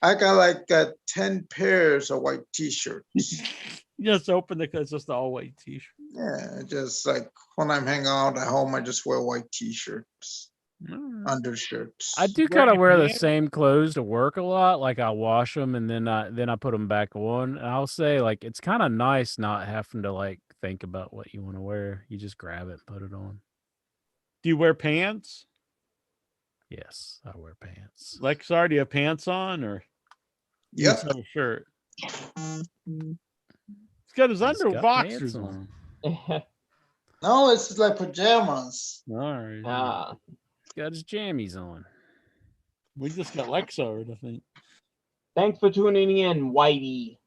I got 10 pairs of white t-shirts. You just open it because it's just all white t-shirt. Yeah, just like when I'm hanging out at home, I just wear white t-shirts, undershirts. I do kind of wear the same clothes to work a lot. Like I wash them and then I put them back on. And I'll say like it's kind of nice not having to like think about what you want to wear. You just grab it and put it on. Do you wear pants? Yes, I wear pants. Lexar, do you have pants on or you Yep. just have a shirt? He's got his He's under got boxers pants on. No, it's like pajamas. All right. Ah, He's got his jammies on. We just got Lexar, I think. thanks for tuning in, Whitey.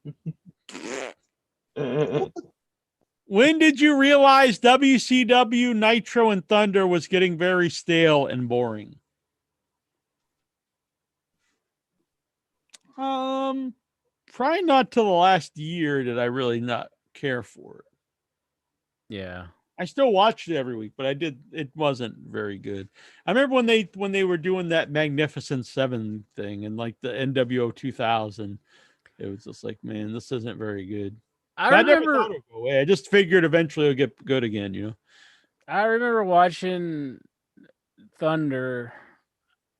When did you realize WCW, Nitro, and Thunder was getting very stale and boring? Probably not till the last year did I really not care for it. Yeah. I still watched it every week, but it wasn't very good. I remember when they were doing that Magnificent Seven thing and like the NWO 2000, it was just like, man, this isn't very good. I Never remember thought it would go away. I just figured eventually it'll get good again, you know. I remember watching Thunder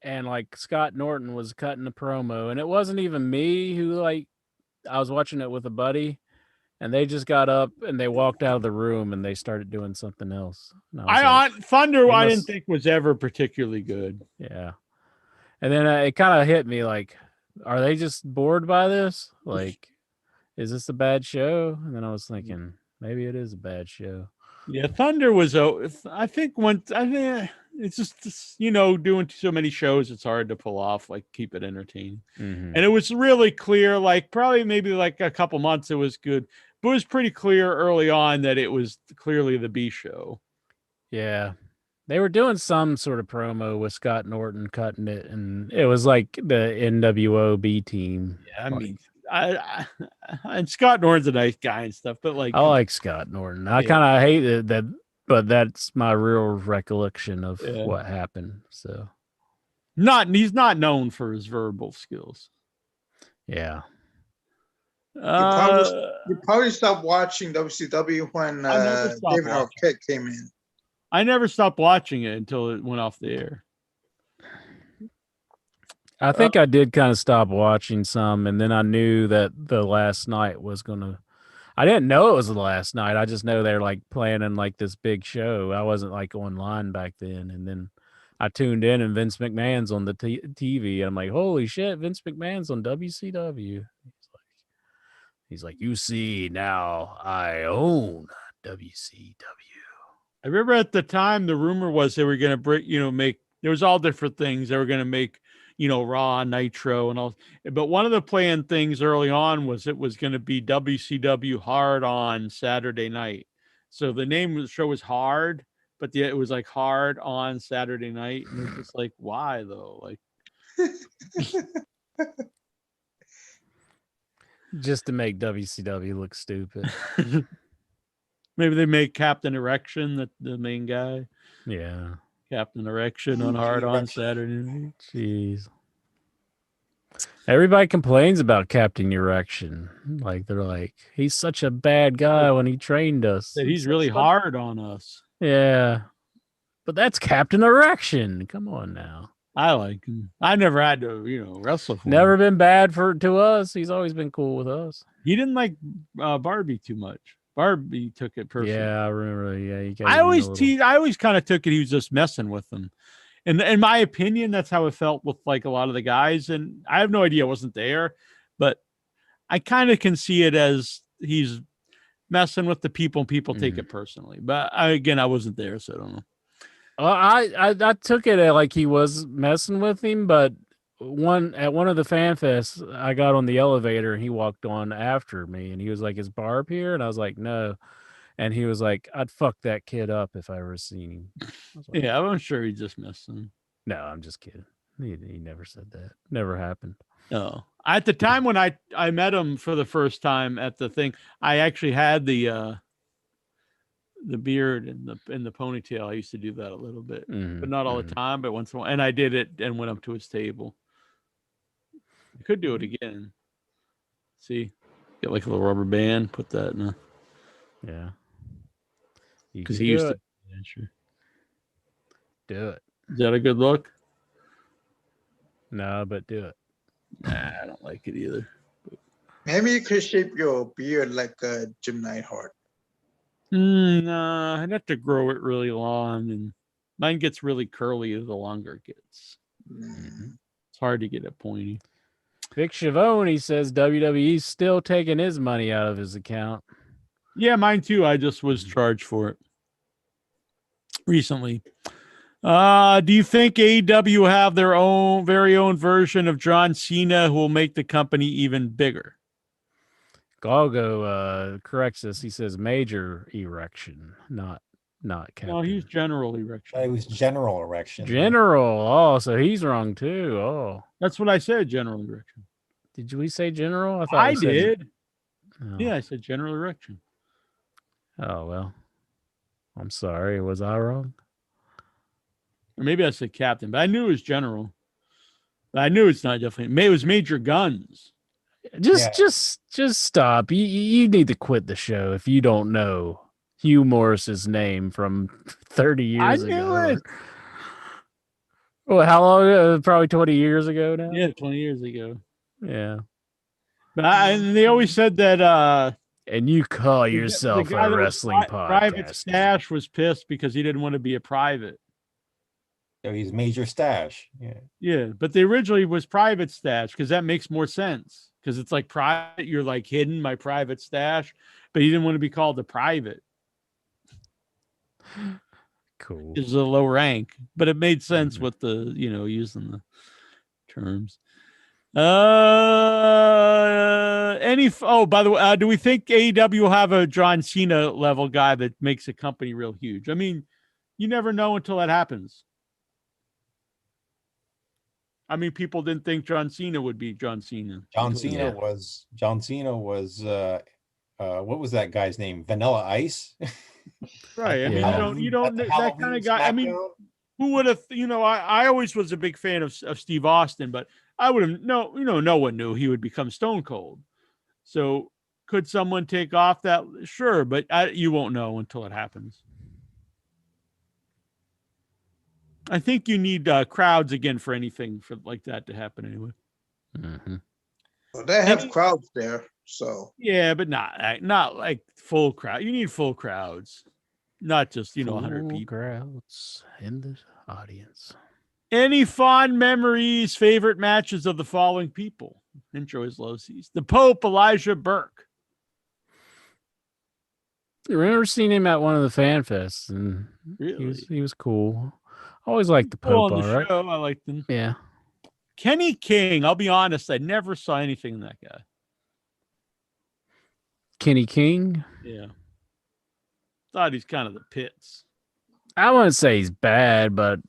and like Scott Norton was cutting the promo, and it wasn't even me who like I was watching it with a buddy, and they just got up and they walked out of the room and they started doing something else. And I was like, Thunder they I didn't must- think was ever particularly good. yeah. And then it kind of hit me like, are they just bored by this? Like, is this a bad show? And then I was thinking, maybe it is a bad show. Yeah, Thunder was. I think it's just doing so many shows, it's hard to pull off, like keep it entertaining. Mhm. And it was really clear, like probably maybe like a couple months it was good, but it was pretty clear early on that it was clearly the B show. Yeah. They were doing some sort of promo with Scott Norton cutting it, and it was like the NWO B team. Yeah, I mean, I and Scott Norton's a nice guy and stuff, but like I like Scott Norton. I Yeah. kind of hate it that, but that's my real recollection of Yeah. what happened. So he's not known for his verbal skills. yeah, You probably stopped watching WCW when I never stopped David watching. Arquette came in. I never stopped watching it until it went off the air. I think I did kind of stop watching some, and then I knew that the last night was gonna. I didn't know it was the last night. I just know they're like planning like this big show. I wasn't like online back then, and then I tuned in, and Vince McMahon's on the TV. And I'm like, holy shit, Vince McMahon's on WCW. He's like, you see, now I own WCW. I remember at the time the rumor was they were going to make there was all different things they were going to make, Raw, Nitro, and all. But one of the planned things early on was it was going to be WCW Hard on Saturday night. So the name of the show was Hard, but it was like Hard on Saturday night, and it's just like, why though? Like, Just to make WCW look stupid. maybe they make Captain Erection the main guy. Yeah. Captain Erection on Hard on Saturday night. Jeez. Everybody complains about Captain Erection. Like they're like, he's such a bad guy when he trained us. That he's really hard on us. Yeah. But that's Captain Erection. Come on now. I like him. I never had to, wrestle for Never him. been bad to us. He's always been cool with us. He didn't like Barbie too much. Barbie took it personally. Yeah, I remember. Yeah, you I always kind of took it he was just messing with them. And in my opinion, that's how it felt with like a lot of the guys. And I have no idea, I wasn't there, but I kind of can see it as he's messing with the people and people take it personally. But I wasn't there, so I don't know. I took it like he was messing with him, but at one of the fan fests, I got on the elevator and he walked on after me and he was like, "Is Barb here?" And I was like, "No." And he was like, "I'd fuck that kid up if I ever seen him." I was like, Yeah, I'm sure he's just messing. No, I'm just kidding. He never said that. Never happened. No. At the time when I met him for the first time at the thing, I actually had the beard and the ponytail. I used to do that a little bit, but not all the time, but once in a while. And I did it and went up to his table. I could do it again. See, get like a little rubber band, put that in a. Yeah. Because he used to. Yeah, sure. Do it. Is that a good look? No, but do it. Nah, I don't like it either. Maybe you could shape your beard like Jim Neidhart. Nah, I'd have to grow it really long, and mine gets really curly the longer it gets. It's hard to get it pointy. Vic Schiavone says WWE's still taking his money out of his account. Yeah, mine too. I just was charged for it recently. Do you think AEW will have their very own version of John Cena who will make the company even bigger? Galgo corrects us. He says major erection, not captain. No, he's general erection. It was general erection. General. Oh, so he's wrong too. Oh, That's what I said. General erection. did we say general? I thought I we said- did. Oh. Yeah, I said general erection. Oh well. I'm sorry. Was I wrong? Or maybe I said captain, but I knew it was general. But I knew it's not definitely. It was Major Guns. Just stop. You need to quit the show if you don't know Hugh Morris's name from 30 years ago. I knew it. Well, how long? Probably 20 years ago now. Yeah, 20 years ago. Yeah. But and they always said that And you call the yourself guy a that was wrestling Private podcast. Stash was pissed because he didn't want to be a private. So he's Major Stash. Yeah. Yeah, but they originally was Private Stash because that makes more sense because it's like private. You're like hidden my private stash, but he didn't want to be called a private. Cool. Is a low rank, but it made sense with the using the terms. By the way, do we think AEW will have a John Cena level guy that makes a company real huge? I mean, you never know until that happens. I mean, people didn't think John Cena would be John Cena. John Cena was what was that guy's name? Vanilla Ice. Right. I mean, Yeah. you don't that kind of guy. I mean, who would have? I always was a big fan of Steve Austin, but I would have no one knew he would become Stone Cold. So could someone take off that? Sure, but you won't know until it happens. I think you need crowds again for anything like that to happen anyway. Mm-hmm. Well, they have crowds there, so yeah, but not like full crowd. You need full crowds, not just 100 people. Crowds in the audience. Any fond memories, favorite matches of the following people? Intro is low seas. The Pope, Elijah Burke. I remember seeing him at one of the fan fests, and Really? he was cool. Always liked the Cool Pope, on the all right. show. I liked him. Yeah. Kenny King. I'll be honest. I never saw anything in that guy. Kenny King. Yeah. Thought he's kind of the pits. I wouldn't say he's bad, but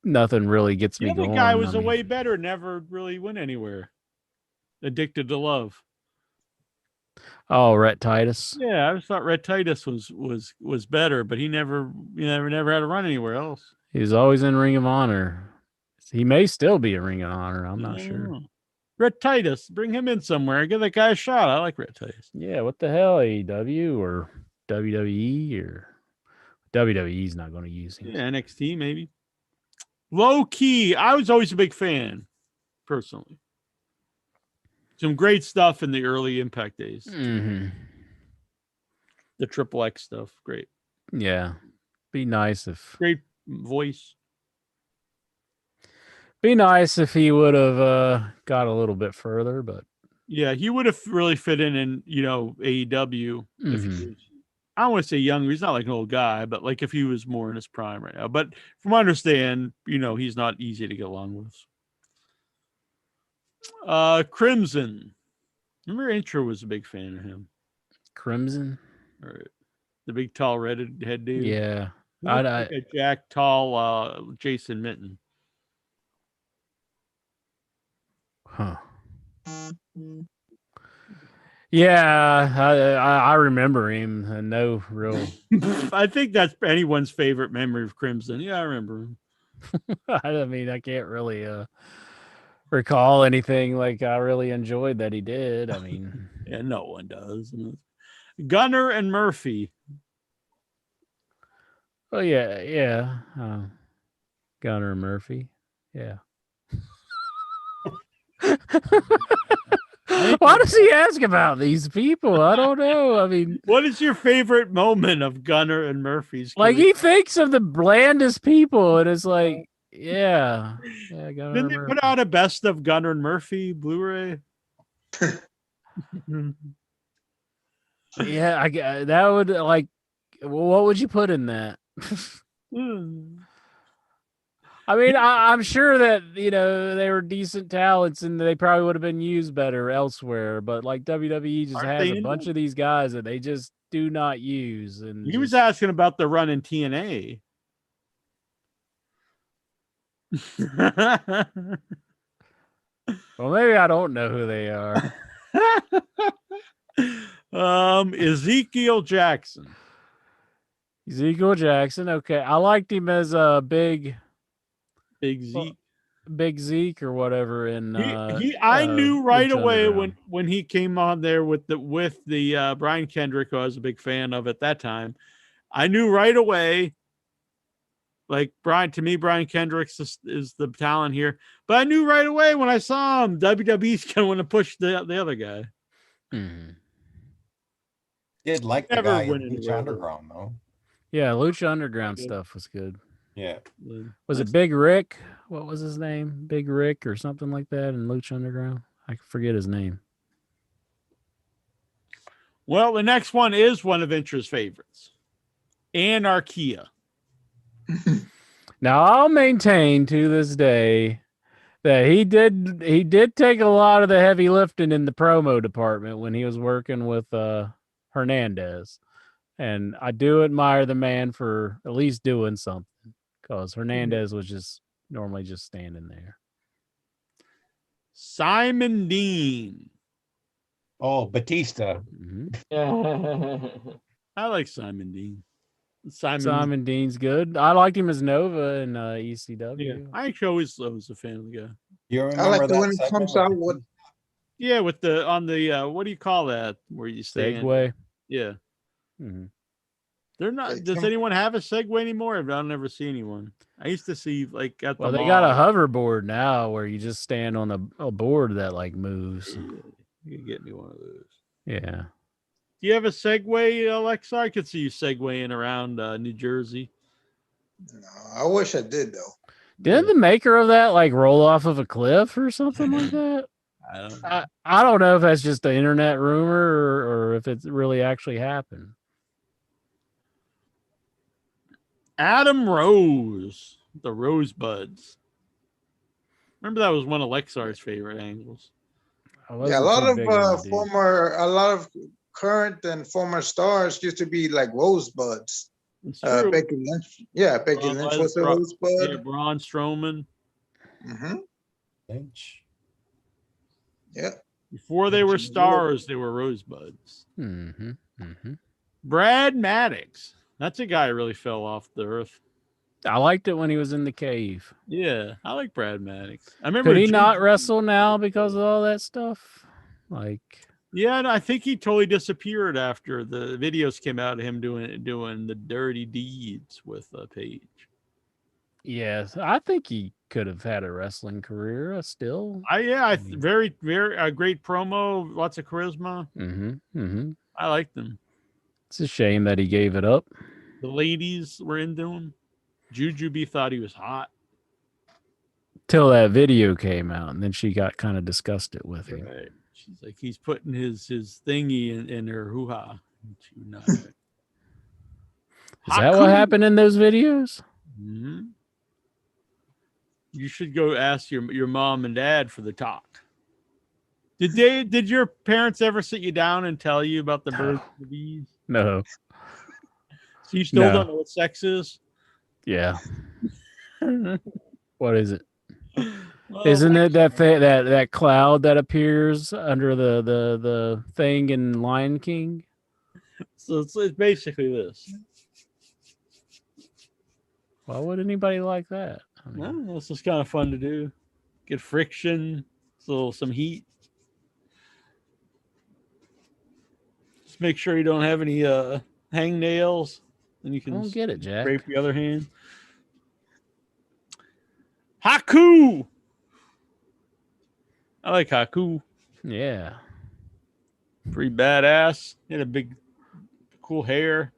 nothing really gets The me other going. guy was way better. Never really went anywhere. Addicted to Love. Oh, Rhett Titus. Yeah, I just thought Red Titus was better, but he never had to run anywhere else. He's always in Ring of Honor. He may still be in Ring of Honor. I'm not sure. Red Titus, bring him in somewhere. Give that guy a shot. I like Red Titus. Yeah, what the hell, AEW or WWE or WWE's not going to use him. Yeah, NXT maybe. Low key, I was always a big fan, personally. Some great stuff in the early Impact days. Mm-hmm. The Triple X stuff, great. Yeah, be nice if Voice. Be nice if he would have got a little bit further, but yeah, he would have really fit in AEW. If he was, I don't want to say younger. He's not like an old guy, but like if he was more in his prime right now. But from what I understand, he's not easy to get along with. Crimson. Remember, Intro was a big fan of him. Crimson. All right. The big tall redhead head dude. Yeah. Like a Jack tall Jason Minton. Huh. Yeah, I remember him. No real. I think that's anyone's favorite memory of Crimson. Yeah, I remember him. I mean, I can't really recall anything like I really enjoyed that he did. I mean, yeah, no one does. Gunner and Murphy. Oh yeah. Gunner and Murphy. Yeah. I think Why does he ask about these people? I don't know. I mean, What is your favorite moment of Gunner and Murphy's like career? he thinks of the blandest people, and it's like, yeah, Gunnar Didn't they Murphy. put out a best of Gunner and Murphy Blu-ray? Yeah, that would like. What would you put in that? I mean, I'm sure that they were decent talents and they probably would have been used better elsewhere. But like WWE just Aren't has they a in bunch of these guys that they just do not use. And He was just- asking about the run in TNA. well, maybe I don't know who they are. Ezekiel Jackson. Ezekiel Jackson. Okay, I liked him as a big Zeke. Big Zeke or whatever. In I knew right Lucha away Underground. when he came on there with the Brian Kendrick, who I was a big fan of at that time. I knew right away. Like Brian Kendrick is the talent here, but I knew right away when I saw him, WWE's gonna want to push the other guy. Mm-hmm. Did like the Never guy in went Lucha anywhere. Underground though. Yeah, Lucha Underground stuff was good. Yeah. Was it Big Rick? What was his name? Big Rick or something like that in Lucha Underground? I forget his name. Well, the next one is one of Intra's favorites, Anarchia. Now I'll maintain to this day that he did take a lot of the heavy lifting in the promo department when he was working with Hernandez. And I do admire the man for at least doing something, because Hernandez was just normally just standing there. Simon Dean. Oh, Batista. Mm-hmm. I like Simon Dean. Simon Dean's good. I liked him as Nova in ECW. Yeah, I actually always was a fan of the guy. You I remember like that when it segment comes with out with Yeah, with the on the what do you call that? Where you stand? Segway. Yeah. Mm-hmm. They're not. Like, Does anyone have a Segway anymore? I'll never see anyone. I used to see like at the Well, they mall. got a hoverboard now where you just stand on a board that like moves. You can get me one of those. Yeah. Do you have a Segway, Alexa? I could see you Segwaying around New Jersey. no, I wish I did though. Didn't the maker of that like roll off of a cliff or something like that? I don't know. I don't know if that's just the internet rumor or if it really actually happened. Adam Rose, the Rosebuds. Remember that was one of Lexar's favorite angles. Yeah, a lot of current and former stars used to be like rosebuds. It's true. Becky Lynch. Yeah, Becky Lynch was a rosebud. Yeah, Braun Strowman. Mm-hmm. Lynch. Yeah. Before they were stars, they were rosebuds. Mm-hmm. Mm-hmm. Brad Maddox. That's a guy who really fell off the earth. I liked it when he was in the cave. Yeah, I like Brad Maddox. I remember. Could he not wrestle now because of all that stuff? Like, yeah, I think he totally disappeared after the videos came out of him doing the dirty deeds with Paige. yes, I think he could have had a wrestling career still. Very, very a great promo, lots of charisma. Mm-hmm. Mm-hmm. I liked him. It's a shame that he gave it up. The ladies were into him. Jujubee thought he was hot. Till that video came out, and then she got kind of disgusted with him. Right. She's like, he's putting his thingy in her hoo-ha. Is that what happened in those videos? Mm-hmm. You should go ask your mom and dad for the talk. Did your parents ever sit you down and tell you about the birds and the bees? No. So you still don't know what sex is? Yeah. What is it? Well, Isn't it that cloud that appears under the thing in Lion King? So it's basically this. Why would anybody like that? I mean, I don't know, it's just kind of fun to do. Get friction, some heat. Just make sure you don't have any hangnails. Then you I can don't get it, Jack. scrape the other hand. Haku. I like Haku. Yeah. Pretty badass. He had a big, cool hair.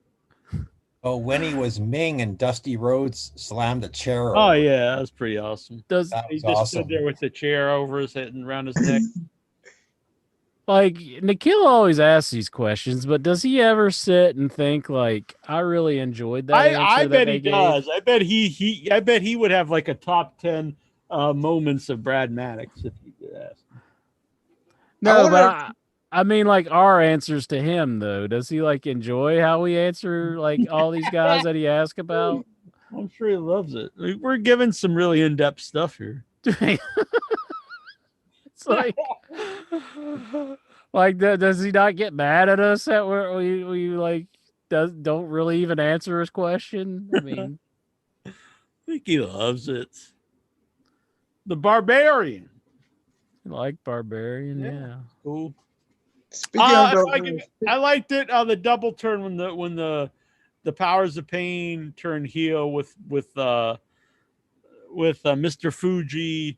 Oh, when he was Ming and Dusty Rhodes slammed a chair Oh over. yeah, that was pretty awesome. Does That He was just stood awesome. there with the chair over his head and around his neck. like Nikhil always asks these questions, but does he ever sit and think like, I really enjoyed that I answer that bet they he gave? does. I bet he would have like a top 10 moments of Brad Maddox if you could ask him. No, but wonder- I mean like our answers to him though. Does he like enjoy how we answer like all these guys that he asks about? I'm sure he loves it. We're giving some really in-depth stuff here. It's like does he not get mad at us that we like don't really even answer his question? I mean, I think he loves it. The Barbarian. like Barbarian, Yeah. yeah. Cool. Speaking I liked it on the double turn when the Powers of Pain turned heel with Mr. Fuji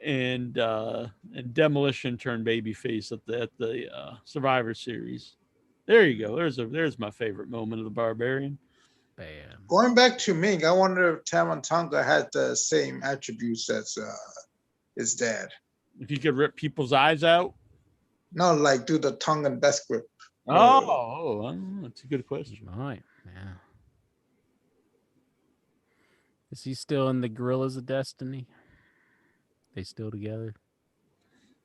and Demolition turned babyface at the Survivor Series. There you go. There's my favorite moment of the Barbarian. Bam. going back to Ming, I wonder if Tamatanga had the same attributes as his dad. If you could rip people's eyes out. No, like do the tongue and death grip. That's a good question. Right, yeah. Is he still in the Gorillas of Destiny? They still together?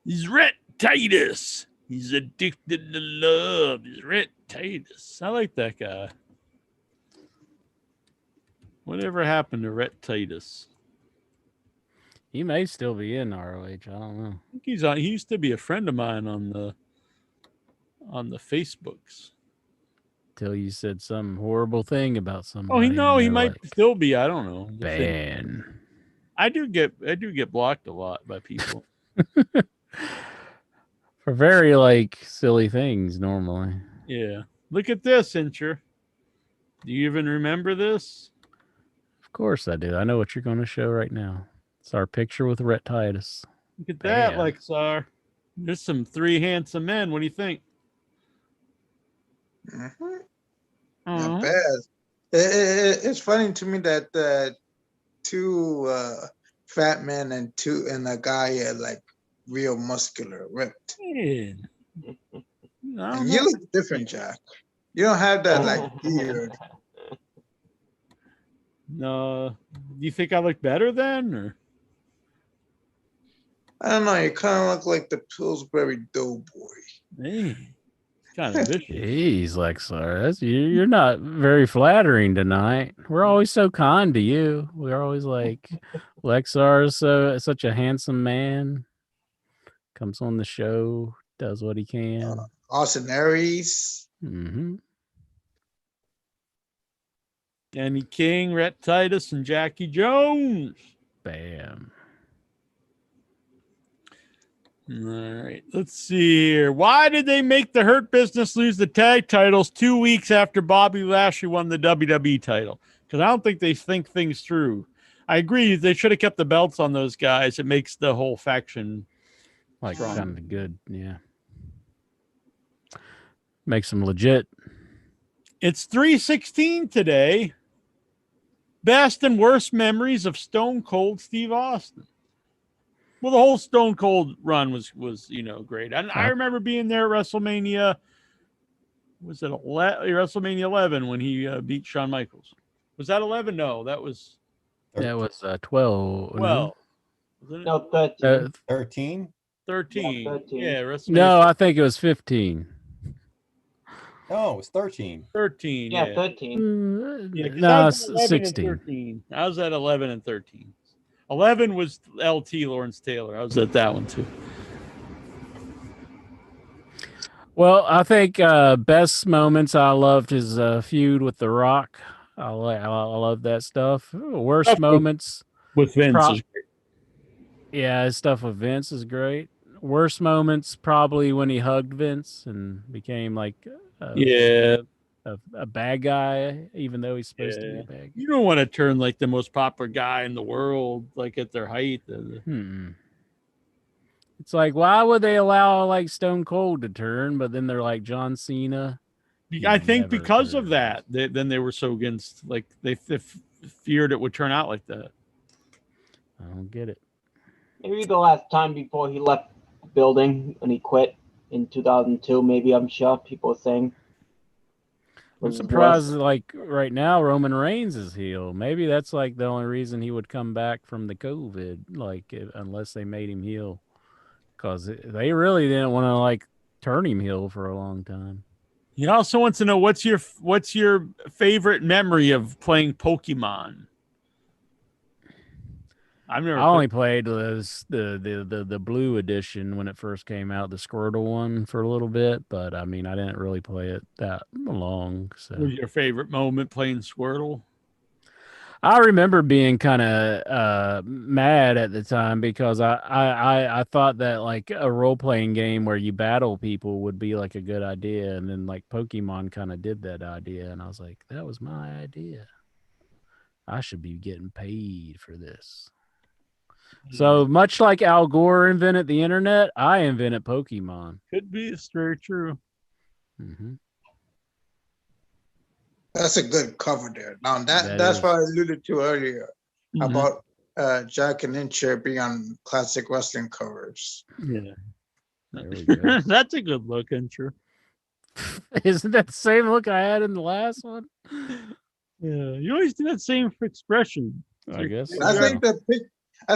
He's Rhett Titus. He's addicted to love. He's Rhett Titus. I like that guy. Whatever happened to Rhett Titus? He may still be in ROH. I don't know. I think he's on. He used to be a friend of mine on the Facebooks. Till you said some horrible thing about somebody. Oh, he and they're might like, still be. I don't know. ban. I do get blocked a lot by people. For very like silly things normally. Yeah. Look at this, Incher. Do you even remember this? Of course I do. I know what you're going to show right now. It's our picture with Rhett Titus. Look at that, Bam. Lexar. There's some three handsome men. What do you think? Mhm. Uh-huh. Not bad. It's funny to me that two fat men and a guy like real muscular, ripped. Man. I don't And know. you look different, Jack. You don't have that like beard. No. Do you think I look better then? Or I don't know. You kind of look like the Pillsbury Doughboy. hey, kind of vicious. Jeez, Lexar. You're not very flattering tonight. We're always so kind to you. We're always like, Lexar is such a handsome man. Comes on the show, does what he can. Austin Aries. Mm-hmm. Danny King, Rhett Titus, and Jackie Jones. Bam. All right, let's see here. Why did they make the Hurt Business lose the tag titles 2 weeks after Bobby Lashley won the WWE title? Because I don't think they think things through. I agree. They should have kept the belts on those guys. It makes the whole faction Like strong. kind of good, yeah. Makes them legit. It's 3/16 today. Best and worst memories of Stone Cold Steve Austin. Well, the whole Stone Cold run was great. And I remember being there at WrestleMania. Was it WrestleMania 11 when he beat Shawn Michaels? Was that 11? No, that was That was 12. 12. Wasn't it? No, 13. No, 13? 13. Yeah, 13. Yeah, WrestleMania no, I think it was 15. No, it was 13. 13. Yeah, Yeah, 13. Yeah, 'cause I No, was at 11 and 16. 13. I was at 11 and 13. 11 was LT Lawrence Taylor. I was at that one too. Well, I think best moments. I loved his feud with The Rock. I love that stuff. Worst Stuff with- moments. With Vince. Pro- is great. Yeah, his stuff with Vince is great. Worst moments probably when he hugged Vince and became like Yeah. a bad guy, even though he's supposed to be Yeah. a bad guy. You don't want to turn like the most popular guy in the world, like at their height. Hmm. It's like, why would they allow like Stone Cold to turn, but then they're like John Cena? I think never because of turns. that, then they were so against, like they feared it would turn out like that. I don't get it. Maybe the last time before he left the building and he quit in 2002. Maybe, I'm sure people are saying. I'm was surprised, worse. like right now, Roman Reigns is heel. Maybe that's like the only reason he would come back from the COVID, like unless they made him heel, because they really didn't want to like turn him heel for a long time. He also wants to know what's your favorite memory of playing Pokemon. I've never. I only played the blue edition when it first came out, the Squirtle one for a little bit, but I mean I didn't really play it that long. So What was your favorite moment playing Squirtle? I remember being kind of mad at the time because I thought that like a role playing game where you battle people would be like a good idea, and then like Pokemon kind of did that idea, and I was like, that was my idea. I should be getting paid for this. So much like Al Gore invented the internet, I invented Pokemon. Could be. It's very true. Mm-hmm. That's a good cover there. Now That that's is. what I alluded to earlier Mhm. about Jack and Incher being on classic wrestling covers. Yeah. There we go. That's a good look, Incher. Isn't that the same look I had in the last one? Yeah, you always do that same expression. I guess. I so.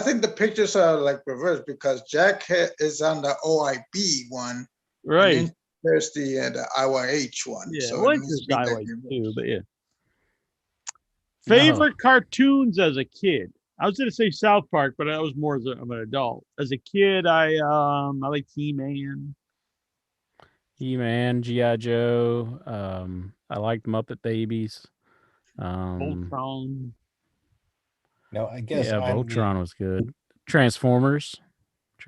think the pictures are like reversed because Jack is on the OIB one, Right. and then there's the IYH one. Yeah, so well, it it's must just be I like like reversed. too, but yeah. Favorite cartoons as a kid? I was gonna say South Park, but I was more as an adult. As a kid, I like He-Man. He-Man, G.I. Joe. I liked Muppet Babies. Voltron. No, I guess Yeah, I'm Voltron was good. Transformers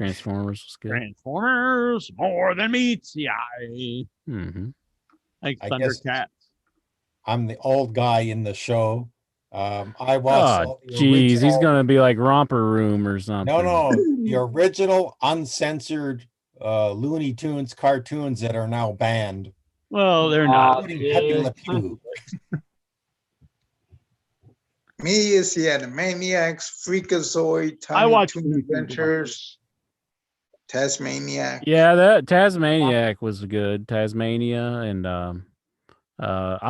was good. Transformers, more than meets the eye. Mm-hmm. Like I guess Thundercats. I'm the old guy in the show. I watched Oh, all the geez, he's original. gonna be like Romper Room or something. No, the original uncensored Looney Tunes cartoons that are now banned, Well, they're not. including Pepe Le Pew. Me is the Animaniacs, Freakazoid, I Tiny watched Toon Looney Tunes. Adventures, Tasmaniac. Yeah, that Tasmaniac was good. Tasmania, and I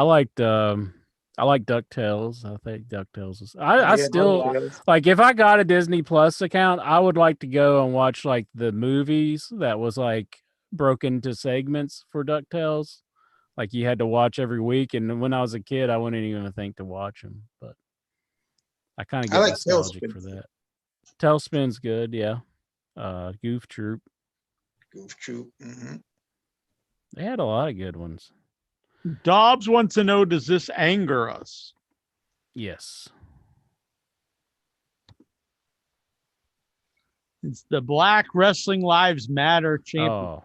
liked DuckTales. I think DuckTales was. I Yeah, still DuckTales. like if I got a Disney Plus account, I would like to go and watch like the movies that was like broken into segments for DuckTales. Like you had to watch every week, and when I was a kid, I wouldn't even think to watch them. But I kind of I get like nostalgic Tailspin. for that. Tailspin's good, yeah. Goof Troop. Goof Troop. Mhm. They had a lot of good ones. Dobbs wants to know, does this anger us? Yes. It's the Black Wrestling Lives Matter champion.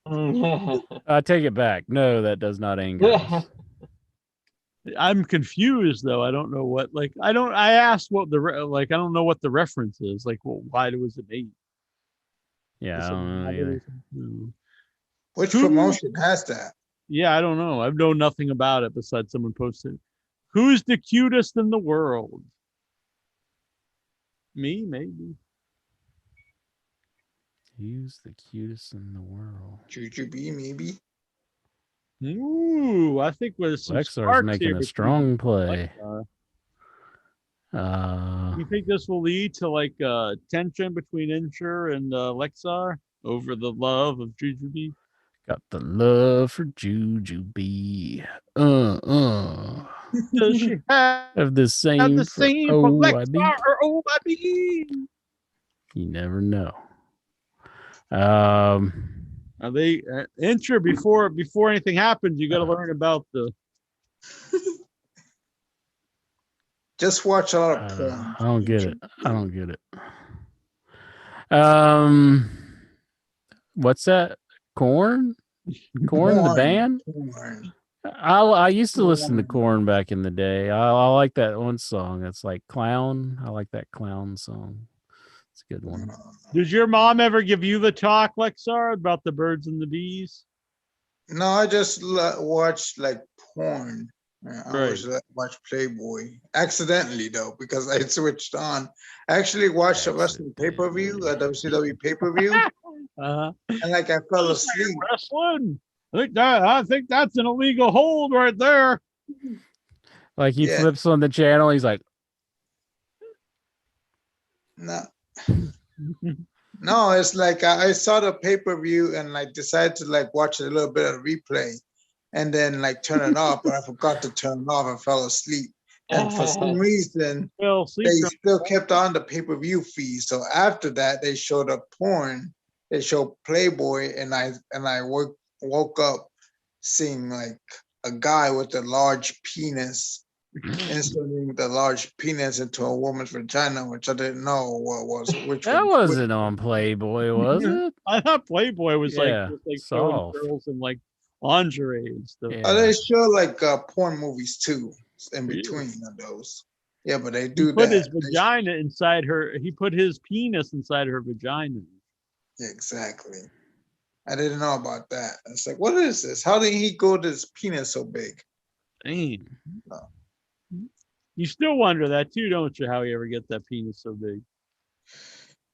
Oh, I take it back. No, that does not anger us. I'm confused though. I don't know what. I asked what I don't know what the reference is. Like, well, why was it made? Yeah, I don't know either. Which promotion has that? Yeah, I don't know. I know nothing about it besides someone posted. Who's the cutest in the world? Me, maybe. Who's the cutest in the world? Jujubee, maybe. Ooh, I think with some Lexar's sparks making here a between strong play. You think this will lead to like tension between Incher and Lexar over the love of Jujubee? Got the love for Jujubee. Does she Have the same have the same for OIB? Lexar or OIB? You never know. Are they Incher before anything happens? You got to learn about the. Just watch a lot of porn. I don't get it. What's that? Korn the band? Porn. I used to listen to Korn back in the day. I like that one song. It's like Clown. I like that Clown song. It's a good one. Does your mom ever give you the talk, Lexar, about the birds and the bees? No, I just watch like porn. I Right. always watch Playboy. Accidentally though, because I switched on. I actually watched a wrestling pay-per-view, a WCW pay-per-view, Uh-huh. and like I fell asleep. Wrestling. I think that's an illegal hold right there. Like he Yeah. flips on the channel, he's like, No, no, it's like I saw the pay-per-view and like decided to like watch a little bit of replay and then like turn it off, but I forgot to turn it off and fell asleep. And for some reason, Well, sleep they drug- still kept on the pay-per-view feed. So after that, they showed up porn. They showed Playboy, and I woke up seeing like a guy with a large penis inserting the large penis into a woman's vagina, which I didn't know what was which that one. wasn't on Playboy, was it? I thought Playboy was Yeah, like showing soft. girls in like lingerie and stuff. Yeah. They show like porn movies too in Really? between of those. Yeah, but they He do put that. his vagina inside her. He put his penis inside her vagina. Exactly. I didn't know about that. It's like, what is this? How did he go to his penis so big? Dang. No. You still wonder that too, don't you? How he ever get that penis so big?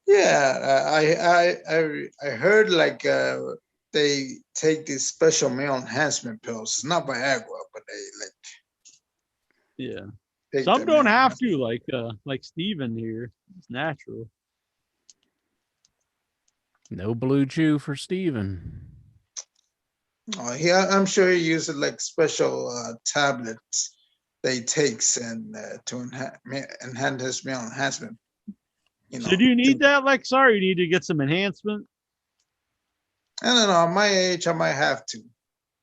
Yeah, I heard like they take these special male enhancement pills. It's not Viagra, but they like Yeah. take Some the don't male have to, like Steven here. It's natural. No blue chew for Steven. Oh, yeah, I'm sure he uses like special tablets they takes and to enhance his male enhancement. You know, So do you need that, Lexar? You need to get some enhancement? I don't know. At my age, I might have to.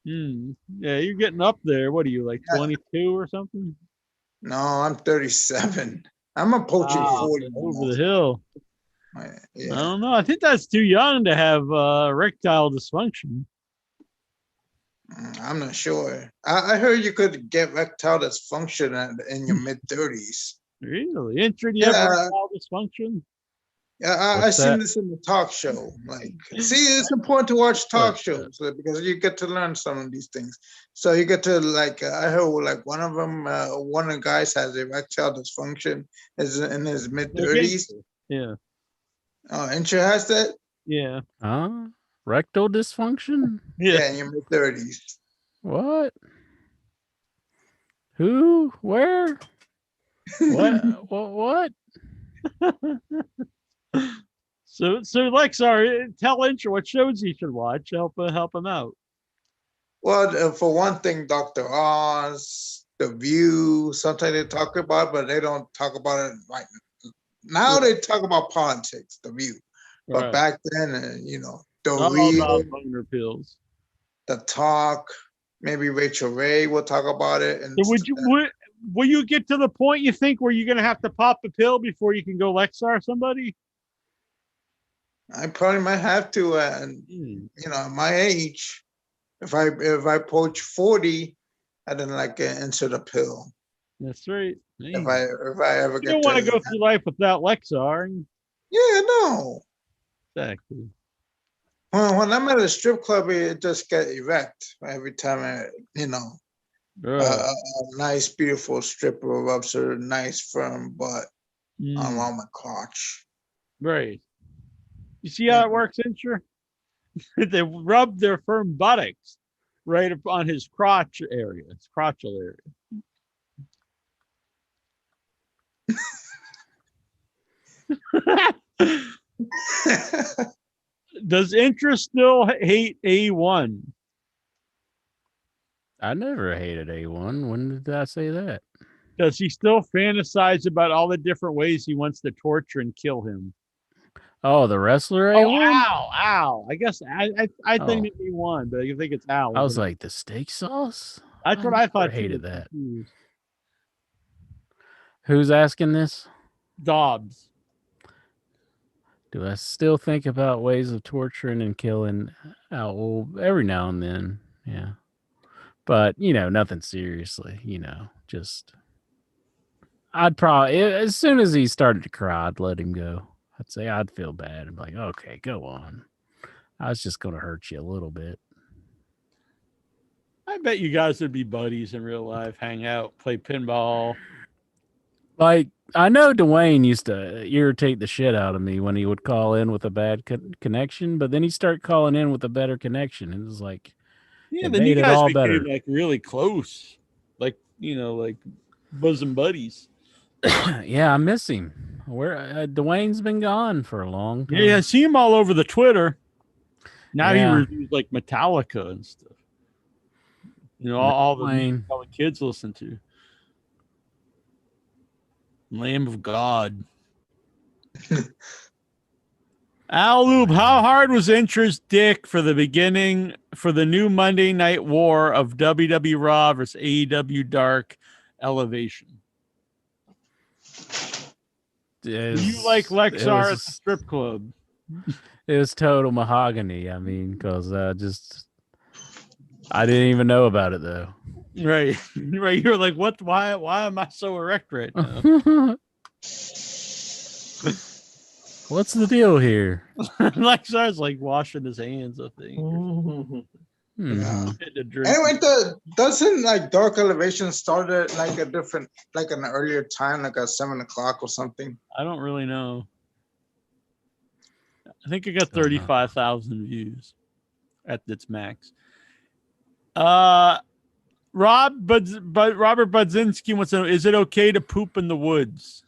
Yeah, you're getting up there. What are you, like Yeah. 22 or something? No, I'm 37. I'm approaching Wow, 40. over almost. the hill. I Yeah. don't know. I think that's too young to have erectile dysfunction. I'm not sure. I heard you could get erectile dysfunction in your mid 30s. Really? Intro, do you have Yeah. erectile dysfunction? Yeah, I What's seen that? this in the talk show. Like, see, it's important to watch talk What's shows because you get to learn some of these things. So you get to like, I heard like one of them, one of the guys has erectile dysfunction, is in his mid 30s. Yeah. Oh, and you has that? Yeah. Rectal dysfunction? Yeah, in your mid 30s. What? Who? Where? What? So Lexar, tell Intro what shows he should watch. Help him out. Well, for one thing, Dr. Oz, The View, sometimes they talk about, but they don't talk about it right now. They talk about politics, The View, but Right. back then, you know, The All Real, about boner pills. The Talk, maybe Rachel Ray will talk about it. And So will you get to the point you think where you're gonna have to pop a pill before you can go Lexar somebody? I probably might have to, and you know, at my age, if I approach 40, I didn't like insert a pill. That's right. If I ever You get don't want to go through life without Lexar. yeah, no. Exactly. When I'm at a strip club, it just get erect every time you know, Right. a nice, beautiful stripper rubs her nice, firm butt on my crotch. Right. You see how it works, Incher? They rub their firm buttocks right up on his crotch area, his crotchal area. Does Incher still hate A1? I never hated A1. When did I say that? Does he still fantasize about all the different ways he wants to torture and kill him? Oh, the wrestler Oh, A1? Al. I guess I think Oh. maybe one, but I think it's Al. I was like, the steak sauce? That's what I thought. never hated too. that. Confused. Who's asking this? Dobbs. Do I still think about ways of torturing and killing? Well, every now and then, yeah. But, you know, nothing seriously, you know, just... I'd probably, as soon as he started to cry, I'd let him go. I'd say I'd feel bad. I'm like, okay, go on. I was just going to hurt you a little bit. I bet you guys would be buddies in real life, hang out, play pinball. Like, I know Dwayne used to irritate the shit out of me when he would call in with a bad connection, but then he started calling in with a better connection. It was like, Yeah, it then you made it guys all became better. like really close, like like bosom buddies. Yeah, I miss him. Where Dwayne's been gone for a long time. Yeah, I see him all over the Twitter. Now he Yeah. reviews like Metallica and stuff. All the music Dwayne. all the kids listen to. Lamb of God. Al Lube, how hard was Intra's dick for the beginning for the new Monday Night War of WWE Raw versus AEW Dark Elevation? You like Lexar at the strip club? It was total mahogany. I mean, because I didn't even know about it though. Right. You're like, what? Why am I so erect right now? What's the deal here? Lexar's like washing his hands, I think. Yeah. Drink. Anyway, doesn't like Dark Elevation start at like a different, like an earlier time, like at 7 o'clock or something? I don't really know. I think it got 35,000 views at its max. Robert Budzinski wants to know, is it okay to poop in the woods?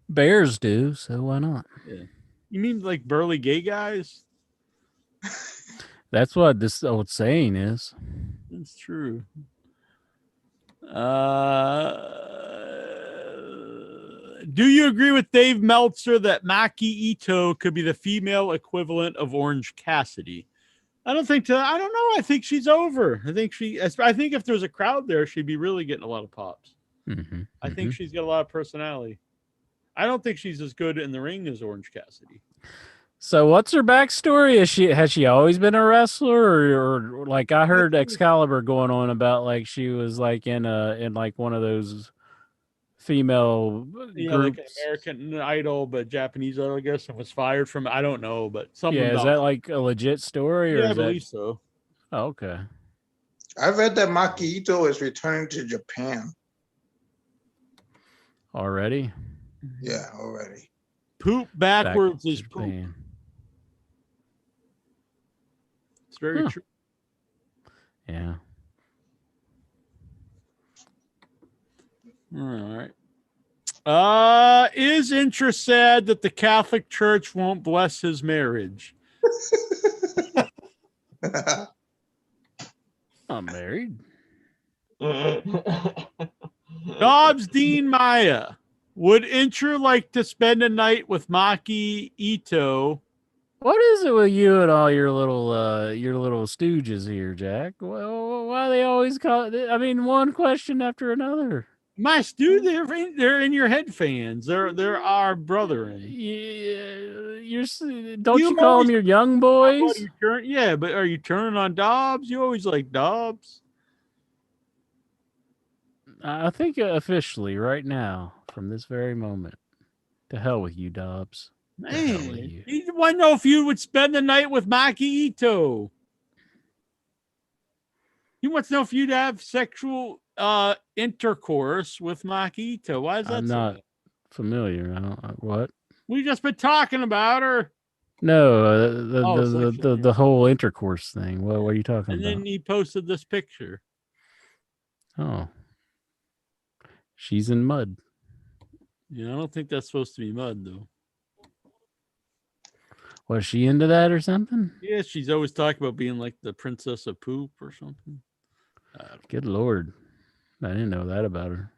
Bears do, so why not? Yeah. You mean like burly gay guys? That's what this old saying is. That's true. Do you agree with Dave Meltzer that Maki Ito could be the female equivalent of Orange Cassidy? I don't know. I think she's over. I think if there's a crowd there, she'd be really getting a lot of pops. Mm-hmm. I think she's got a lot of personality. I don't think she's as good in the ring as Orange Cassidy. So what's her backstory? Has she always been a wrestler, or like I heard Excalibur going on about like she was like in like one of those female groups. Like American Idol, but Japanese Idol, I guess, and was fired from. I don't know, but something. Yeah, is that like a legit story? Or Yeah, I is believe so. Oh, okay. I read that Maki Ito is returning to Japan. Already? Yeah, already. Poop backwards is poop. It's very true. Yeah. All right. Is Intra sad that the Catholic Church won't bless his marriage? I'm married. Dobbs Dean Maya. Would Intra like to spend a night with Maki Ito? What is it with you and all your little stooges here, Jack? Well, why they always call it? I mean, one question after another. My dude, they're in your head fans. They're our brethren. Yeah, don't you call them your young boys? Yeah, but are you turning on Dobbs? You always like Dobbs. I think officially right now, from this very moment, to hell with you, Dobbs. Man, he want to know if you would spend the night with Maki Ito. He wants to know if you'd have sexual intercourse with Maki Ito. Why is that? I'm not familiar. I don't. What? We just been talking about her. No, the whole intercourse thing. What are you talking about? And then he posted this picture. Oh, she's in mud. Yeah, I don't think that's supposed to be mud though. Was she into that or something? Yeah, she's always talking about being like the princess of poop or something. Good Lord. I didn't know that about her.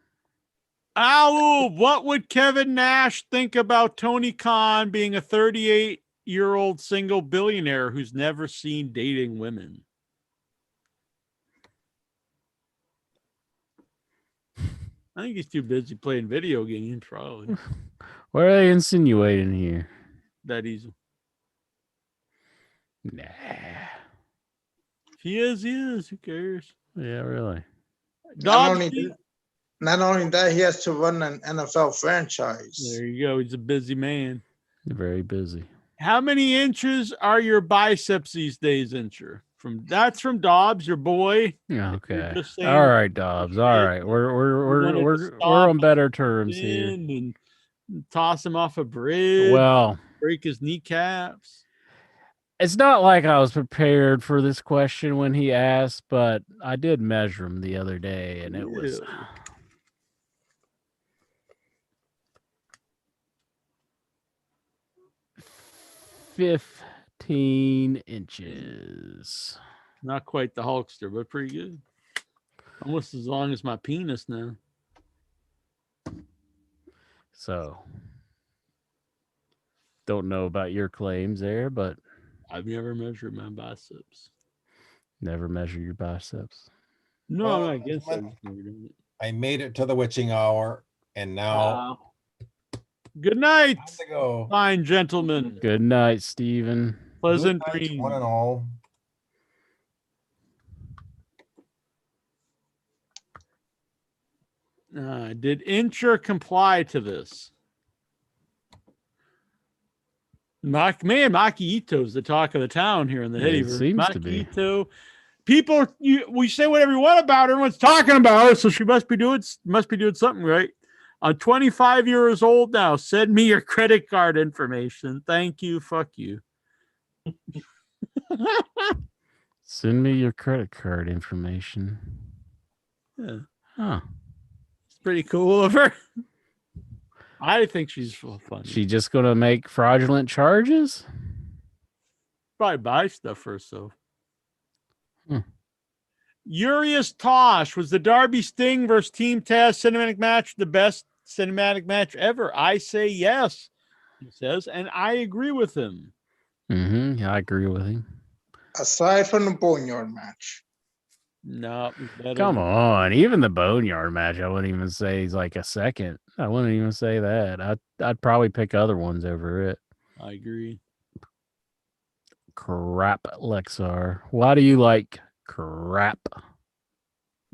Ow, what would Kevin Nash think about Tony Khan being a 38-year-old single billionaire who's never seen dating women? I think he's too busy playing video games, probably. What are they insinuating here? That he's... Nah. He is. Who cares? Yeah, really. Not only that, he has to run an NFL franchise. There you go. He's a busy man. Very busy. How many inches are your biceps these days, Incher? That's from Dobbs, your boy. Yeah, okay. just saying All that right, Dobbs. All right. wanted to We're stop on better terms here. And toss him off a bridge. Well, break his kneecaps. it's not like I was prepared for this question when he asked, but I did measure him the other day, and it was Really? 15 inches. Not quite the Hulkster, but pretty good. Almost as long as my penis now. So, don't know about your claims there, but I've never measured my biceps. never measure your biceps. No, Well, I guess I've gentlemen, never done it. I made it to the witching hour, and now Good night, time to go. fine gentlemen. Good night, Stephen. Pleasant Good night, dreams. one and all. Did Incher comply to this? Maki Ito's the talk of the town here in the Yeah, it Hittyverse. seems to Maki be. Ito. People, we say whatever you want about her. Everyone's talking about her, so she must be doing something right. I'm 25 years old now. Send me your credit card information. Thank you. Fuck you. Send me your credit card information. Yeah, Huh. it's pretty cool of her. I think she's funny. She just gonna make fraudulent charges? Probably buy stuff for herself. Hmm. Urias Tosh, was the Darby Sting versus Team Taz cinematic match the best cinematic match ever? I say yes, he says, and I agree with him. Mm-hmm. Yeah, I agree with him. Aside from the Boneyard match. No, Come on, even the Boneyard match, I wouldn't even say is like a second. I wouldn't even say that. I'd probably pick other ones over it. I agree. Crap, Lexar. Why do you like crap?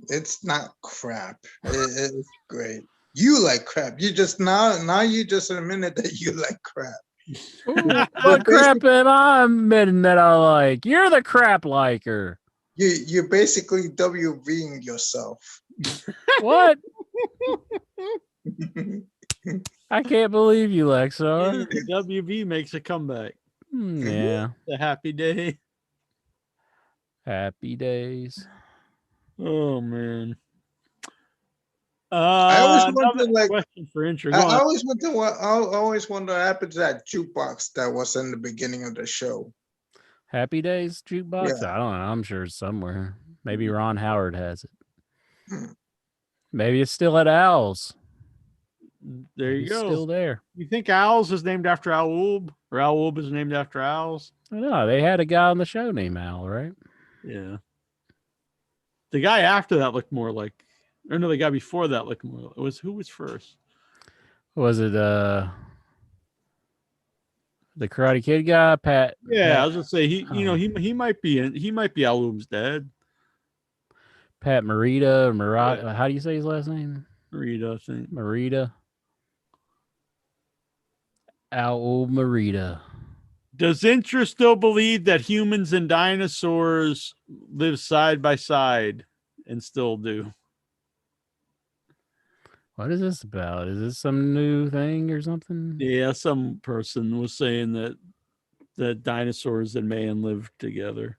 It's not crap. It's great. You like crap. You just now you just admitted that you like crap. What crap am I admitting that I like? You're the crap liker. You're basically WVing yourself. What? I can't believe you, Lexar. WV makes a comeback. Yeah. The happy day. Happy days. Oh man. I always wonder, another like, question for intro. I Go on. always wonder what happened to that jukebox that was in the beginning of the show. Happy Days jukebox? Yeah. I don't know. I'm sure it's somewhere. Maybe Ron Howard has it. Hmm. Maybe it's still at Owl's. There Maybe you it's go. Still there. You think Owls is named after Al Wolb, or Al Wolb is named after Owls? I know. They had a guy on the show named Al, right? Yeah. The guy after that looked more like, or no, the guy before that looked more. Who was first? Was it the Karate Kid guy, Pat? Yeah, Pat, I was gonna say he might be Al Wolb's dad. Pat Morita or Murata. Yeah. How do you say his last name? Rita, I think. Morita. Al Morita. Does Incher still believe that humans and dinosaurs live side by side and still do? What is this about? Is this some new thing or something? Yeah, some person was saying that dinosaurs and man lived together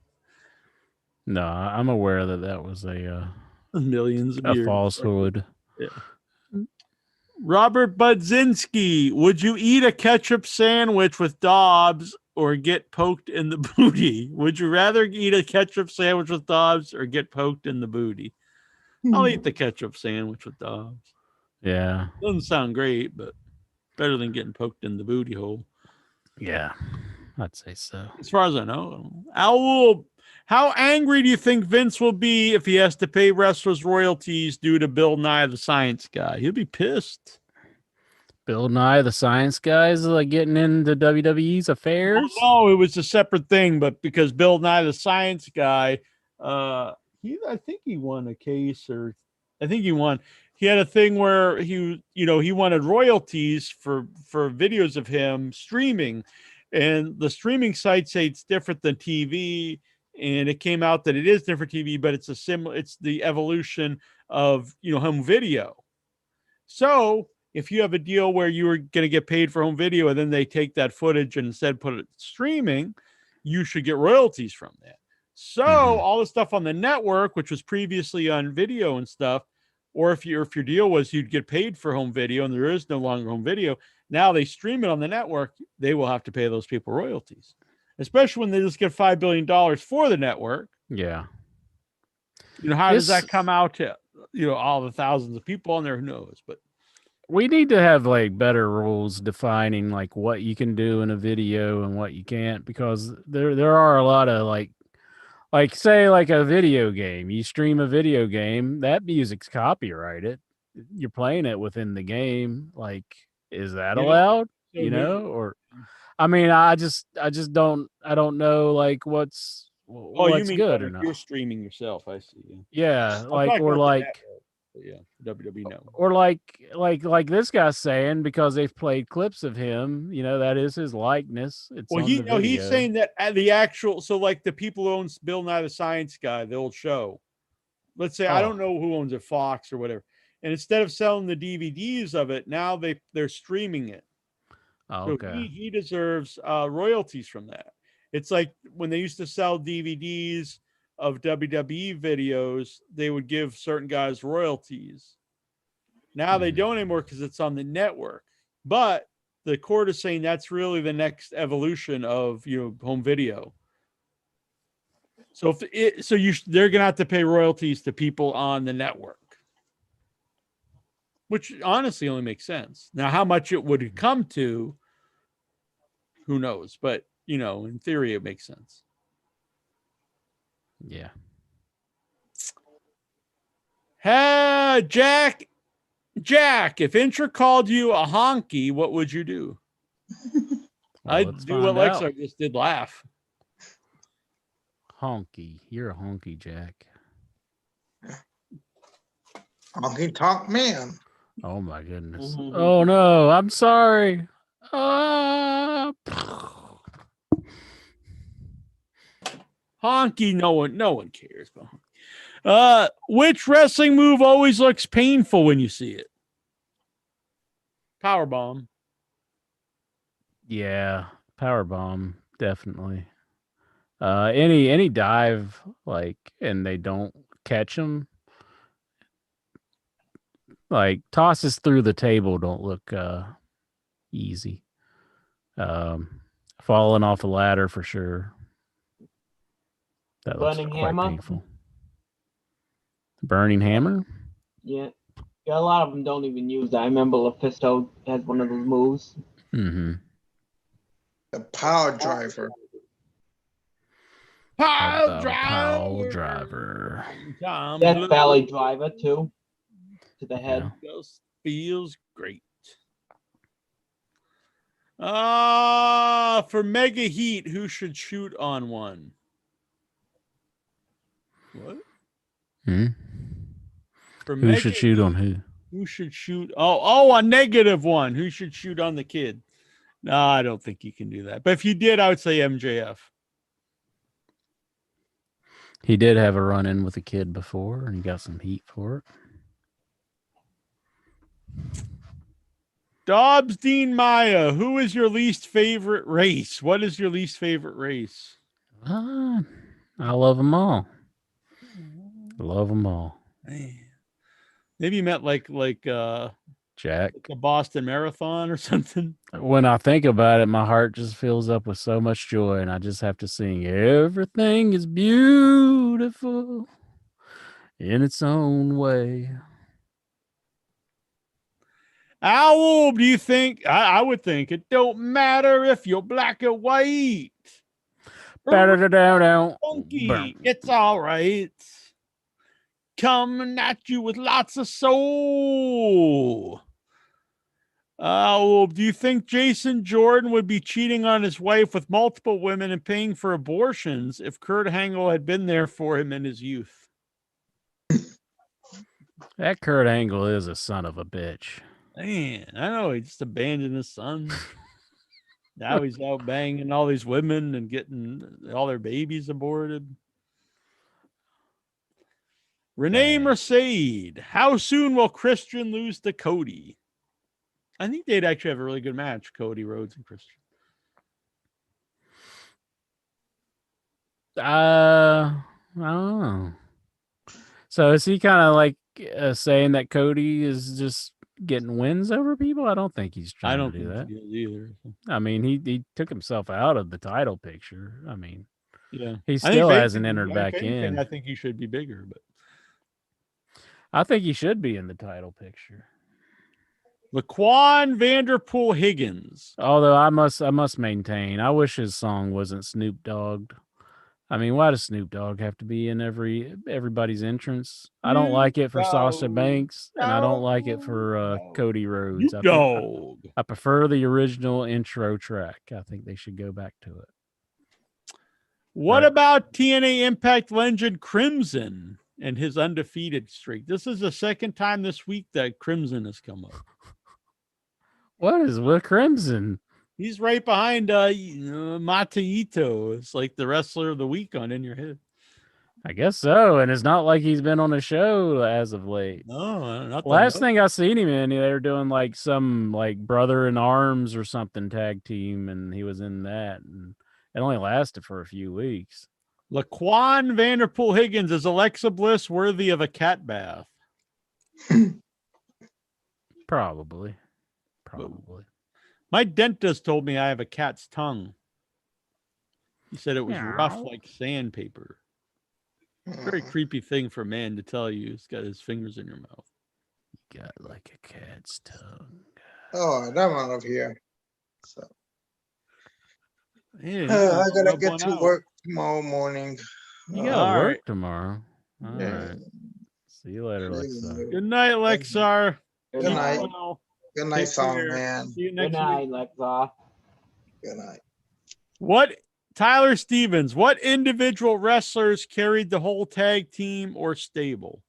No, I'm aware that was a millions of years. falsehood. Yeah. Robert Budzinski, would you eat a ketchup sandwich with Dobbs or get poked in the booty? Would you rather eat a ketchup sandwich with Dobbs or get poked in the booty? I'll eat the ketchup sandwich with Dobbs. Yeah. Doesn't sound great, but better than getting poked in the booty hole. Yeah. I'd say so. As far as I know. Al Wolb, how angry do you think Vince will be if he has to pay wrestlers royalties due to Bill Nye the Science Guy? He'll be pissed. Bill Nye the Science Guy is like getting into WWE's affairs. No, it was a separate thing, but because Bill Nye the Science Guy, I think he won a case, or I think he won. he had a thing where he wanted royalties for videos of him streaming, and the streaming sites say it's different than TV, and it came out that it is different TV, but it's it's the evolution of home video. So if you have a deal where you were going to get paid for home video and then they take that footage and instead put it streaming, you should get royalties from that. So all the stuff on the network, which was previously on video and stuff, or if your deal was you'd get paid for home video and there is no longer home video, now they stream it on the network, they will have to pay those people royalties, especially when they just get $5 billion for the network. Yeah. How does that come out to all the thousands of people on there? Who knows? But we need to have like better rules defining like what you can do in a video and what you can't, because there are a lot of like say like a video game, you stream a video game, that music's copyrighted, you're playing it within the game, like is that allowed? Or I mean, I don't know like what's you mean good or not. You're streaming yourself, I see. Yeah, like or like yeah, WWE Network. Or like this guy's saying, because they've played clips of him, that is his likeness. It's he's saying that the actual, so like the people who owns Bill Nye the Science Guy, the old show, let's say, I don't know who owns it, Fox or whatever, and instead of selling the DVDs of it, now they're streaming it. Oh, okay. So he deserves royalties from that. It's like when they used to sell DVDs of WWE videos, they would give certain guys royalties. Now they don't anymore because it's on the network. But the court is saying that's really the next evolution of home video. So they're gonna have to pay royalties to people on the network, which honestly only makes sense. Now, how much it would come to, who knows? But in theory, it makes sense. Yeah. Jack, if Intra called you a honky, what would you do? I'd do what Lexar just did, laugh. Honky. You're a honky, Jack. Honky tonk man. Oh my goodness. Oh no, I'm sorry. Honky, no one cares about honky. Which wrestling move always looks painful when you see it? Powerbomb. Yeah, powerbomb, definitely. Any dive, like, and they don't catch them, like tosses through the table don't look easy. Falling off a ladder for sure. That looks quite painful. Burning hammer? Yeah. A lot of them don't even use that. I remember LuFisto has one of those moves. Mm-hmm. The power driver. Power driver. Death Valley driver too. To the head. Just feels great. For Mega Heat, who should shoot on one? What? Who should shoot on who? Who should shoot? Oh, a negative one. Who should shoot on the kid? No, I don't think you can do that. But if you did, I would say MJF. He did have a run-in with a kid before, and he got some heat for it. Dobbs Dean Maya, who is your least favorite race? What is your least favorite race? I love them all. Love them all. Man. Maybe you meant like Jack, the Boston Marathon or something. When I think about it, my heart just fills up with so much joy, and I just have to sing, everything is beautiful in its own way. Owl, do you think? I would think it don't matter if you're black or white. Funky, it's all right. Coming at you with lots of soul. Do you think Jason Jordan would be cheating on his wife with multiple women and paying for abortions if Kurt Angle had been there for him in his youth? That Kurt Angle is a son of a bitch. Man, I know he just abandoned his son. Now he's out banging all these women and getting all their babies aborted. Renee Dang. Mercedes. How soon will Christian lose to Cody? I think they'd actually have a really good match, Cody Rhodes and Christian. I don't know. So is he kind of like saying that Cody is just getting wins over people? I don't think he's I trying don't to do think that. he is either. I mean, he took himself out of the title picture. I mean, Yeah. he I think still if hasn't anything- entered if back anything, in. I think he should be bigger, but I think he should be in the title picture. Laquan Vanderpool Higgins. Although I must maintain, I wish his song wasn't Snoop Dogged. I mean, why does Snoop Dogg have to be in everybody's entrance? I don't like it for Sasha Banks, and I don't like it for Cody Rhodes. I prefer the original intro track. I think they should go back to it. What Right. about TNA Impact legend Crimson and his undefeated streak? This is the second time this week that Crimson has come up. What is with Crimson? He's right behind Mata Ito. It's like the wrestler of the week on In Your Head. I guess so, and it's not like he's been on a show as of late. No, not Last thing I seen him in, they were doing like some like Brother in Arms or something tag team, and he was in that, and it only lasted for a few weeks. Laquan Vanderpool Higgins. Is Alexa Bliss worthy of a cat bath? Probably. My dentist told me I have a cat's tongue. He said it was rough Meow. like sandpaper. Very creepy thing for a man to tell you. He's got his fingers in your mouth. Got like a cat's tongue. Oh, I'm out of here. So Man, I gotta rub get one to out. work tomorrow morning. You gotta All work right. tomorrow. All Yeah. right. See you later, Alexa. Good night, Lexar. Good Good night. night. Well, Good night, take song care. man. See you Good next night, week. Lexa. Good night. What Tyler Stevens? What individual wrestlers carried the whole tag team or stable?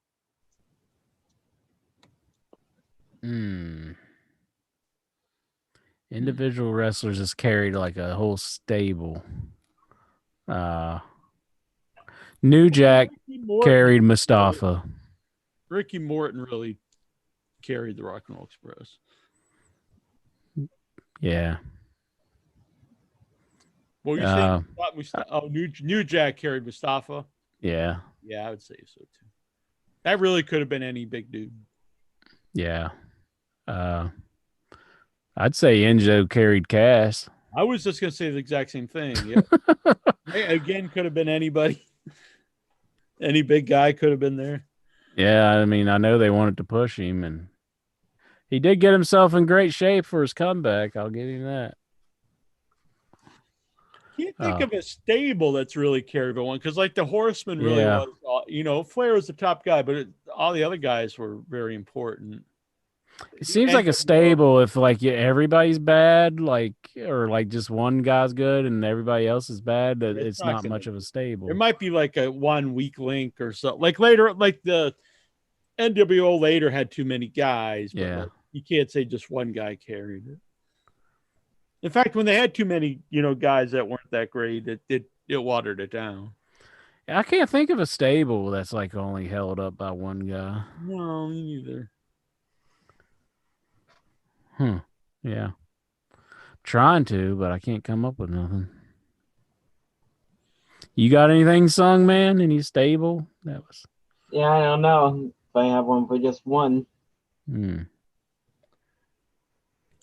Individual wrestlers just carried like a whole stable. New Jack Ricky Morton- carried Mustafa. Ricky Morton really carried the Rock and Roll Express. Yeah. Well, you say New Jack carried Mustafa. Yeah. Yeah, I would say so too. That really could have been any big dude. Yeah. I'd say Enzo carried Cass. I was just gonna say the exact same thing. Yeah. Again, could have been anybody. Any big guy could have been there. Yeah, I mean, I know they wanted to push him, and he did get himself in great shape for his comeback. I'll give him that. Can't think of a stable that's really carried by one, because like the Horseman really Yeah. was. Flair was the top guy, but all the other guys were very important. It seems like a stable if like everybody's bad, like or like just one guy's good and everybody else is bad. That It's it's not not gonna much of a stable. There might be like a one weak link or so. Like later, like the NWO later had too many guys. But Yeah. like, you can't say just one guy carried it. In fact, when they had too many, guys that weren't that great, it watered it down. I can't think of a stable that's like only held up by one guy. No, me neither. Yeah. Trying to, but I can't come up with nothing. You got anything, sung man? Any stable? That was. Yeah, I don't know if I have one for just one.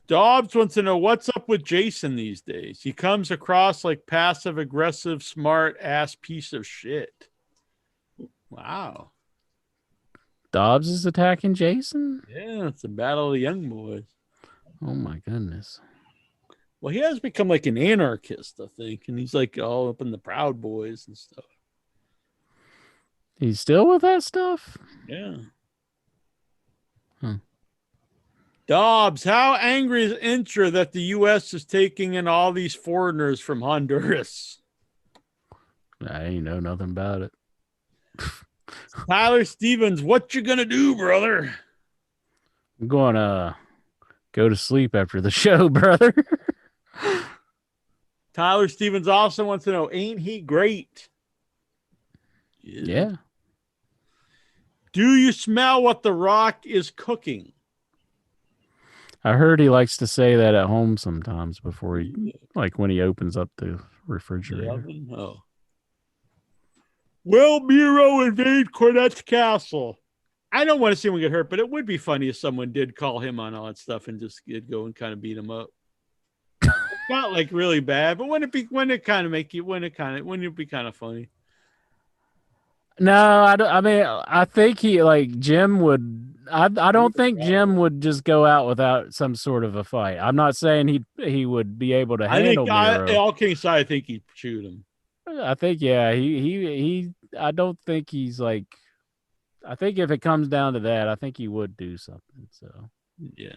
Dobbs wants to know what's up with Jason these days. He comes across like passive aggressive, smart ass piece of shit. Wow. Dobbs is attacking Jason? Yeah, it's a battle of the young boys. Oh my goodness. Well, he has become like an anarchist, I think, and he's like all up in the Proud Boys and stuff. He's still with that stuff? Yeah. Dobbs, how angry is Intra that the U.S. is taking in all these foreigners from Honduras? I ain't know nothing about it. Tyler Stevens, what you gonna do, brother? I'm going to go to sleep after the show, brother. Tyler Stevens also wants to know, ain't he great? Yeah. Do you smell what The Rock is cooking? I heard he likes to say that at home sometimes before he, like when he opens up the refrigerator. The oven? Oh. Will Miro invade Cornette's castle? I don't want to see him get hurt, but it would be funny if someone did call him on all that stuff and just go and kind of beat him up. Not like really bad, but wouldn't it be kind of funny? No, I mean, I think he like Jim would. I don't think Jim would just go out without some sort of a fight. I'm not saying he would be able to handle Miro. All kidding aside, I think he'd shoot him. I think he. I don't think he's like. I think if it comes down to that, I think he would do something. So yeah,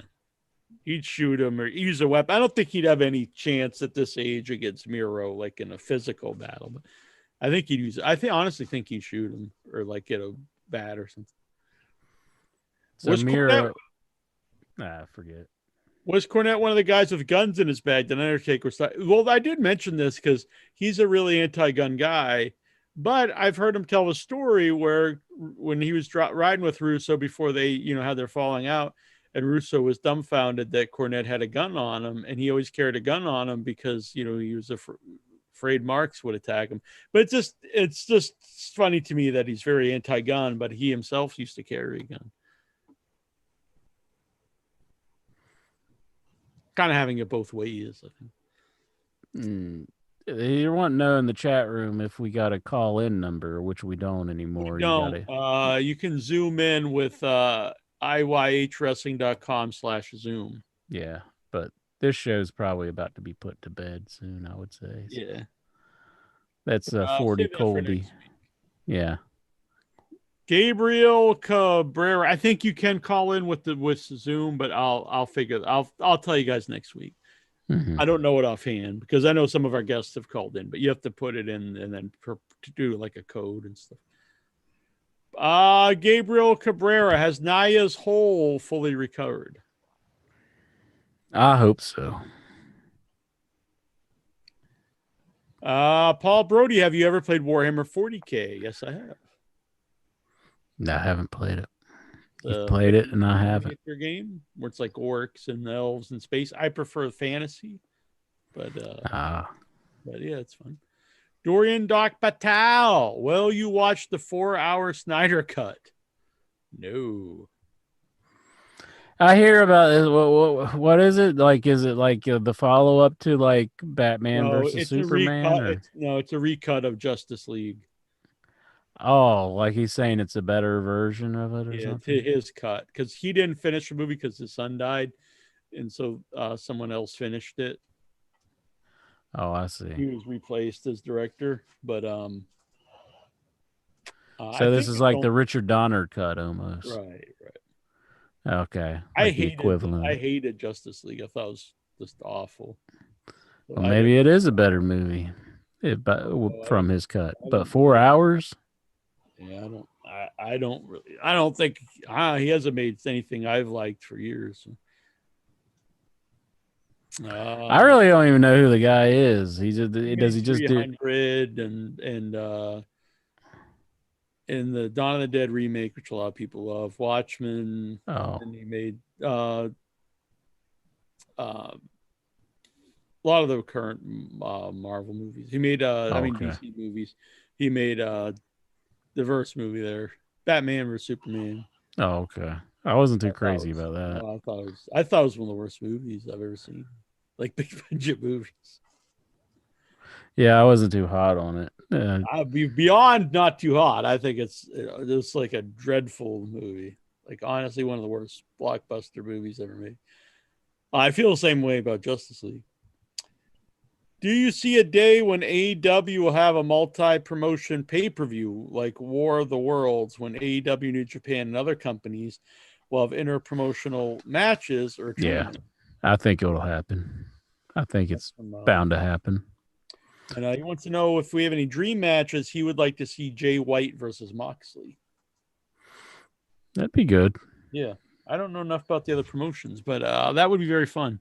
he'd shoot him or use a weapon. I don't think he'd have any chance at this age against Miro, like in a physical battle. But I think he'd use. I honestly think he'd shoot him or like get a bat or something. So was Miro. Forget. Was Cornette one of the guys with guns in his bag? Did Undertaker start? Well, I did mention this because he's a really anti-gun guy, but I've heard him tell a story where when he was riding with Russo before they, had their falling out, and Russo was dumbfounded that Cornette had a gun on him, and he always carried a gun on him because he was afraid Marks would attack him. But it's just funny to me that he's very anti-gun, but he himself used to carry a gun. Kind of having it both ways, I think. You want to know in the chat room if we got a call-in number, which we don't anymore. We don't. You can zoom in with iyhwrestling.com/zoom. Yeah, but this show's probably about to be put to bed soon, I would say. So. Yeah. That's 40 Colby. Yeah. Gabriel Cabrera. I think you can call in with Zoom, but I'll tell you guys next week. Mm-hmm. I don't know it offhand because I know some of our guests have called in, but you have to put it in and then to do like a code and stuff. Gabriel Cabrera, has Naya's hole fully recovered? I hope so. Paul Brody, have you ever played Warhammer 40K? Yes, I have. No, I haven't played it. You've played it, and I haven't. Your game where it's like orcs and elves and space. I prefer fantasy, but yeah, it's fun. Dorian Doc Patel, will you watch the 4-hour Snyder cut? No. I hear about it. What is it like? Is it like the follow up to like Batman versus Superman? It's a recut of Justice League. Oh, like he's saying it's a better version of it or something? Yeah, his cut. Because he didn't finish the movie because his son died. And so someone else finished it. Oh, I see. He was replaced as director. But so this is like the Richard Donner cut almost. Right. Okay. I hated Justice League. I thought it was just awful. So well, maybe it is a better movie from his cut. But 4 hours? Yeah, I don't think he hasn't made anything I've liked for years. I really don't even know who the guy is. He just do 300 and in the Dawn of the Dead remake, which a lot of people love, Watchmen. Oh, and he made a lot of the current Marvel movies. He made DC movies. He made the Verse movie there, Batman vs Superman. Oh, okay. I wasn't too crazy about that. I thought it was one of the worst movies I've ever seen, like big budget movies. Yeah, I wasn't too hot on it. I'd be beyond not too hot. I think it's like a dreadful movie. Like honestly, one of the worst blockbuster movies ever made. I feel the same way about Justice League. Do you see a day when AEW will have a multi-promotion pay-per-view like War of the Worlds, when AEW, New Japan, and other companies will have inter-promotional matches or tournaments? Yeah, I think it'll happen. I think it's bound to happen. And he wants to know if we have any dream matches. He would like to see Jay White versus Moxley. That'd be good. Yeah. I don't know enough about the other promotions, but that would be very fun.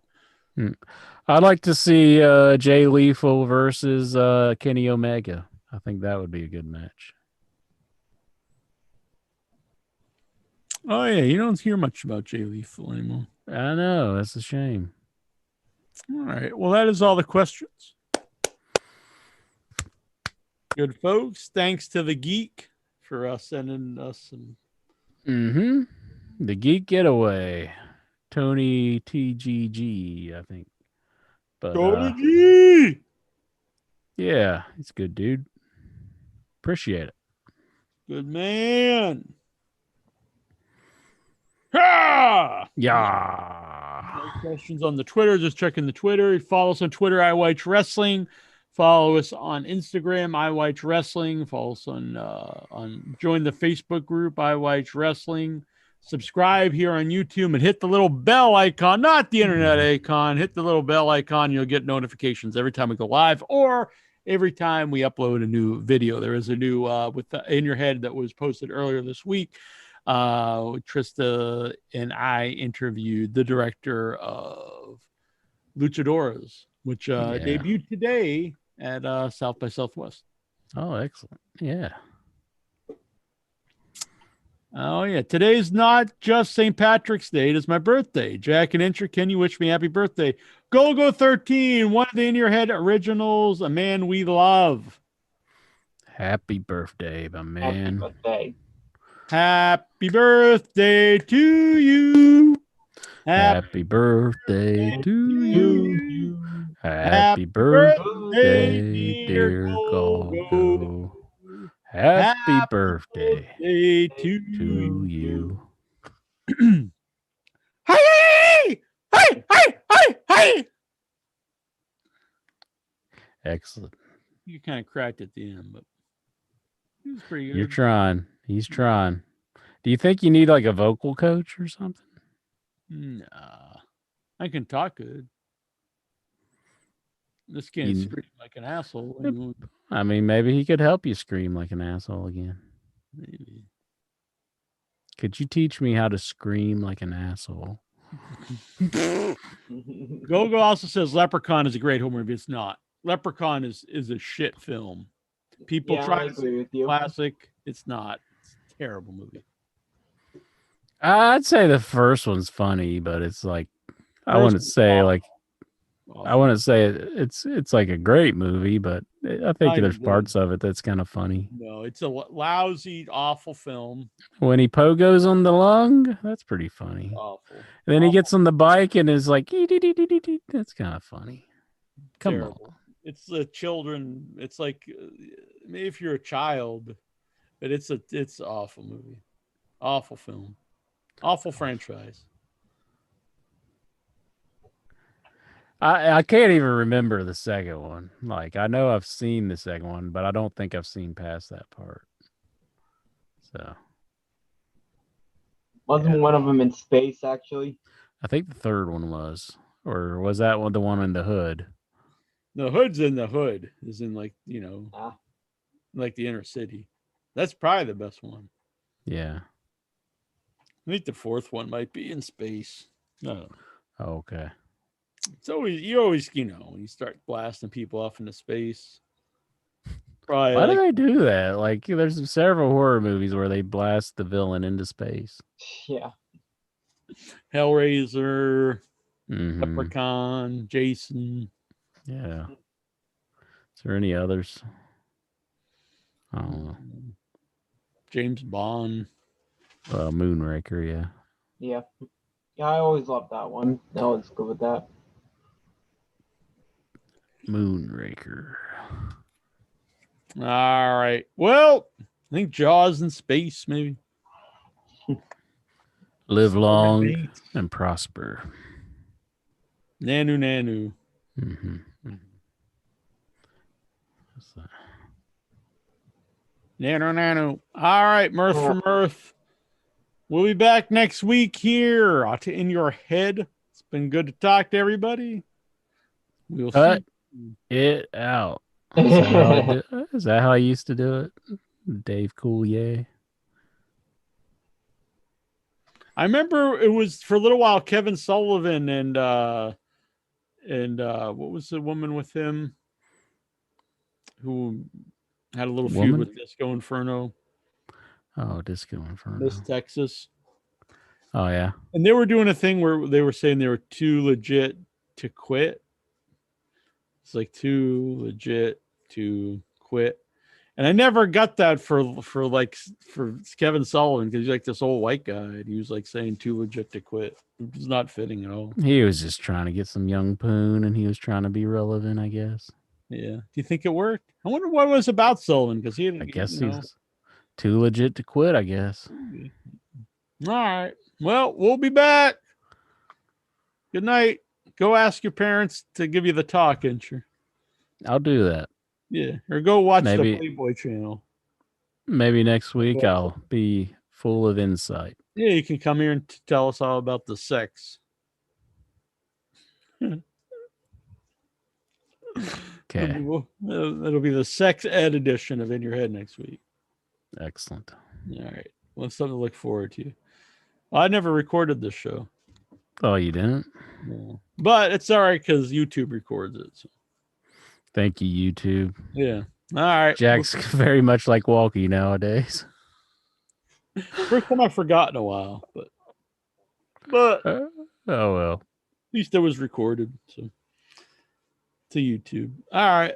I'd like to see Jay Lethal versus Kenny Omega. I think that would be a good match. Oh, yeah. You don't hear much about Jay Lethal anymore. I know. That's a shame. All right. Well, that is all the questions. Good, folks. Thanks to the Geek for sending us some. Mm-hmm. The Geek Getaway. Tony TGG, I think. But Tony G! yeah, he's a good dude. Appreciate it. Good man. Ha! Yeah. No questions on the Twitter. Just checking the Twitter. Follow us on Twitter, iWatch Wrestling. Follow us on Instagram, iWatch Wrestling. Follow us on join the Facebook group, iWatch Wrestling. Subscribe here on YouTube and hit the little bell icon, not the internet icon. Hit the little bell icon. You'll get notifications every time we go live or every time we upload a new video. There is a new with the In Your Head that was posted earlier this week. Trista and I interviewed the director of Luchadores, which debuted today at South by Southwest. Oh, excellent. Yeah. Oh, yeah. Today's not just St. Patrick's Day. It is my birthday. Jack and Incher, can you wish me happy birthday? Go 13, one of the In Your Head originals, A Man We Love. Happy birthday, my man. Happy birthday. Happy birthday to you. Happy birthday to you. Happy birthday, dear Golgo. Happy birthday to you. Hey! Excellent. You kind of cracked at the end, but it was pretty good. You're trying. He's trying. Do you think you need like a vocal coach or something? Nah. I can talk good. This can't scream like an asshole. I mean, maybe he could help you scream like an asshole again. Maybe. Could you teach me how to scream like an asshole? Gogo also says Leprechaun is a great home movie. It's not. Leprechaun is a shit film. People try to say it's classic. It's not. It's a terrible movie. I'd say the first one's funny, but it's like I wouldn't say it's like a great movie, but I think there's parts of it that's kind of funny. No, it's a lousy, awful film. When he pogos on the lung, that's pretty funny. Awful. And then he gets on the bike and is like, that's kind of funny. Come on. It's the children. It's like maybe if you're a child, but it's an awful movie, awful film, awful franchise. I can't even remember the second one. Like, I know I've seen the second one, but I don't think I've seen past that part. So. Wasn't one of them in space, actually? I think the third one was. Or was that one the one in the hood? The hood's in the hood. Is in like, like the inner city. That's probably the best one. Yeah. I think the fourth one might be in space. No. Oh, okay. It's always when you start blasting people off into space. Probably why do they do that? Like, there's several horror movies where they blast the villain into space. Yeah. Hellraiser, Leprechaun, Jason. Yeah. Is there any others? I don't know. James Bond. Moonraker, yeah. Yeah. Yeah, I always loved that one. I was good with that. Moonraker. All right. Well, I think Jaws in space, maybe. Live long and prosper. Nanu. What's that? Nanu. All right, Mirth from Earth. We'll be back next week here to In Your Head. It's been good to talk to everybody. We'll Cut it out. Is that how I used to do it? Dave Coulier. I remember it was for a little while Kevin Sullivan and what was the woman with him who had a little feud Woman? with Disco Inferno, Oh, Disco Inferno. Miss Texas. Oh yeah. And they were doing a thing where they were saying they were too legit to quit. It's like too legit to quit. And I never got that for Kevin Sullivan, because he's like this old white guy and he was like saying too legit to quit. It was not fitting at all. He was just trying to get some young poon, and he was trying to be relevant, I guess. Yeah. Do you think it worked? I wonder what it was about Sullivan, because he, I guess he's too legit to quit, I guess. All right. Well, we'll be back. Good night. Go ask your parents to give you the talk, Incher. I'll do that. Yeah. Or go watch Maybe- the Playboy channel. Maybe next week I'll be full of insight. Yeah, you can come here and tell us all about the sex. Okay. It'll be the sex ed edition of In Your Head next week. Excellent. All right. Well, it's something to look forward to. I never recorded this show. Oh, you didn't? No. But it's all right because YouTube records it. So. Thank you, YouTube. Yeah. All right. Jack's very much like Walkie nowadays. First time I've forgotten a while, but Oh well. at least it was recorded. So to YouTube. All right.